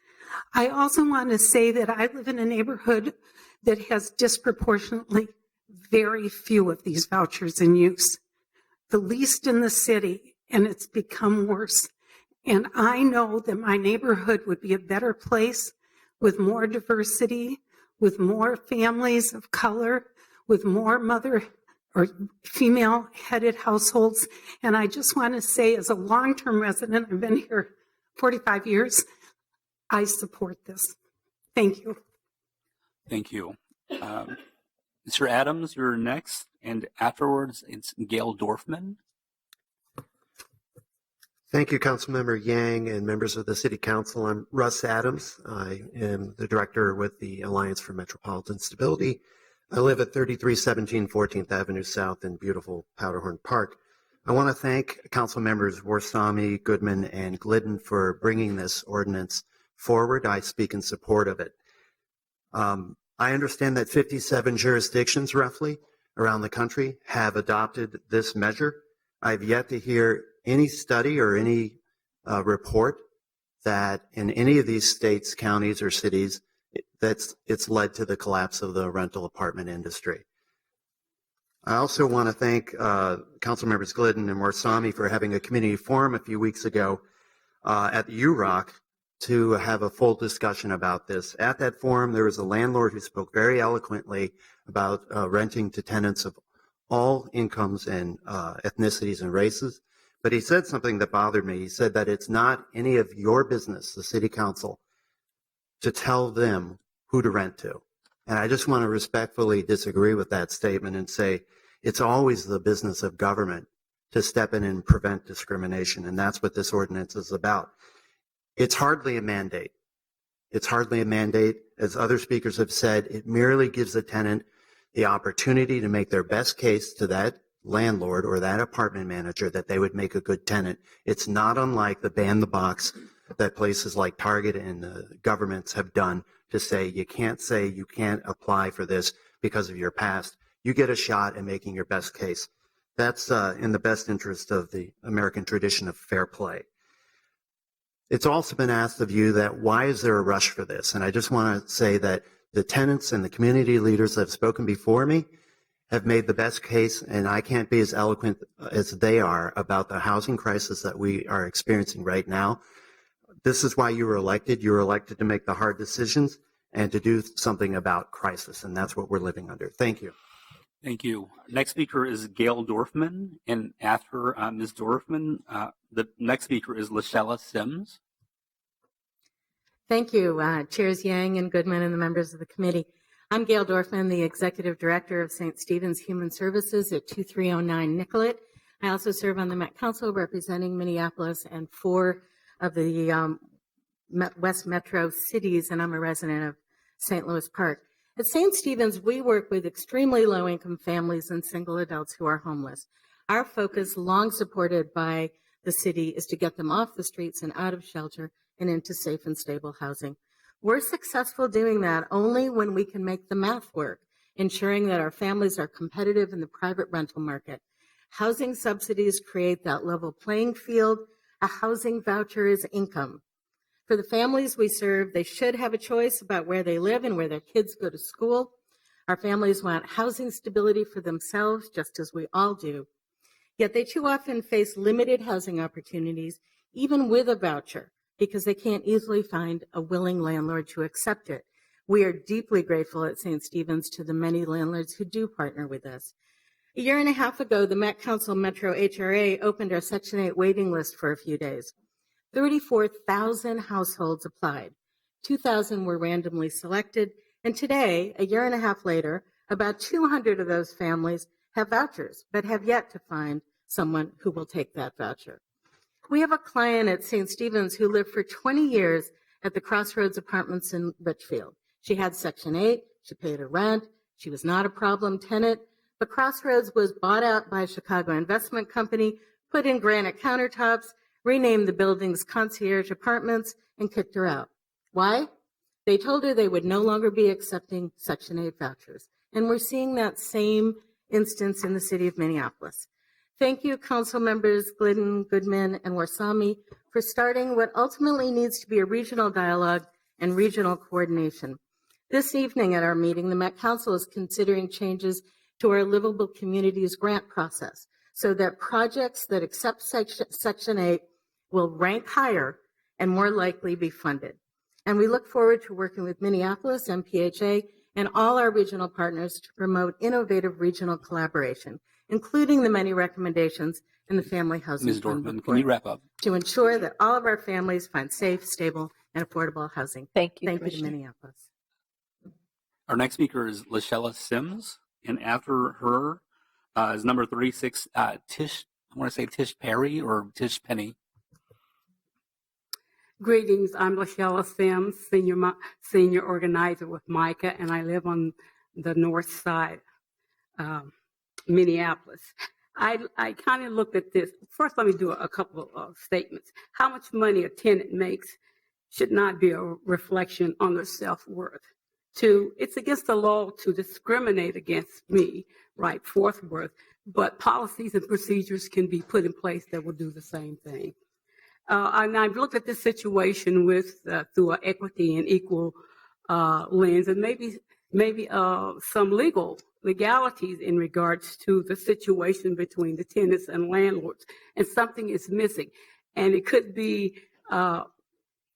I also want to say that I live in a neighborhood that has disproportionately very few of these vouchers in use, the least in the city. And it's become worse. And I know that my neighborhood would be a better place with more diversity, with more families of color, with more mother or female-headed households. And I just want to say, as a long-term resident, I've been here 45 years, I support this. Thank you. Thank you. Mr. Adams, you're next. And afterwards, it's Gail Dorfman. Thank you, Councilmember Yang and members of the City Council. I'm Russ Adams. I am the director with the Alliance for Metropolitan Stability. I live at 3317 14th Avenue South in beautiful Powderhorn Park. I want to thank Council members Warsame, Goodman, and Glidden for bringing this ordinance forward. I speak in support of it. I understand that 57 jurisdictions, roughly, around the country have adopted this measure. I've yet to hear any study or any report that in any of these states, counties, or cities, it's led to the collapse of the rental apartment industry. I also want to thank Council members Glidden and Warsame for having a community forum a few weeks ago at the UROC to have a full discussion about this. At that forum, there was a landlord who spoke very eloquently about renting to tenants of all incomes and ethnicities and races. But he said something that bothered me. He said that it's not any of your business, the City Council, to tell them who to rent to. And I just want to respectfully disagree with that statement and say it's always the business of government to step in and prevent discrimination. And that's what this ordinance is about. It's hardly a mandate. It's hardly a mandate. As other speakers have said, it merely gives the tenant the opportunity to make their best case to that landlord or that apartment manager that they would make a good tenant. It's not unlike the ban the box that places like Target and the governments have done to say you can't apply for this because of your past. You get a shot at making your best case. That's in the best interest of the American tradition of fair play. It's also been asked of you that why is there a rush for this? And I just want to say that the tenants and the community leaders that have spoken before me have made the best case, and I can't be as eloquent as they are about the housing crisis that we are experiencing right now. This is why you were elected. You were elected to make the hard decisions and to do something about crisis, and that's what we're living under. Thank you. Thank you. Next speaker is Gail Dorfman, and after Ms. Dorfman, the next speaker is Lashella Sims. Thank you, Chairs Yang and Goodman and the members of the committee. I'm Gail Dorfman, the Executive Director of St. Stephen's Human Services at 2309 Nicollet. I also serve on the Met Council representing Minneapolis and 4 of the West Metro cities, and I'm a resident of St. Louis Park. At St. Stephen's, we work with extremely low-income families and single adults who are homeless. Our focus, long supported by the city, is to get them off the streets and out of shelter and into safe and stable housing. We're successful doing that only when we can make the math work, ensuring that our families are competitive in the private rental market. Housing subsidies create that level playing field. A housing voucher is income. For the families we serve, they should have a choice about where they live and where their kids go to school. Our families want housing stability for themselves, just as we all do. Yet they too often face limited housing opportunities, even with a voucher, because they can't easily find a willing landlord to accept it. We are deeply grateful at St. Stephen's to the many landlords who do partner with us. A year and a half ago, the Met Council Metro HRA opened our Section 8 waiting list for a few days. 34,000 households applied. 2,000 were randomly selected, and today, a year and a half later, about 200 of those families have vouchers, but have yet to find someone who will take that voucher. We have a client at St. Stephen's who lived for 20 years at the Crossroads Apartments in Richfield. She had Section 8, she paid her rent, she was not a problem tenant, but Crossroads was bought out by a Chicago investment company, put in granite countertops, renamed the building's concierge apartments, and kicked her out. Why? They told her they would no longer be accepting Section 8 vouchers. And we're seeing that same instance in the city of Minneapolis. Thank you, council members Glidden, Goodman, and Warsami, for starting what ultimately needs to be a regional dialogue and regional coordination. This evening at our meeting, the Met Council is considering changes to our Livable Communities grant process so that projects that accept Section 8 will rank higher and more likely be funded. And we look forward to working with Minneapolis, MPHA, and all our regional partners to promote innovative regional collaboration, including the many recommendations in the Family Housing Ms. Fund Dorfman, report, can you wrap up? to ensure that all of our families find safe, stable, and affordable housing. Thank you, Thank you to Commissioner. Minneapolis. Our next speaker is Lashella Sims, and after her is number 36, Tish, I want to say Tish Perry or Tish Penny. Greetings, I'm Lashella Sims, senior organizer with Micah, and I live on the north side, Minneapolis. I kind of looked at this. First, let me do a couple of statements. How much money a tenant makes should not be a reflection on their self-worth. Two, it's against the law to discriminate against me, right, forthwith, but policies and procedures can be put in place that will do the same thing. And I've looked at this situation with through an equity and equal lens, and maybe some legalities in regards to the situation between the tenants and landlords, and something is missing, and it could be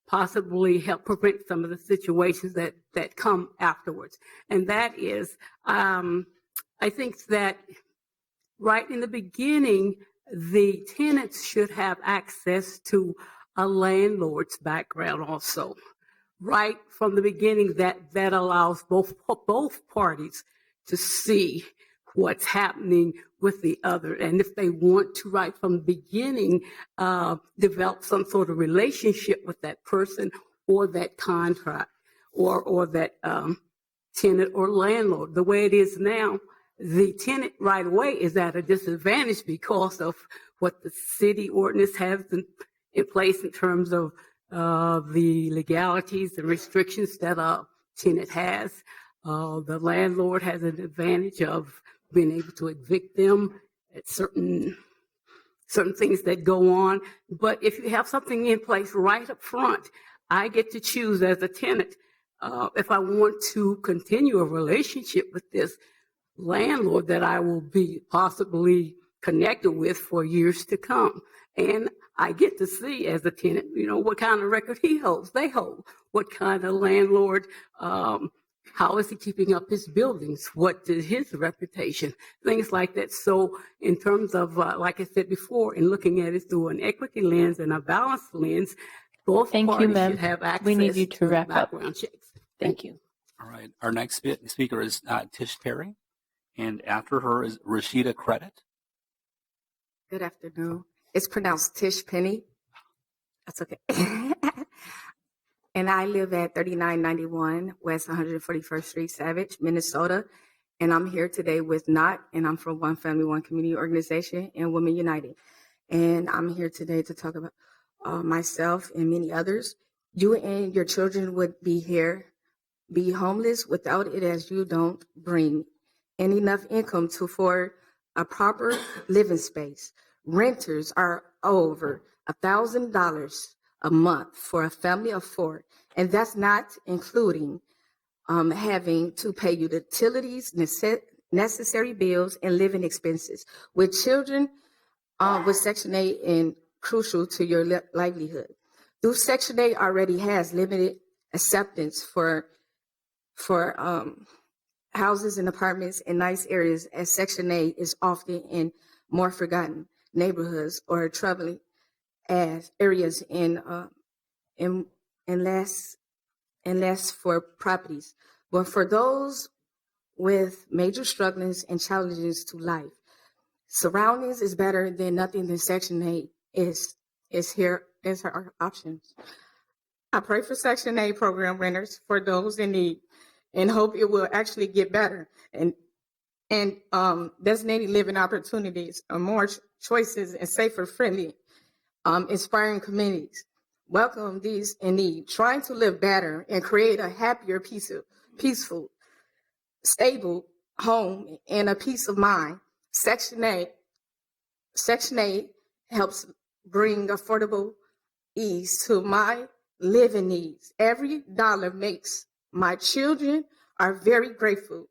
possibly help prevent some of the situations that come afterwards. And that is, I think that right in the beginning, the tenants should have access to a landlord's background also. Right from the beginning, that allows both parties to see what's happening with the other. And if they want to, right from the beginning, develop some sort of relationship with that person or that contract or that tenant or landlord. The way it is now, the tenant right away is at a disadvantage because of what the city ordinance has in place in terms of the legalities and restrictions that a tenant has. The landlord has an advantage of being able to evict them at certain things that go on. But if you have something in place right up front, I get to choose as a tenant if I want to continue a relationship with this landlord that I will be possibly connected with for years to come. And I get to see as a tenant, what kind of record they hold, what kind of landlord, how is he keeping up his buildings, what is his reputation, things like that. So in terms of, like I said before, in looking at it through an equity lens and a balanced lens, both parties should have access We need you to wrap up. background checks. Thank you. All right. Our next speaker is Tish Perry, and after her is Rashida Credit. Good afternoon. It's pronounced Tish Penny. That's okay. and I live at 3991 West 141st Street, Savage, Minnesota. And I'm here today with Not, and I'm from One Family, One Community Organization and Women United. And I'm here today to talk about myself and many others. You and your children would be homeless without it, as you don't bring in enough income to afford a proper living space. Renters are over $1,000 a month for a family of 4, and that's not including having to pay utilities, necessary bills, and living expenses. With children with Section 8 and crucial to your livelihood. Though Section 8 already has limited acceptance for houses and apartments in nice areas, as Section 8 is often in more forgotten neighborhoods or troubling as areas in less for properties. But for those with major strugglings and challenges to life, surroundings is better than nothing than Section 8 is here as our options. I pray for Section 8 program renters for those in need and hope it will actually get better and designated living opportunities, more choices, and safer, friendly, inspiring communities. Welcome these in need, trying to live better and create a happier, peaceful, stable home and a peace of mind. Section 8 helps bring affordable ease to my living needs. Every dollar makes. My children are very grateful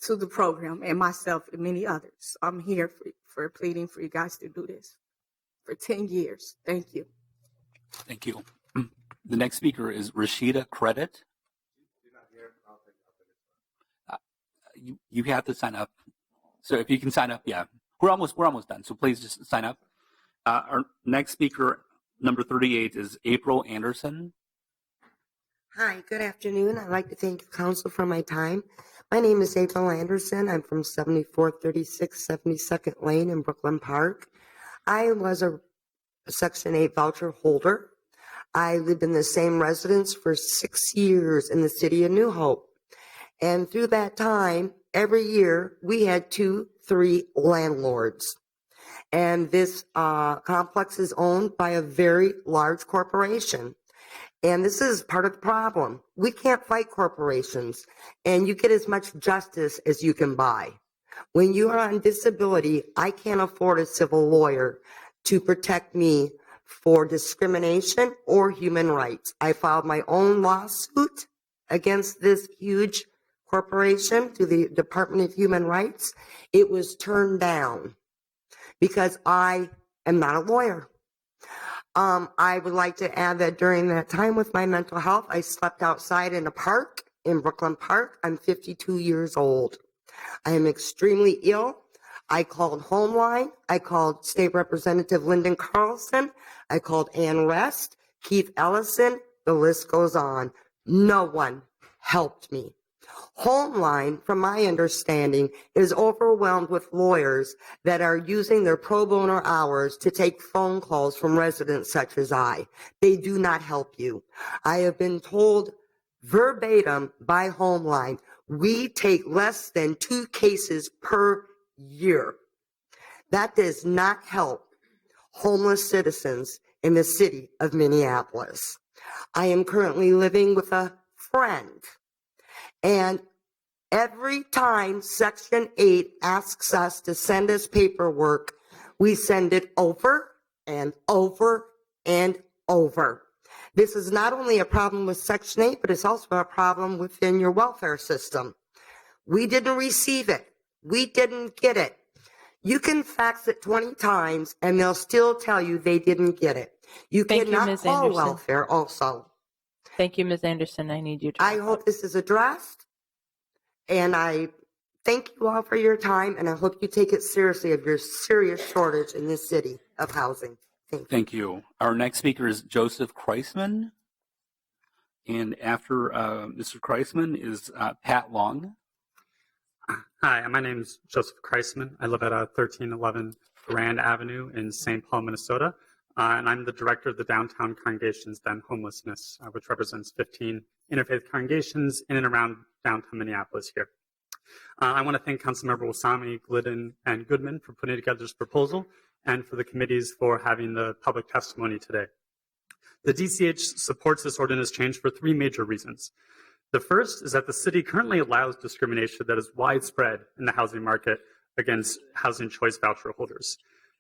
to the program and myself and many others. I'm here for pleading for you guys to do this for 10 years. Thank you. Thank you. The next speaker is Rashida Credit. You have to sign up. So if you can sign up, yeah. We're almost done, so please just sign up. Our next speaker, number 38, is April Anderson. Hi, good afternoon. I'd like to thank the council for my time. My name is April Anderson. I'm from 7436 72nd Lane in Brooklyn Park. I was a Section 8 voucher holder. I lived in the same residence for 6 years in the city of New Hope. And through that time, every year, we had 2-3 landlords. And this complex is owned by a very large corporation. And this is part of the problem. We can't fight corporations, and you get as much justice as you can buy. When you are on disability, I can't afford a civil lawyer to protect me for discrimination or human rights. I filed my own lawsuit against this huge corporation to the Department of Human Rights. It was turned down because I am not a lawyer. I would like to add that during that time with my mental health, I slept outside in a park in Brooklyn Park. I'm 52 years old. I am extremely ill. I called Homeline. I called State Representative Lyndon Carlson. I called Ann Rest, Keith Ellison. The list goes on. No one helped me. Homeline, from my understanding, is overwhelmed with lawyers that are using their pro bono hours to take phone calls from residents such as I. They do not help you. I have been told verbatim by Homeline, we take less than 2 cases per year. That does not help homeless citizens in the city of Minneapolis. I am currently living with a friend. And every time Section 8 asks us to send us paperwork, we send it over and over and over. This is not only a problem with Section 8, but it's also a problem within your welfare system. We didn't receive it. We didn't get it. You can fax it 20 times and they'll still tell you they didn't get it. You cannot call welfare also. Thank you, Ms. Anderson. I need you to. I hope this is addressed, and I thank you all for your time, and I hope you take it seriously of your serious shortage in this city of housing. Thank you. Our next speaker is Joseph Kreisman, and after Mr. Kreisman is Pat Long. Hi, my name is Joseph Kreisman. I live at 1311 Grand Avenue in St. Paul, Minnesota. and I'm the director of the Downtown Congregations to End Homelessness, which represents 15 interfaith congregations in and around downtown Minneapolis here. I want to thank Councilmember Wasami, Glidden, and Goodman for putting together this proposal and for the committees for having the public testimony today. The DCH supports this ordinance change for three major reasons. The first is that the city currently allows discrimination that is widespread in the housing market against housing choice voucher holders.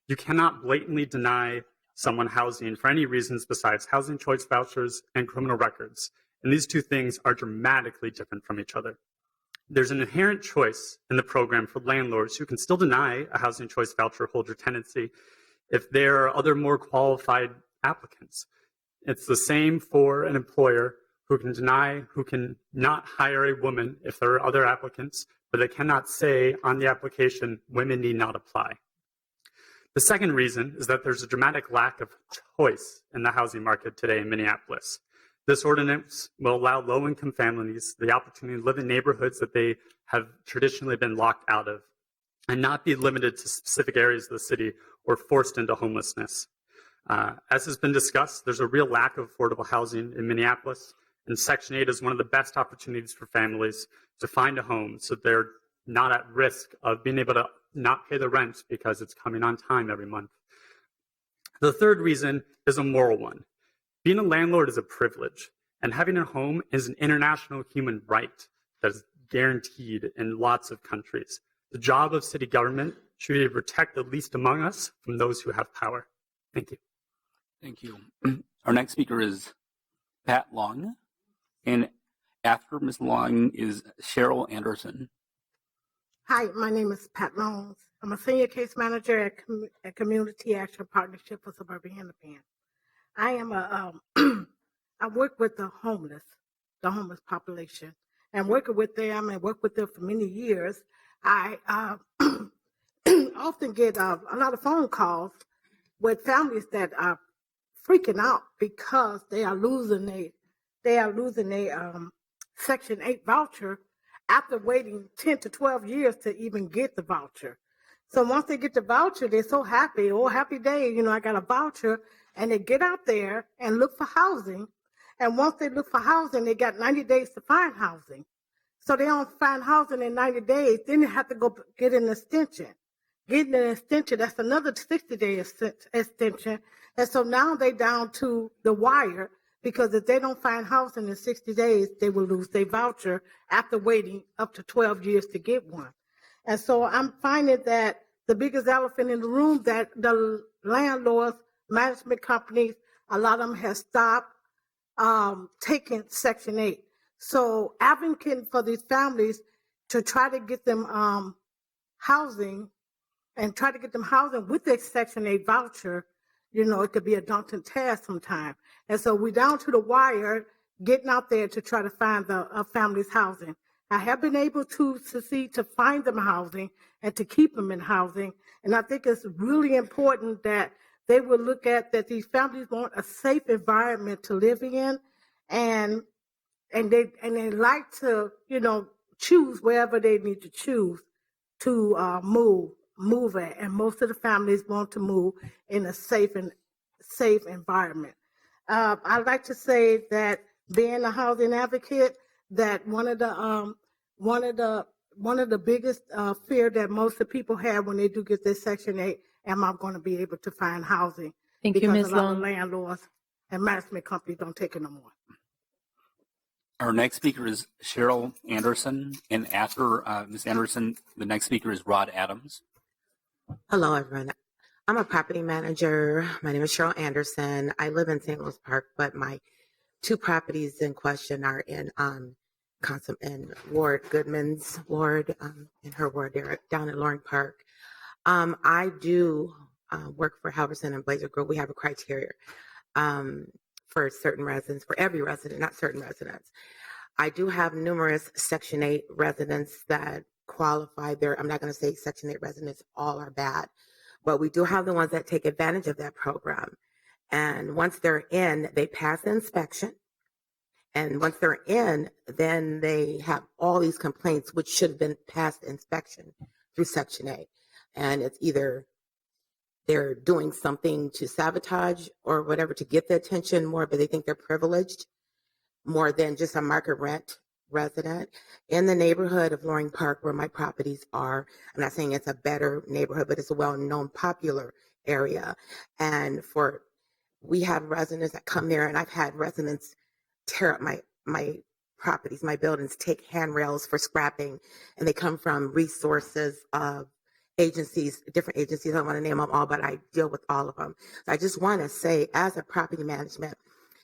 You cannot blatantly deny someone housing for any reasons besides housing choice vouchers and criminal records. And these two things are dramatically different from each other. There's an inherent choice in the program for landlords who can still deny a housing choice voucher holder tenancy if there are other more qualified applicants. It's the same for an employer who can not hire a woman if there are other applicants, but they cannot say on the application, women need not apply. The second reason is that there's a dramatic lack of choice in the housing market today in Minneapolis. This ordinance will allow low-income families the opportunity to live in neighborhoods that they have traditionally been locked out of and not be limited to specific areas of the city or forced into homelessness. As has been discussed, there's a real lack of affordable housing in Minneapolis, and Section 8 is one of the best opportunities for families to find a home so they're not at risk of being able to not pay the rent because it's coming on time every month. The third reason is a moral one. Being a landlord is a privilege, and having a home is an international human right that is guaranteed in lots of countries. The job of city government should be to protect the least among us from those who have power. Thank you. Thank you. Our next speaker is Pat Long, and after Ms. Long is Cheryl Anderson. Hi, my name is Pat Long. I'm a senior case manager at Community Action Partnership for Suburban Hennepin. I am I work with the homeless population, and working with them and work with them for many years. I often get a lot of phone calls with families that are freaking out because they are losing a Section 8 voucher after waiting 10 to 12 years to even get the voucher. So once they get the voucher, they're so happy. Oh, happy day, I got a voucher. And they get out there and look for housing. And once they look for housing, they got 90 days to find housing. So they don't find housing in 90 days. Then they have to go get an extension. Getting an extension, that's another 60-day extension. And so now they down to the wire, because if they don't find housing in 60 days, they will lose their voucher after waiting up to 12 years to get one. And so I'm finding that the biggest elephant in the room, that the landlords, management companies, a lot of them have stopped taking Section 8. So advocating for these families to try to get them housing with their Section 8 voucher, it could be a daunting task sometimes. And so we're down to the wire, getting out there to try to find the families housing. I have been able to succeed to find them housing and to keep them in housing. And I think it's really important that they will look at that these families want a safe environment to live in, and they like to, choose wherever they need to choose to move at. And most of the families want to move in a safe environment. I'd like to say that being a housing advocate, that one of the biggest fear that most of the people have when they do get this Section 8, am I going to be able to find housing? Thank you, Ms. Because a lot of Long. landlords and management companies don't take it no more. Our next speaker is Cheryl Anderson, and after Ms. Anderson, the next speaker is Rod Adams. Hello, everyone. I'm a property manager. My name is Cheryl Anderson. I live in St. Louis Park, but my two properties in question are in Ward Goodman's ward, in her ward there down in Loring Park. I do work for Halverson and Blazer Group. We have a criteria for certain residents, for every resident, not certain residents. I do have numerous Section 8 residents that qualify there. I'm not going to say Section 8 residents all are bad, but we do have the ones that take advantage of that program. And once they're in, they pass the inspection. And once they're in, then they have all these complaints, which should have been past inspection through Section 8. And it's either they're doing something to sabotage or whatever to get the attention more, but they think they're privileged more than just a market rent resident. In the neighborhood of Loring Park, where my properties are, I'm not saying it's a better neighborhood, but it's a well-known, popular area. And we have residents that come there, and I've had residents tear up my properties, my buildings, take handrails for scrapping, and they come from resources of agencies, different agencies. I don't want to name them all, but I deal with all of them. So I just want to say, as a property management,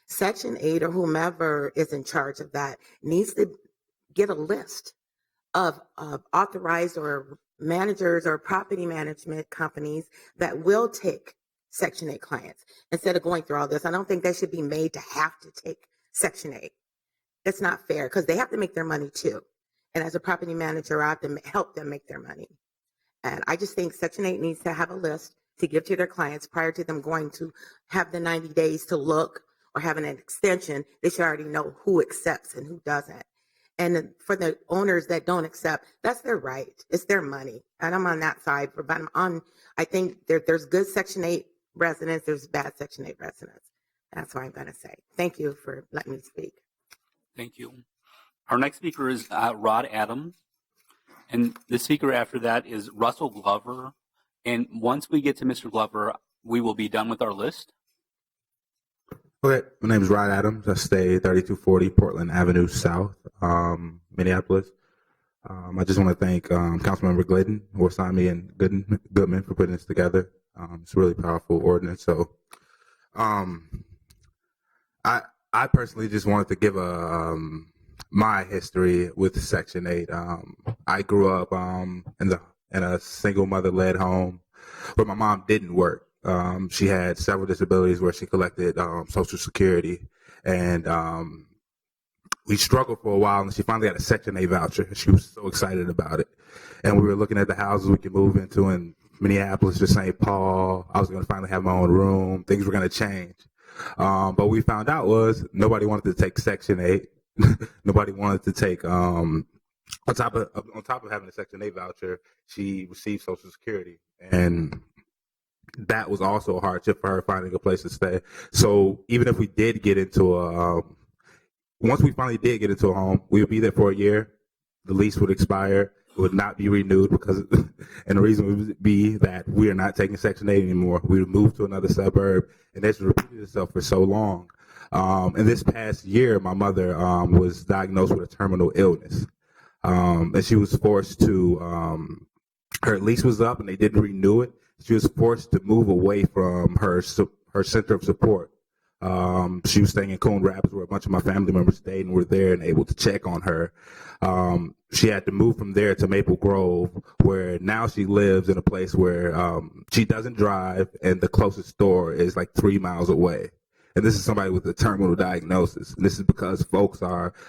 Section 8 or whomever is in charge of that needs to get a list of authorized or managers or property management companies that will take Section 8 clients instead of going through all this. I don't think they should be made to have to take Section 8. It's not fair because they have to make their money too. And as a property manager, I have to help them make their money. And I just think Section 8 needs to have a list to give to their clients prior to them going to have the 90 days to look or having an extension. They should already know who accepts and who doesn't. And for the owners that don't accept, that's their right. It's their money. And I'm on that side. But I think there's good Section 8 residents. There's bad Section 8 residents. That's what I'm going to say. Thank you for letting me speak. Thank you. Our next speaker is Rod Adams. And the speaker after that is Russell Glover. And once we get to Mr. Glover, we will be done with our list. Okay, my name is Rod Adams. I stay 3240 Portland Avenue South, Minneapolis. I just want to thank Councilmember Glidden, Warsami, and Goodman for putting this together. It's a really powerful ordinance. So I personally just wanted to give my history with Section 8. I grew up in a single mother-led home where my mom didn't work. She had several disabilities where she collected Social Security, and we struggled for a while, and she finally got a Section 8 voucher. She was so excited about it, and we were looking at the houses we could move into in Minneapolis to St. Paul. I was going to finally have my own room. Things were going to change, but what we found out was nobody wanted to take Section 8. Nobody wanted to take on top of having a Section 8 voucher, she received Social Security, and that was also a hardship for her finding a place to stay. So even if we did get into once we finally did get into a home, we would be there for a year. The lease would expire. It would not be renewed and the reason would be that we are not taking Section 8 anymore. We would move to another suburb, and this repeated itself for so long. And this past year, my mother was diagnosed with a terminal illness, and she was forced to. Her lease was up, and they didn't renew it. She was forced to move away from her center of support. She was staying in Coon Rapids, where a bunch of my family members stayed and were there and able to check on her. She had to move from there to Maple Grove, where now she lives in a place where she doesn't drive, and the closest store is like 3 miles away. And this is somebody with a terminal diagnosis. And this is because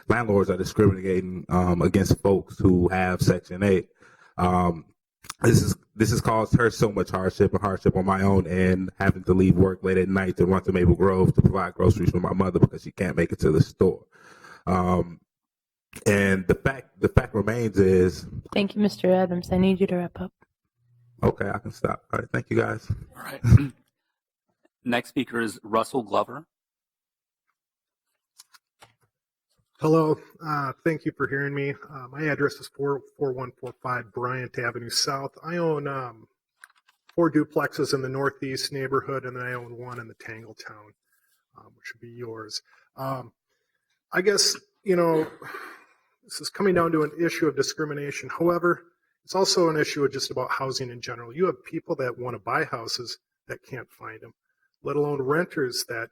landlords are discriminating against folks who have Section 8. This has caused her so much hardship on my own end, having to leave work late at night to run to Maple Grove to provide groceries for my mother because she can't make it to the store. And the fact remains is. Thank you, Mr. Adams. I need you to wrap up. Okay, I can stop. All right, thank you guys. All right. Next speaker is Russell Glover. Hello, thank you for hearing me. My address is 4145 Bryant Avenue South. I own 4 duplexes in the northeast neighborhood, and then I own 1 in the Tangletown, which would be yours. I guess, this is coming down to an issue of discrimination. However, it's also an issue of just about housing in general. You have people that want to buy houses that can't find them, let alone renters that,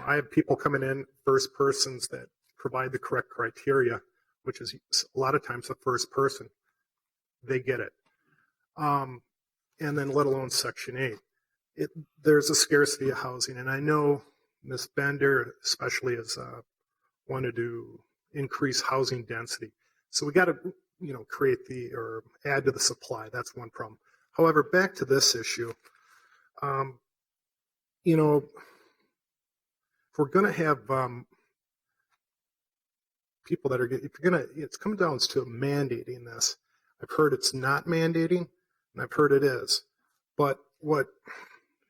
I have people coming in, first persons that provide the correct criteria, which is a lot of times the first person. They get it. And then let alone Section 8. There's a scarcity of housing. And I know Ms. Bender especially has wanted to increase housing density. So we got to, create or add to the supply. That's one problem. However, back to this issue, if we're going to have people that are, it's coming down to mandating this. I've heard it's not mandating, and I've heard it is. But what,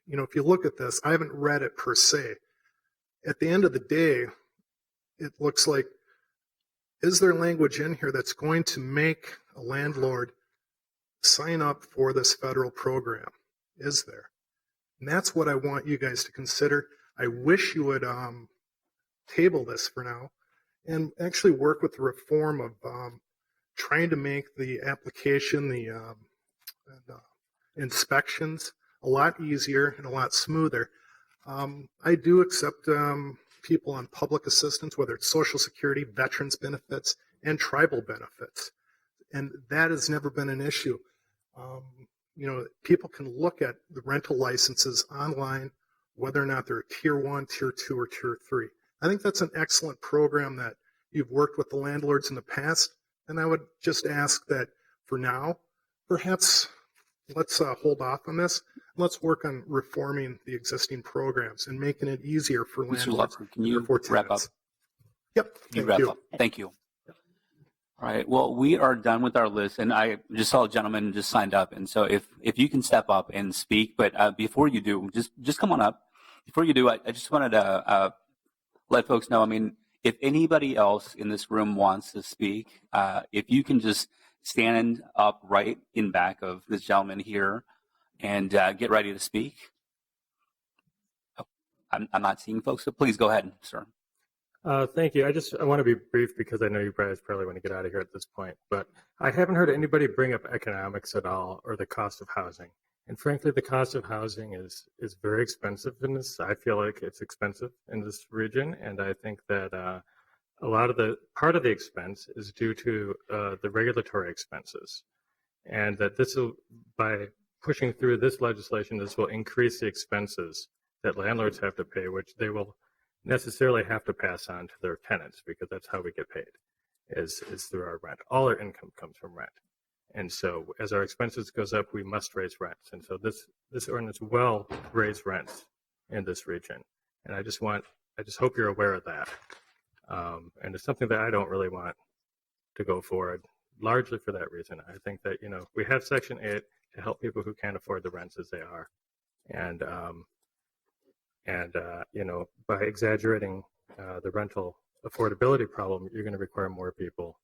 if you look at this, I haven't read it per se. At the end of the day, it looks like, is there language in here that's going to make a landlord sign up for this federal program? Is there? And that's what I want you guys to consider. I wish you would table this for now and actually work with the reform of trying to make the application, the inspections a lot easier and a lot smoother. I do accept people on public assistance, whether it's Social Security, veterans benefits, and tribal benefits. And that has never been an issue. People can look at the rental licenses online, whether or not they're a tier 1, tier 2, or tier 3. I think that's an excellent program that you've worked with the landlords in the past. And I would just ask that for now, perhaps let's hold off on this. Let's work on reforming the existing programs and making it easier for Mr. landlords. Lupton, can you wrap up? Yep. Thank you. Thank you. All right. Well, we are done with our list, and I just saw a gentleman just signed up, and so if you can step up and speak, but before you do, just come on up. Before you do, I just wanted to let folks know. I mean, if anybody else in this room wants to speak, if you can just stand up right in back of this gentleman here and get ready to speak. Oh, I'm not seeing folks, so please go ahead, sir. Thank you. I want to be brief because I know you guys probably want to get out of here at this point, but I haven't heard anybody bring up economics at all or the cost of housing. And frankly, the cost of housing is very expensive in this. I feel like it's expensive in this region, and I think that a lot of part of the expense is due to the regulatory expenses, and that by pushing through this legislation, this will increase the expenses that landlords have to pay, which they will necessarily have to pass on to their tenants because that's how we get paid, is through our rent. All our income comes from rent. And so as our expenses goes up, we must raise rents. And so this ordinance will raise rents in this region. And I just hope you're aware of that. And it's something that I don't really want to go forward, largely for that reason. I think that, we have Section 8 to help people who can't afford the rents as they are. And by exaggerating the rental affordability problem, you're going to require more people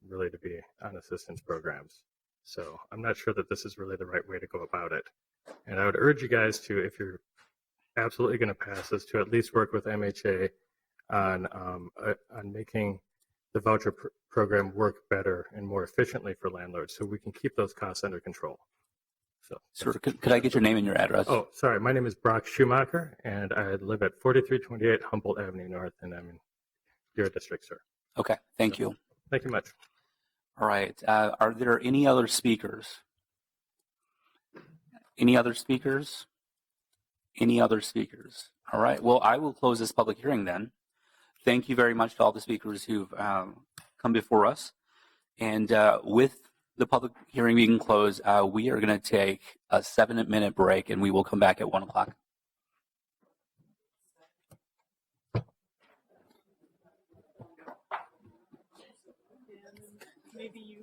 really to be on assistance programs. So I'm not sure that this is really the right way to go about it. And I would urge you guys to, if you're absolutely going to pass this, to at least work with MHA on making the voucher program work better and more efficiently for landlords so we can keep those costs under control. So, sir, could I get your name and your address? Oh, sorry. My name is Brock Schumacher, and I live at 4328 Humboldt Avenue North, and I'm in your district, sir. Okay. Thank you. Thank you much. All right. Are there any other speakers? Any other speakers? Any other speakers? All right. Well, I will close this public hearing then. Thank you very much to all the speakers who've come before us. And with the public hearing being closed, we are going to take a 7-minute break, and we will come back at 1 o'clock. Maybe you.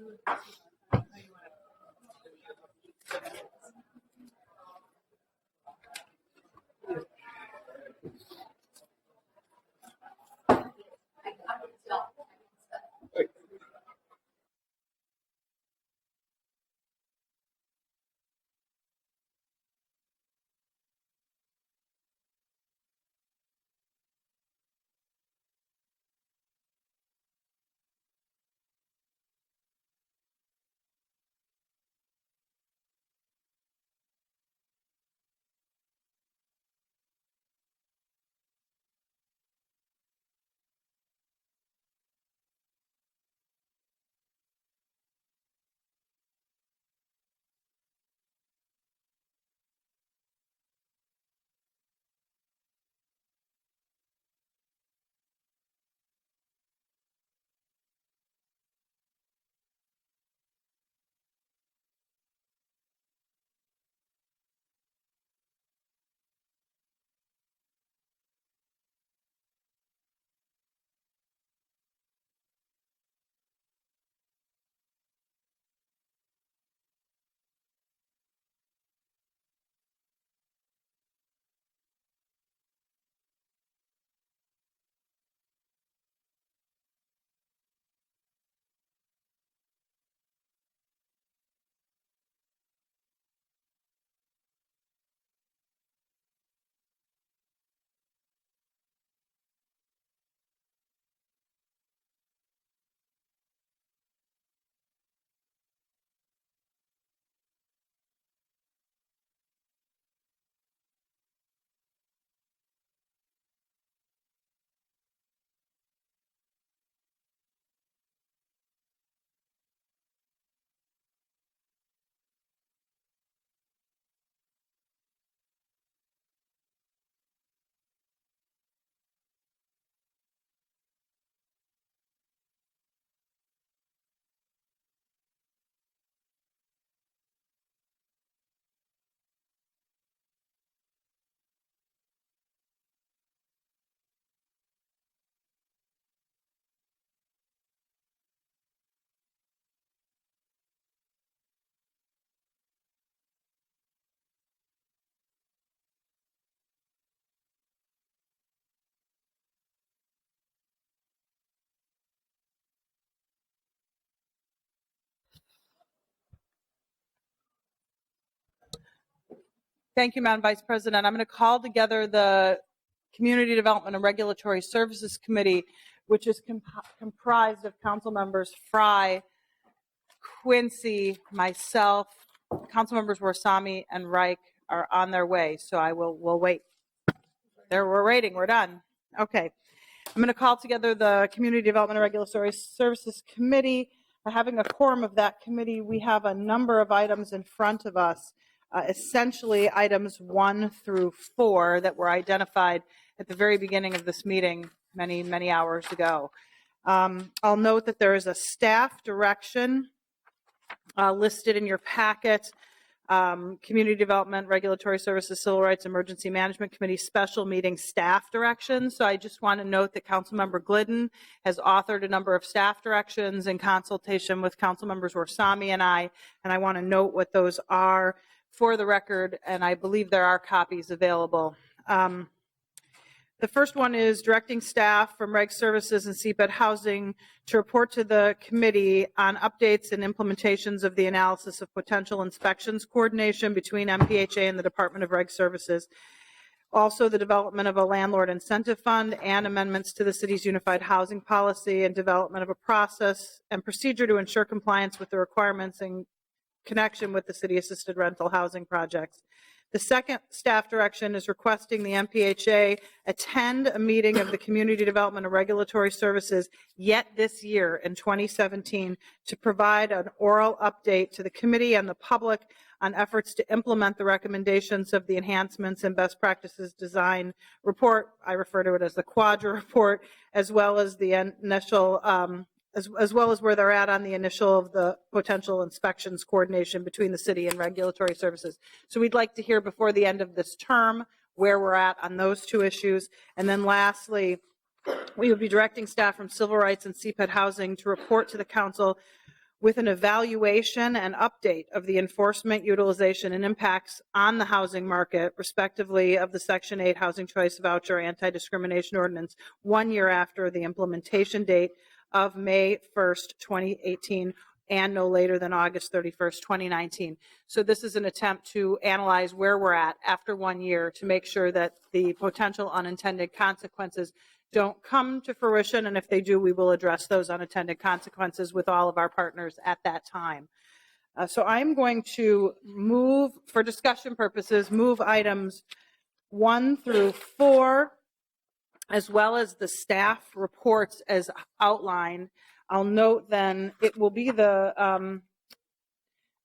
Thank you, Madam Vice President. I'm going to call together the Community Development and Regulatory Services Committee, which is comprised of council members Fry, Quincy, myself, council members Warsami and Reich are on their way, so we'll wait. We're waiting. We're done. Okay. I'm going to call together the Community Development and Regulatory Services Committee. Having a quorum of that committee, we have a number of items in front of us, essentially items 1 through 4 that were identified at the very beginning of this meeting many, many hours ago. I'll note that there is a staff direction listed in your packet. Community Development, Regulatory Services, Civil Rights, Emergency Management Committee special meeting staff directions. So I just want to note that Councilmember Glidden has authored a number of staff directions in consultation with Council Members Warsami and I want to note what those are for the record, and I believe there are copies available. The first one is directing staff from Reg Services and CPED Housing to report to the committee on updates and implementations of the analysis of potential inspections coordination between MPHA and the Department of Reg Services. Also, the development of a landlord incentive fund and amendments to the city's unified housing policy and development of a process and procedure to ensure compliance with the requirements in connection with the city-assisted rental housing projects. The second staff direction is requesting the MPHA attend a meeting of the Community Development and Regulatory Services yet this year in 2017 to provide an oral update to the committee and the public on efforts to implement the recommendations of the enhancements and best practices design report. I refer to it as the Quadra report, as well as the initial as well as where they're at on the initial of the potential inspections coordination between the city and regulatory services. So we'd like to hear before the end of this term where we're at on those two issues. And then lastly, we would be directing staff from Civil Rights and CPED Housing to report to the council with an evaluation and update of the enforcement, utilization, and impacts on the housing market, respectively, of the Section 8 Housing Choice Voucher Anti-Discrimination Ordinance 1 year after the implementation date of May 1st, 2018, and no later than August 31st, 2019. So this is an attempt to analyze where we're at after 1 year to make sure that the potential unintended consequences don't come to fruition, and if they do, we will address those unintended consequences with all of our partners at that time. So I'm going to move, for discussion purposes, move items 1 through 4, as well as the staff reports as outlined. I'll note then it will be the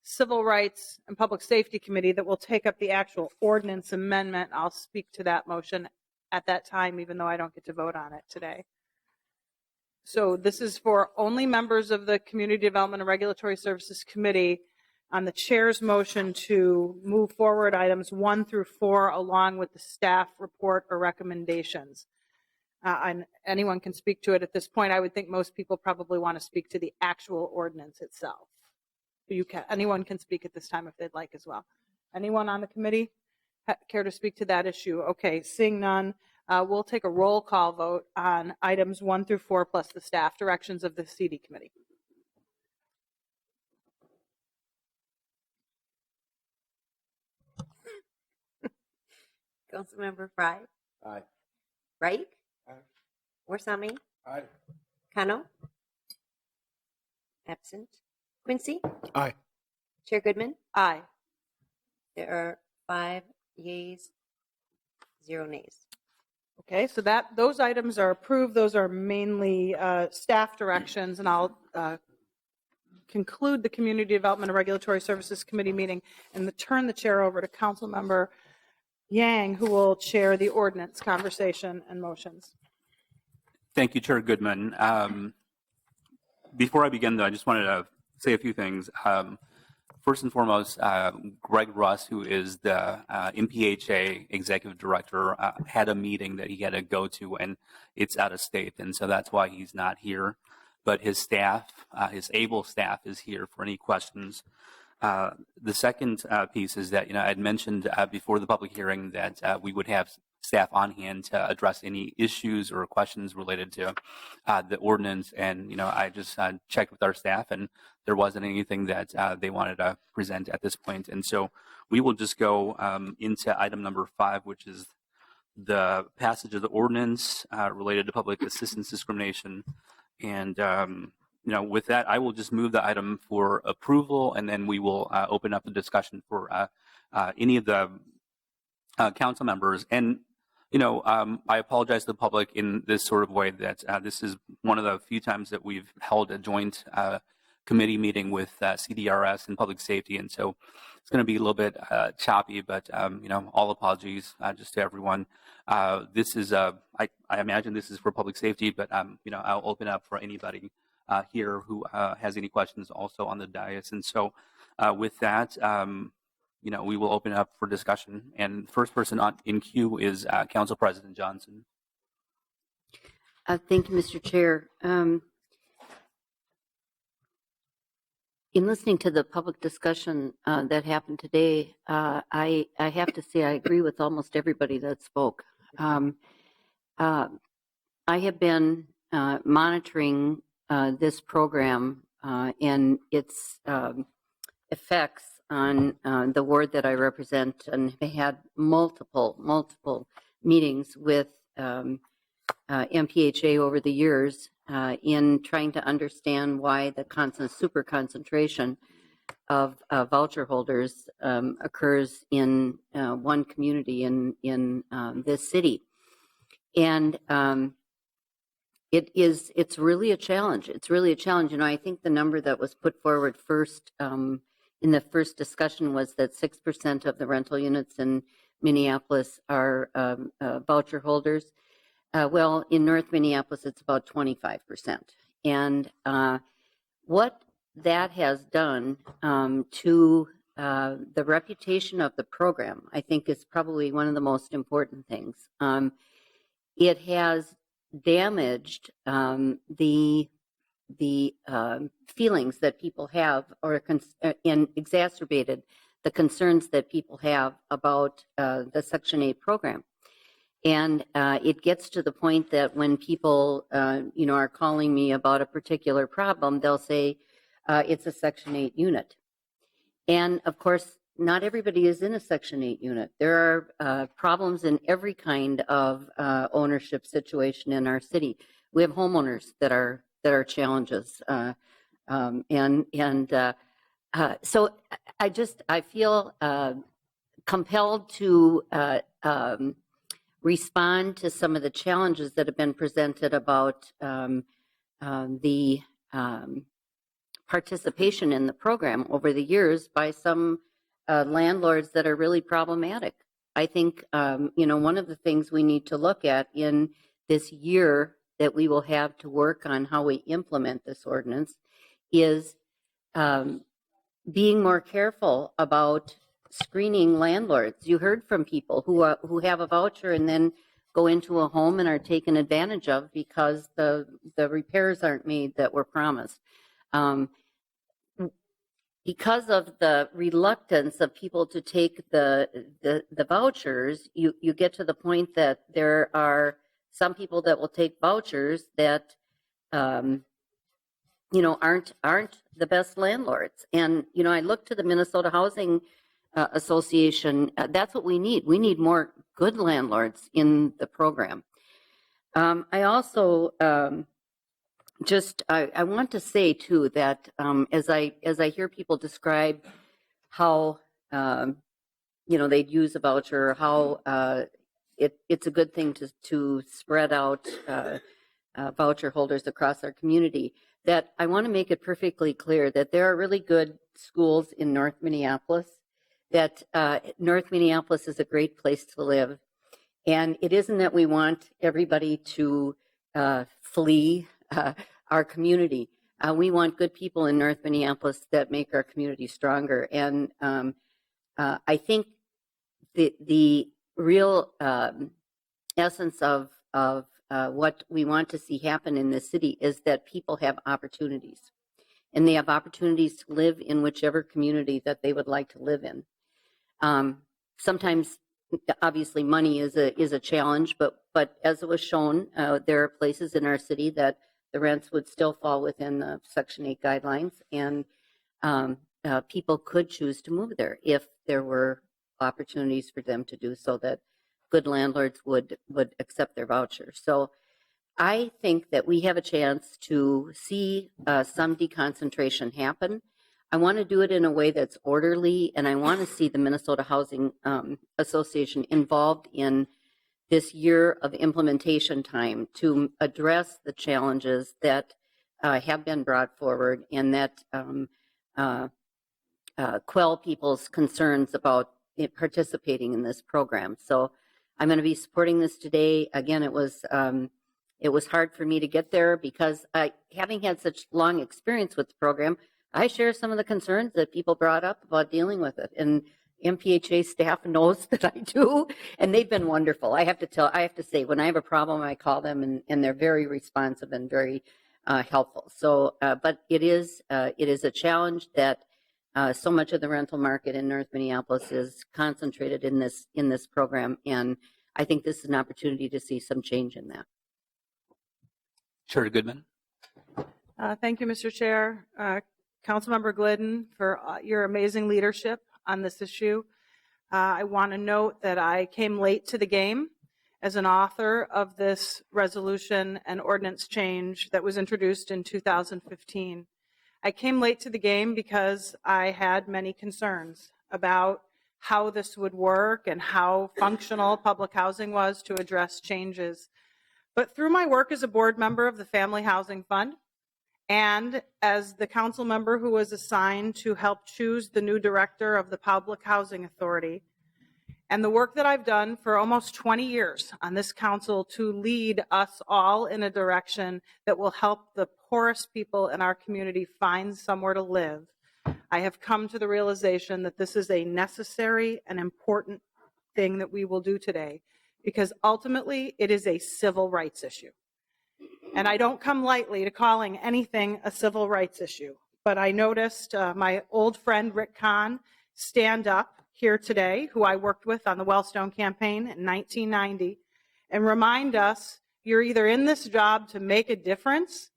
Civil Rights and Public Safety Committee that will take up the actual ordinance amendment. I'll speak to that motion at that time, even though I don't get to vote on it today. So this is for only members of the Community Development and Regulatory Services Committee on the chair's motion to move forward items 1 through 4 along with the staff report or recommendations. And anyone can speak to it at this point. I would think most people probably want to speak to the actual ordinance itself. Anyone can speak at this time if they'd like as well. Anyone on the committee care to speak to that issue? Okay, seeing none, we'll take a roll call vote on items 1 through 4 plus the staff directions of the CD committee. Councilmember Fry. Aye. Reich. Aye. Warsami. Aye. Kano. Absent. Quincy. Aye. Chair Goodman. Aye. There are 5 yeas, 0 nays. Okay, so those items are approved. Those are mainly staff directions, and I'll conclude the Community Development and Regulatory Services Committee meeting and turn the chair over to Council Member Yang, who will chair the ordinance conversation and motions. Thank you, Chair Goodman. Before I begin, though, I just wanted to say a few things. First and foremost, Greg Russ, who is the MPHA Executive Director, had a meeting that he had to go to, and it's out of state, and so that's why he's not here. But his staff, his able staff, is here for any questions. The second piece is that, I had mentioned before the public hearing that we would have staff on hand to address any issues or questions related to the ordinance. And, I just checked with our staff, and there wasn't anything that they wanted to present at this point. And so we will just go into item number 5, which is the passage of the ordinance related to public assistance discrimination. And, with that, I will just move the item for approval, and then we will open up the discussion for any of the council members. And, I apologize to the public in this sort of way that this is one of the few times that we've held a joint committee meeting with CDRS and public safety. And so it's going to be a little bit choppy, but, all apologies just to everyone. This is, I imagine this is for public safety, but, I'll open up for anybody here who has any questions also on the dais. And so with that, we will open up for discussion. And the first person in queue is Council President Johnson. Thank you, Mr. Chair. In listening to the public discussion that happened today, I have to say I agree with almost everybody that spoke. I have been monitoring this program and its effects on the ward that I represent, and have had multiple meetings with MPHA over the years in trying to understand why the super concentration of voucher holders occurs in one community in this city. And it's really a challenge. It's really a challenge. I think the number that was put forward first in the first discussion was that 6% of the rental units in Minneapolis are voucher holders. Well, in North Minneapolis, it's about 25%. And what that has done to the reputation of the program, I think, is probably one of the most important things. It has damaged the feelings that people have, and exacerbated the concerns that people have about the Section 8 program. And it gets to the point that when people, are calling me about a particular problem, they'll say it's a Section 8 unit. And of course, not everybody is in a Section 8 unit. There are problems in every kind of ownership situation in our city. We have homeowners that are challenges, so I feel compelled to respond to some of the challenges that have been presented about the participation in the program over the years by some landlords that are really problematic. I think, one of the things we need to look at in this year that we will have to work on how we implement this ordinance is being more careful about screening landlords. You heard from people who have a voucher and then go into a home and are taken advantage of because the repairs aren't made that were promised. Because of the reluctance of people to take the vouchers, you get to the point that there are some people that will take vouchers that aren't the best landlords. And I look to the Minnesota Housing Association. That's what we need. We need more good landlords in the program. I also I want to say too that as I hear people describe how they'd use a voucher, how it's a good thing to spread out voucher holders across our community, that I want to make it perfectly clear that there are really good schools in North Minneapolis, that North Minneapolis is a great place to live. And it isn't that we want everybody to flee our community. We want good people in North Minneapolis that make our community stronger. And I think the real essence of what we want to see happen in this city is that people have opportunities. And they have opportunities to live in whichever community that they would like to live in. Sometimes obviously money is a challenge, but as it was shown, there are places in our city that the rents would still fall within the Section 8 guidelines, and people could choose to move there if there were opportunities for them to do so, that good landlords would accept their vouchers. So I think that we have a chance to see some deconcentration happen. I want to do it in a way that's orderly, and I want to see the Minnesota Housing Association involved in this year of implementation time to address the challenges that have been brought forward and that quell people's concerns about participating in this program. So I'm going to be supporting this today. Again, it was hard for me to get there because having had such long experience with the program, I share some of the concerns that people brought up about dealing with it. And MPHA staff knows that I do, and they've been wonderful. I have to say, when I have a problem, I call them, and they're very responsive and very helpful. So, but it is a challenge that so much of the rental market in North Minneapolis is concentrated in this program, and I think this is an opportunity to see some change in that. Chair Goodman. Thank you, Mr. Chair. Councilmember Glidden, for your amazing leadership on this issue. I want to note that I came late to the game as an author of this resolution and ordinance change that was introduced in 2015. I came late to the game because I had many concerns about how this would work and how functional public housing was to address changes. But through my work as a board member of the Family Housing Fund, and as the council member who was assigned to help choose the new director of the Public Housing Authority, and the work that I've done for almost 20 years on this council to lead us all in a direction that will help the poorest people in our community find somewhere to live, I have come to the realization that this is a necessary and important thing that we will do today, because ultimately it is a civil rights issue. And I don't come lightly to calling anything a civil rights issue, but I noticed my old friend Rick Kahn stand up here today, who I worked with on the Wellstone campaign in 1990, and remind us, you're either in this job to make a difference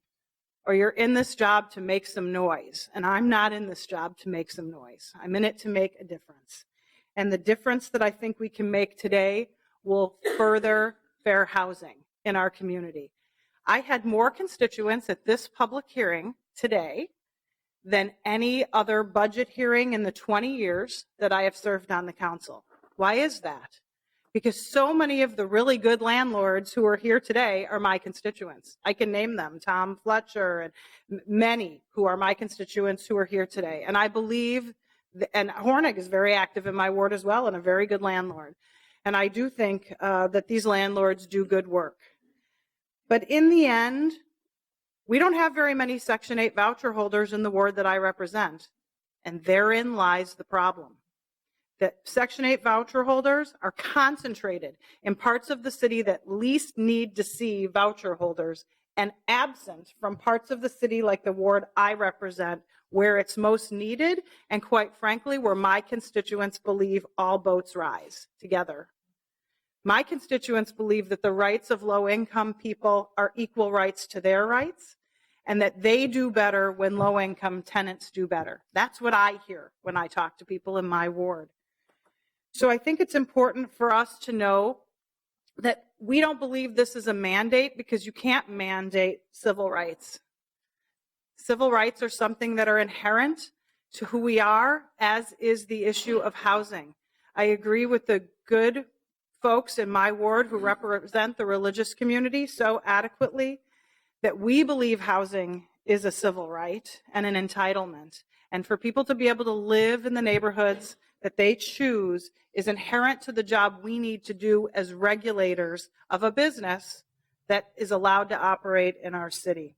or you're in this job to make some noise. And I'm not in this job to make some noise. I'm in it to make a difference. And the difference that I think we can make today will further fair housing in our community. I had more constituents at this public hearing today than any other budget hearing in the 20 years that I have served on the council. Why is that? Because so many of the really good landlords who are here today are my constituents. I can name them, Tom Fletcher and many who are my constituents who are here today. And I believe, and Hornig is very active in my ward as well and a very good landlord. And I do think that these landlords do good work. But in the end, we don't have very many Section 8 voucher holders in the ward that I represent. And therein lies the problem. That Section 8 voucher holders are concentrated in parts of the city that least need to see voucher holders and absent from parts of the city like the ward I represent where it's most needed and, quite frankly, where my constituents believe all boats rise together. My constituents believe that the rights of low-income people are equal rights to their rights and that they do better when low-income tenants do better. That's what I hear when I talk to people in my ward. So I think it's important for us to know that we don't believe this is a mandate because you can't mandate civil rights. Civil rights are something that are inherent to who we are, as is the issue of housing. I agree with the good folks in my ward who represent the religious community so adequately that we believe housing is a civil right and an entitlement. And for people to be able to live in the neighborhoods that they choose is inherent to the job we need to do as regulators of a business that is allowed to operate in our city.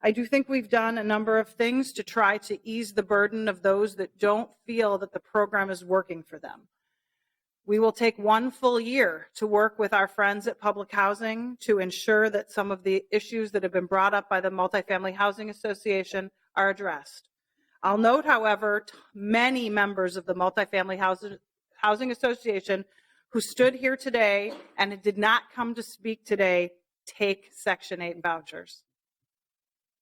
I do think we've done a number of things to try to ease the burden of those that don't feel that the program is working for them. We will take 1 full year to work with our friends at Public Housing to ensure that some of the issues that have been brought up by the Multifamily Housing Association are addressed. I'll note, however, many members of the Multifamily Housing Association who stood here today and did not come to speak today take Section 8 vouchers.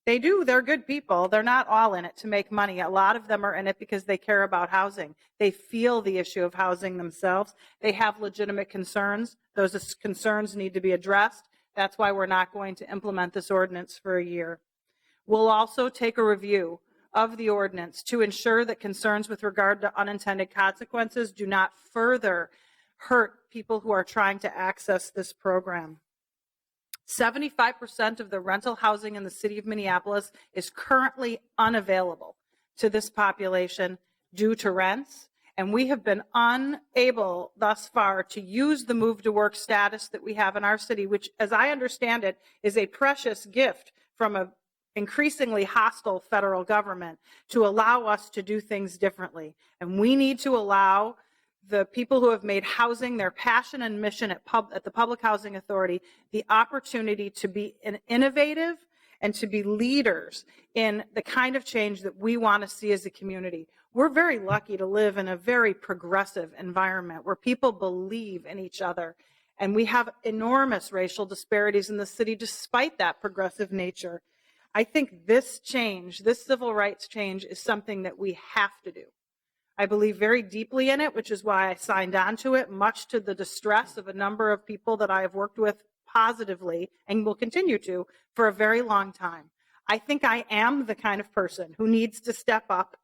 They do. They're good people. They're not all in it to make money. A lot of them are in it because they care about housing. They feel the issue of housing themselves. They have legitimate concerns. Those concerns need to be addressed. That's why we're not going to implement this ordinance for a year. We'll also take a review of the ordinance to ensure that concerns with regard to unintended consequences do not further hurt people who are trying to access this program. 75% of the rental housing in the city of Minneapolis is currently unavailable to this population due to rents, and we have been unable thus far to use the move to work status that we have in our city, which, as I understand it, is a precious gift from an increasingly hostile federal government to allow us to do things differently. And we need to allow the people who have made housing their passion and mission at the Public Housing Authority the opportunity to be innovative and to be leaders in the kind of change that we want to see as a community. We're very lucky to live in a very progressive environment where people believe in each other, and we have enormous racial disparities in the city despite that progressive nature. I think this change, this civil rights change, is something that we have to do. I believe very deeply in it, which is why I signed on to it, much to the distress of a number of people that I have worked with positively and will continue to for a very long time. I think I am the kind of person who needs to step up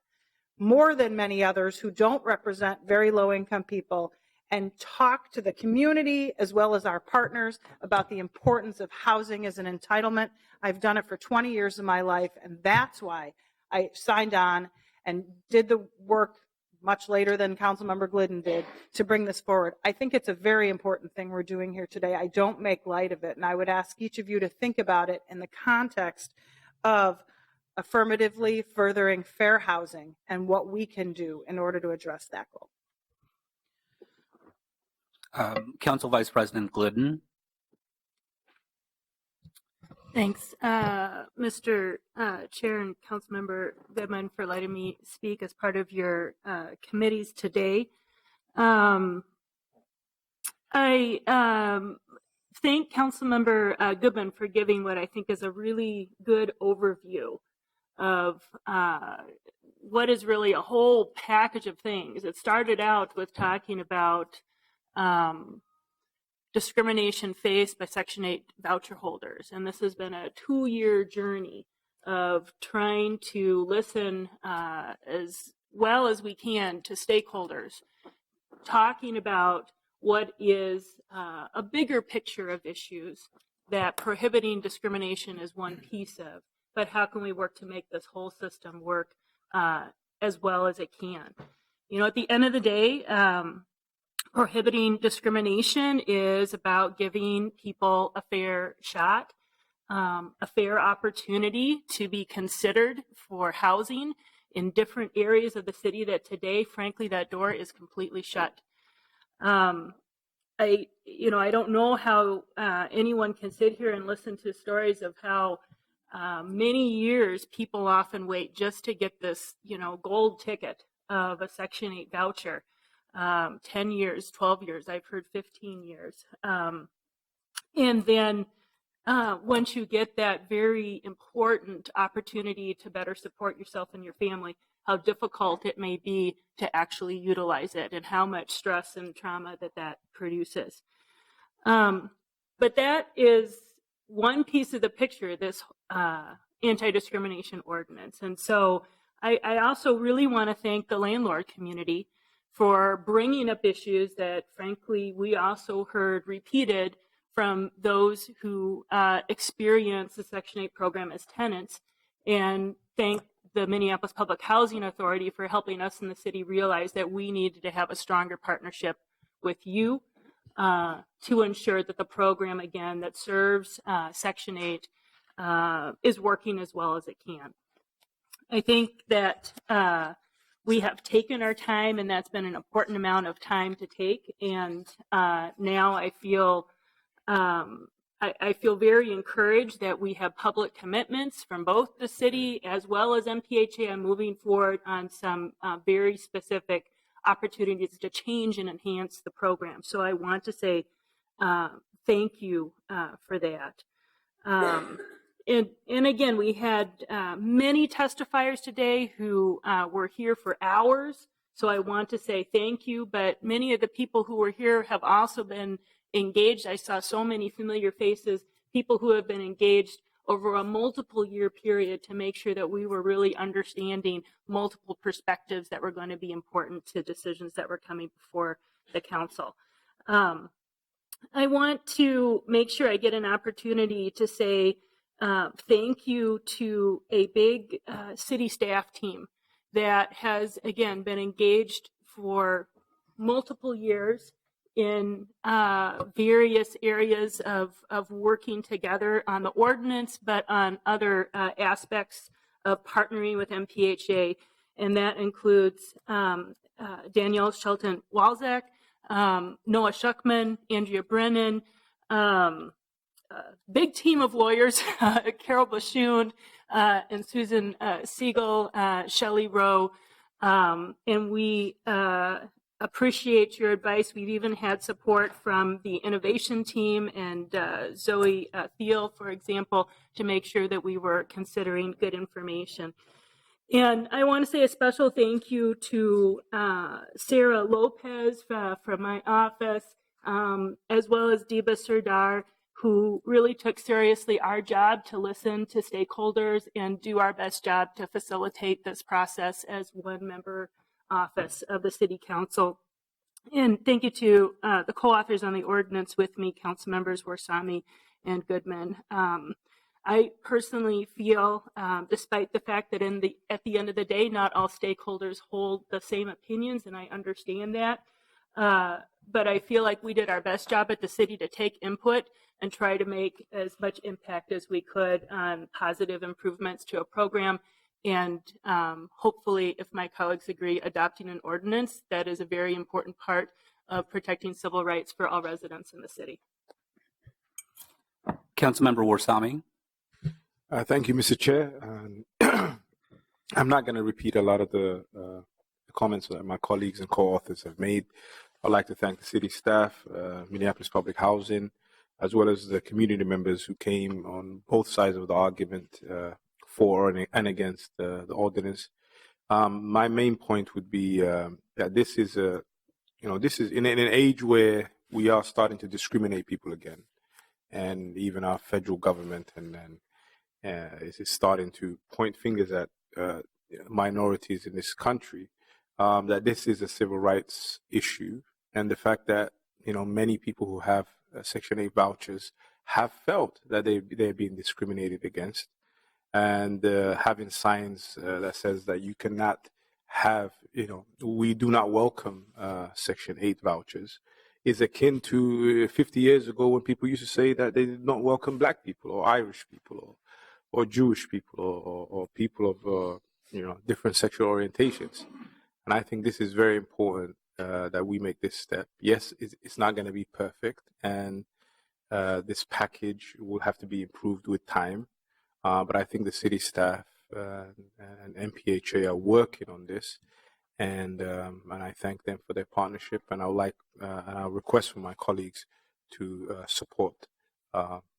more than many others who don't represent very low-income people and talk to the community as well as our partners about the importance of housing as an entitlement. I've done it for 20 years of my life, and that's why I signed on and did the work much later than Councilmember Glidden did to bring this forward. I think it's a very important thing we're doing here today. I don't make light of it, and I would ask each of you to think about it in the context of affirmatively furthering fair housing and what we can do in order to address that goal. Council Vice President Glidden. Thanks, Mr. Chair and Councilmember Goodman, for letting me speak as part of your committees today. I thank Councilmember Goodman for giving what I think is a really good overview of what is really a whole package of things. It started out with talking about discrimination faced by Section 8 voucher holders. And this has been a 2-year journey of trying to listen as well as we can to stakeholders, talking about what is a bigger picture of issues that prohibiting discrimination is one piece of, but how can we work to make this whole system work as well as it can. You know, at the end of the day, prohibiting discrimination is about giving people a fair shot, a fair opportunity to be considered for housing in different areas of the city that today, frankly, that door is completely shut. I don't know how anyone can sit here and listen to stories of how many years people often wait just to get this, gold ticket of a Section 8 voucher. 10 years, 12 years, I've heard 15 years. And then once you get that very important opportunity to better support yourself and your family, how difficult it may be to actually utilize it and how much stress and trauma that produces. But that is one piece of the picture, this anti-discrimination ordinance. And so I also really want to thank the landlord community for bringing up issues that, frankly, we also heard repeated from those who experience the Section 8 program as tenants, and thank the Minneapolis Public Housing Authority for helping us in the city realize that we needed to have a stronger partnership with you to ensure that the program, again, that serves Section 8 is working as well as it can. I think that we have taken our time, and that's been an important amount of time to take. And now I feel very encouraged that we have public commitments from both the city as well as MPHA on moving forward on some very specific opportunities to change and enhance the program. So I want to say thank you for that. And again, we had many testifiers today who were here for hours. So I want to say thank you, but many of the people who were here have also been engaged. I saw so many familiar faces, people who have been engaged over a multiple year period to make sure that we were really understanding multiple perspectives that were going to be important to decisions that were coming before the council. I want to make sure I get an opportunity to say thank you to a big city staff team that has, again, been engaged for multiple years in various areas of working together on the ordinance, but on other aspects of partnering with MPHA. And that includes Danielle Shelton-Walzak, Noah Shuckman, Andrea Brennan, big team of lawyers, Carol Bashun and Susan Siegel, Shelley Rowe, and we appreciate your advice. We've even had support from the innovation team and Zoe Thiel, for example, to make sure that we were considering good information. And I want to say a special thank you to Sarah Lopez from my office, as well as Deba Serdar, who really took seriously our job to listen to stakeholders and do our best job to facilitate this process as one member office of the City Council. And thank you to the co-authors on the ordinance with me, Council Members Warsame and Goodman. I personally feel, despite the fact that at the end of the day, not all stakeholders hold the same opinions, and I understand that, but I feel like we did our best job at the city to take input and try to make as much impact as we could on positive improvements to a program. And hopefully, if my colleagues agree, adopting an ordinance that is a very important part of protecting civil rights for all residents in the city. Councilmember Warsame. Thank you, Mr. Chair. I'm not going to repeat a lot of the comments that my colleagues and co-authors have made. I'd like to thank the city staff, Minneapolis Public Housing, as well as the community members who came on both sides of the argument for and against the ordinance. My main point would be that this is in an age where we are starting to discriminate people again, and even our federal government is starting to point fingers at minorities in this country. That this is a civil rights issue, and the fact that many people who have Section 8 vouchers have felt that they're being discriminated against, and having signs that says that you cannot have, we do not welcome Section 8 vouchers, is akin to 50 years ago when people used to say that they did not welcome Black people or Irish people or Jewish people or people of different sexual orientations. And I think this is very important that we make this step. Yes, it's not going to be perfect, and this package will have to be improved with time. But I think the city staff and MPHA are working on this, and I thank them for their partnership. And I'll request from my colleagues to support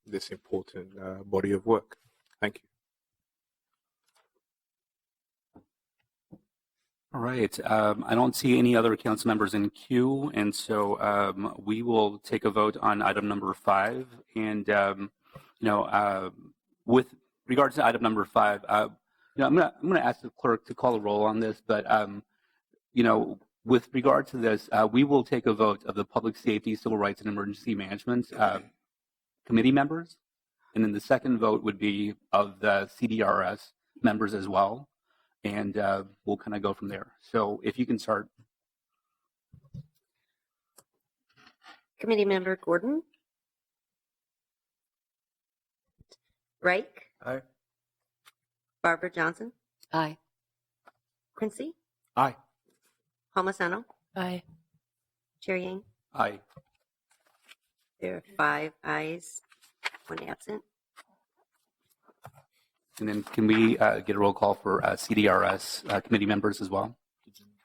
this important body of work. Thank you. All right. I don't see any other council members in queue, and so we will take a vote on item number 5. And with regards to item number 5, I'm gonna ask the clerk to call a roll on this. But with regard to this, we will take a vote of the Public Safety, Civil Rights, and Emergency Management committee members, and then the second vote would be of the CDRS members as well. And we'll kind of go from there. So if you can start. Committee Member Gordon. Reich. Aye. Barbara Johnson. Aye. Quincy. Aye. Palmisano. Aye. Chair Yang. Aye. There are 5 ayes, 1 absent. And then can we get a roll call for CDRS committee members as well?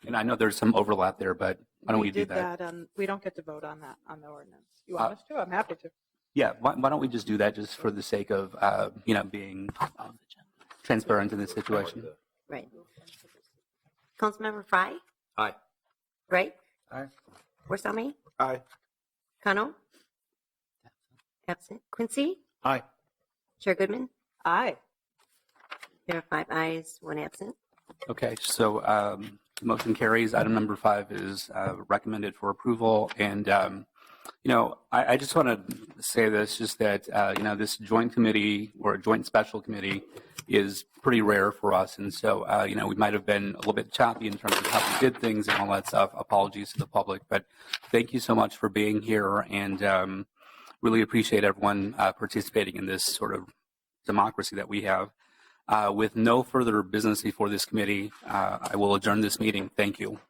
And I know there's some overlap there, but why don't we do did that? we don't get to vote on that on the ordinance. You want us to? I'm happy to. Yeah, why don't we just do that just for the sake of, being transparent in this situation? Right. Councilmember Fry? Aye. Wright? Aye. Warsame? Aye. Kano? Absent. Quincy? Aye. Chair Goodman? Aye. There are 5 ayes, 1 absent. Okay, so the motion carries. Item number 5 is recommended for approval. And, I just want to say this, just that, this joint committee or a joint special committee is pretty rare for us. And so, we might have been a little bit choppy in terms of how we did things and all that stuff. Apologies to the public. But thank you so much for being here, and really appreciate everyone participating in this sort of democracy that we have. With no further business before this committee, I will adjourn this meeting. Thank you.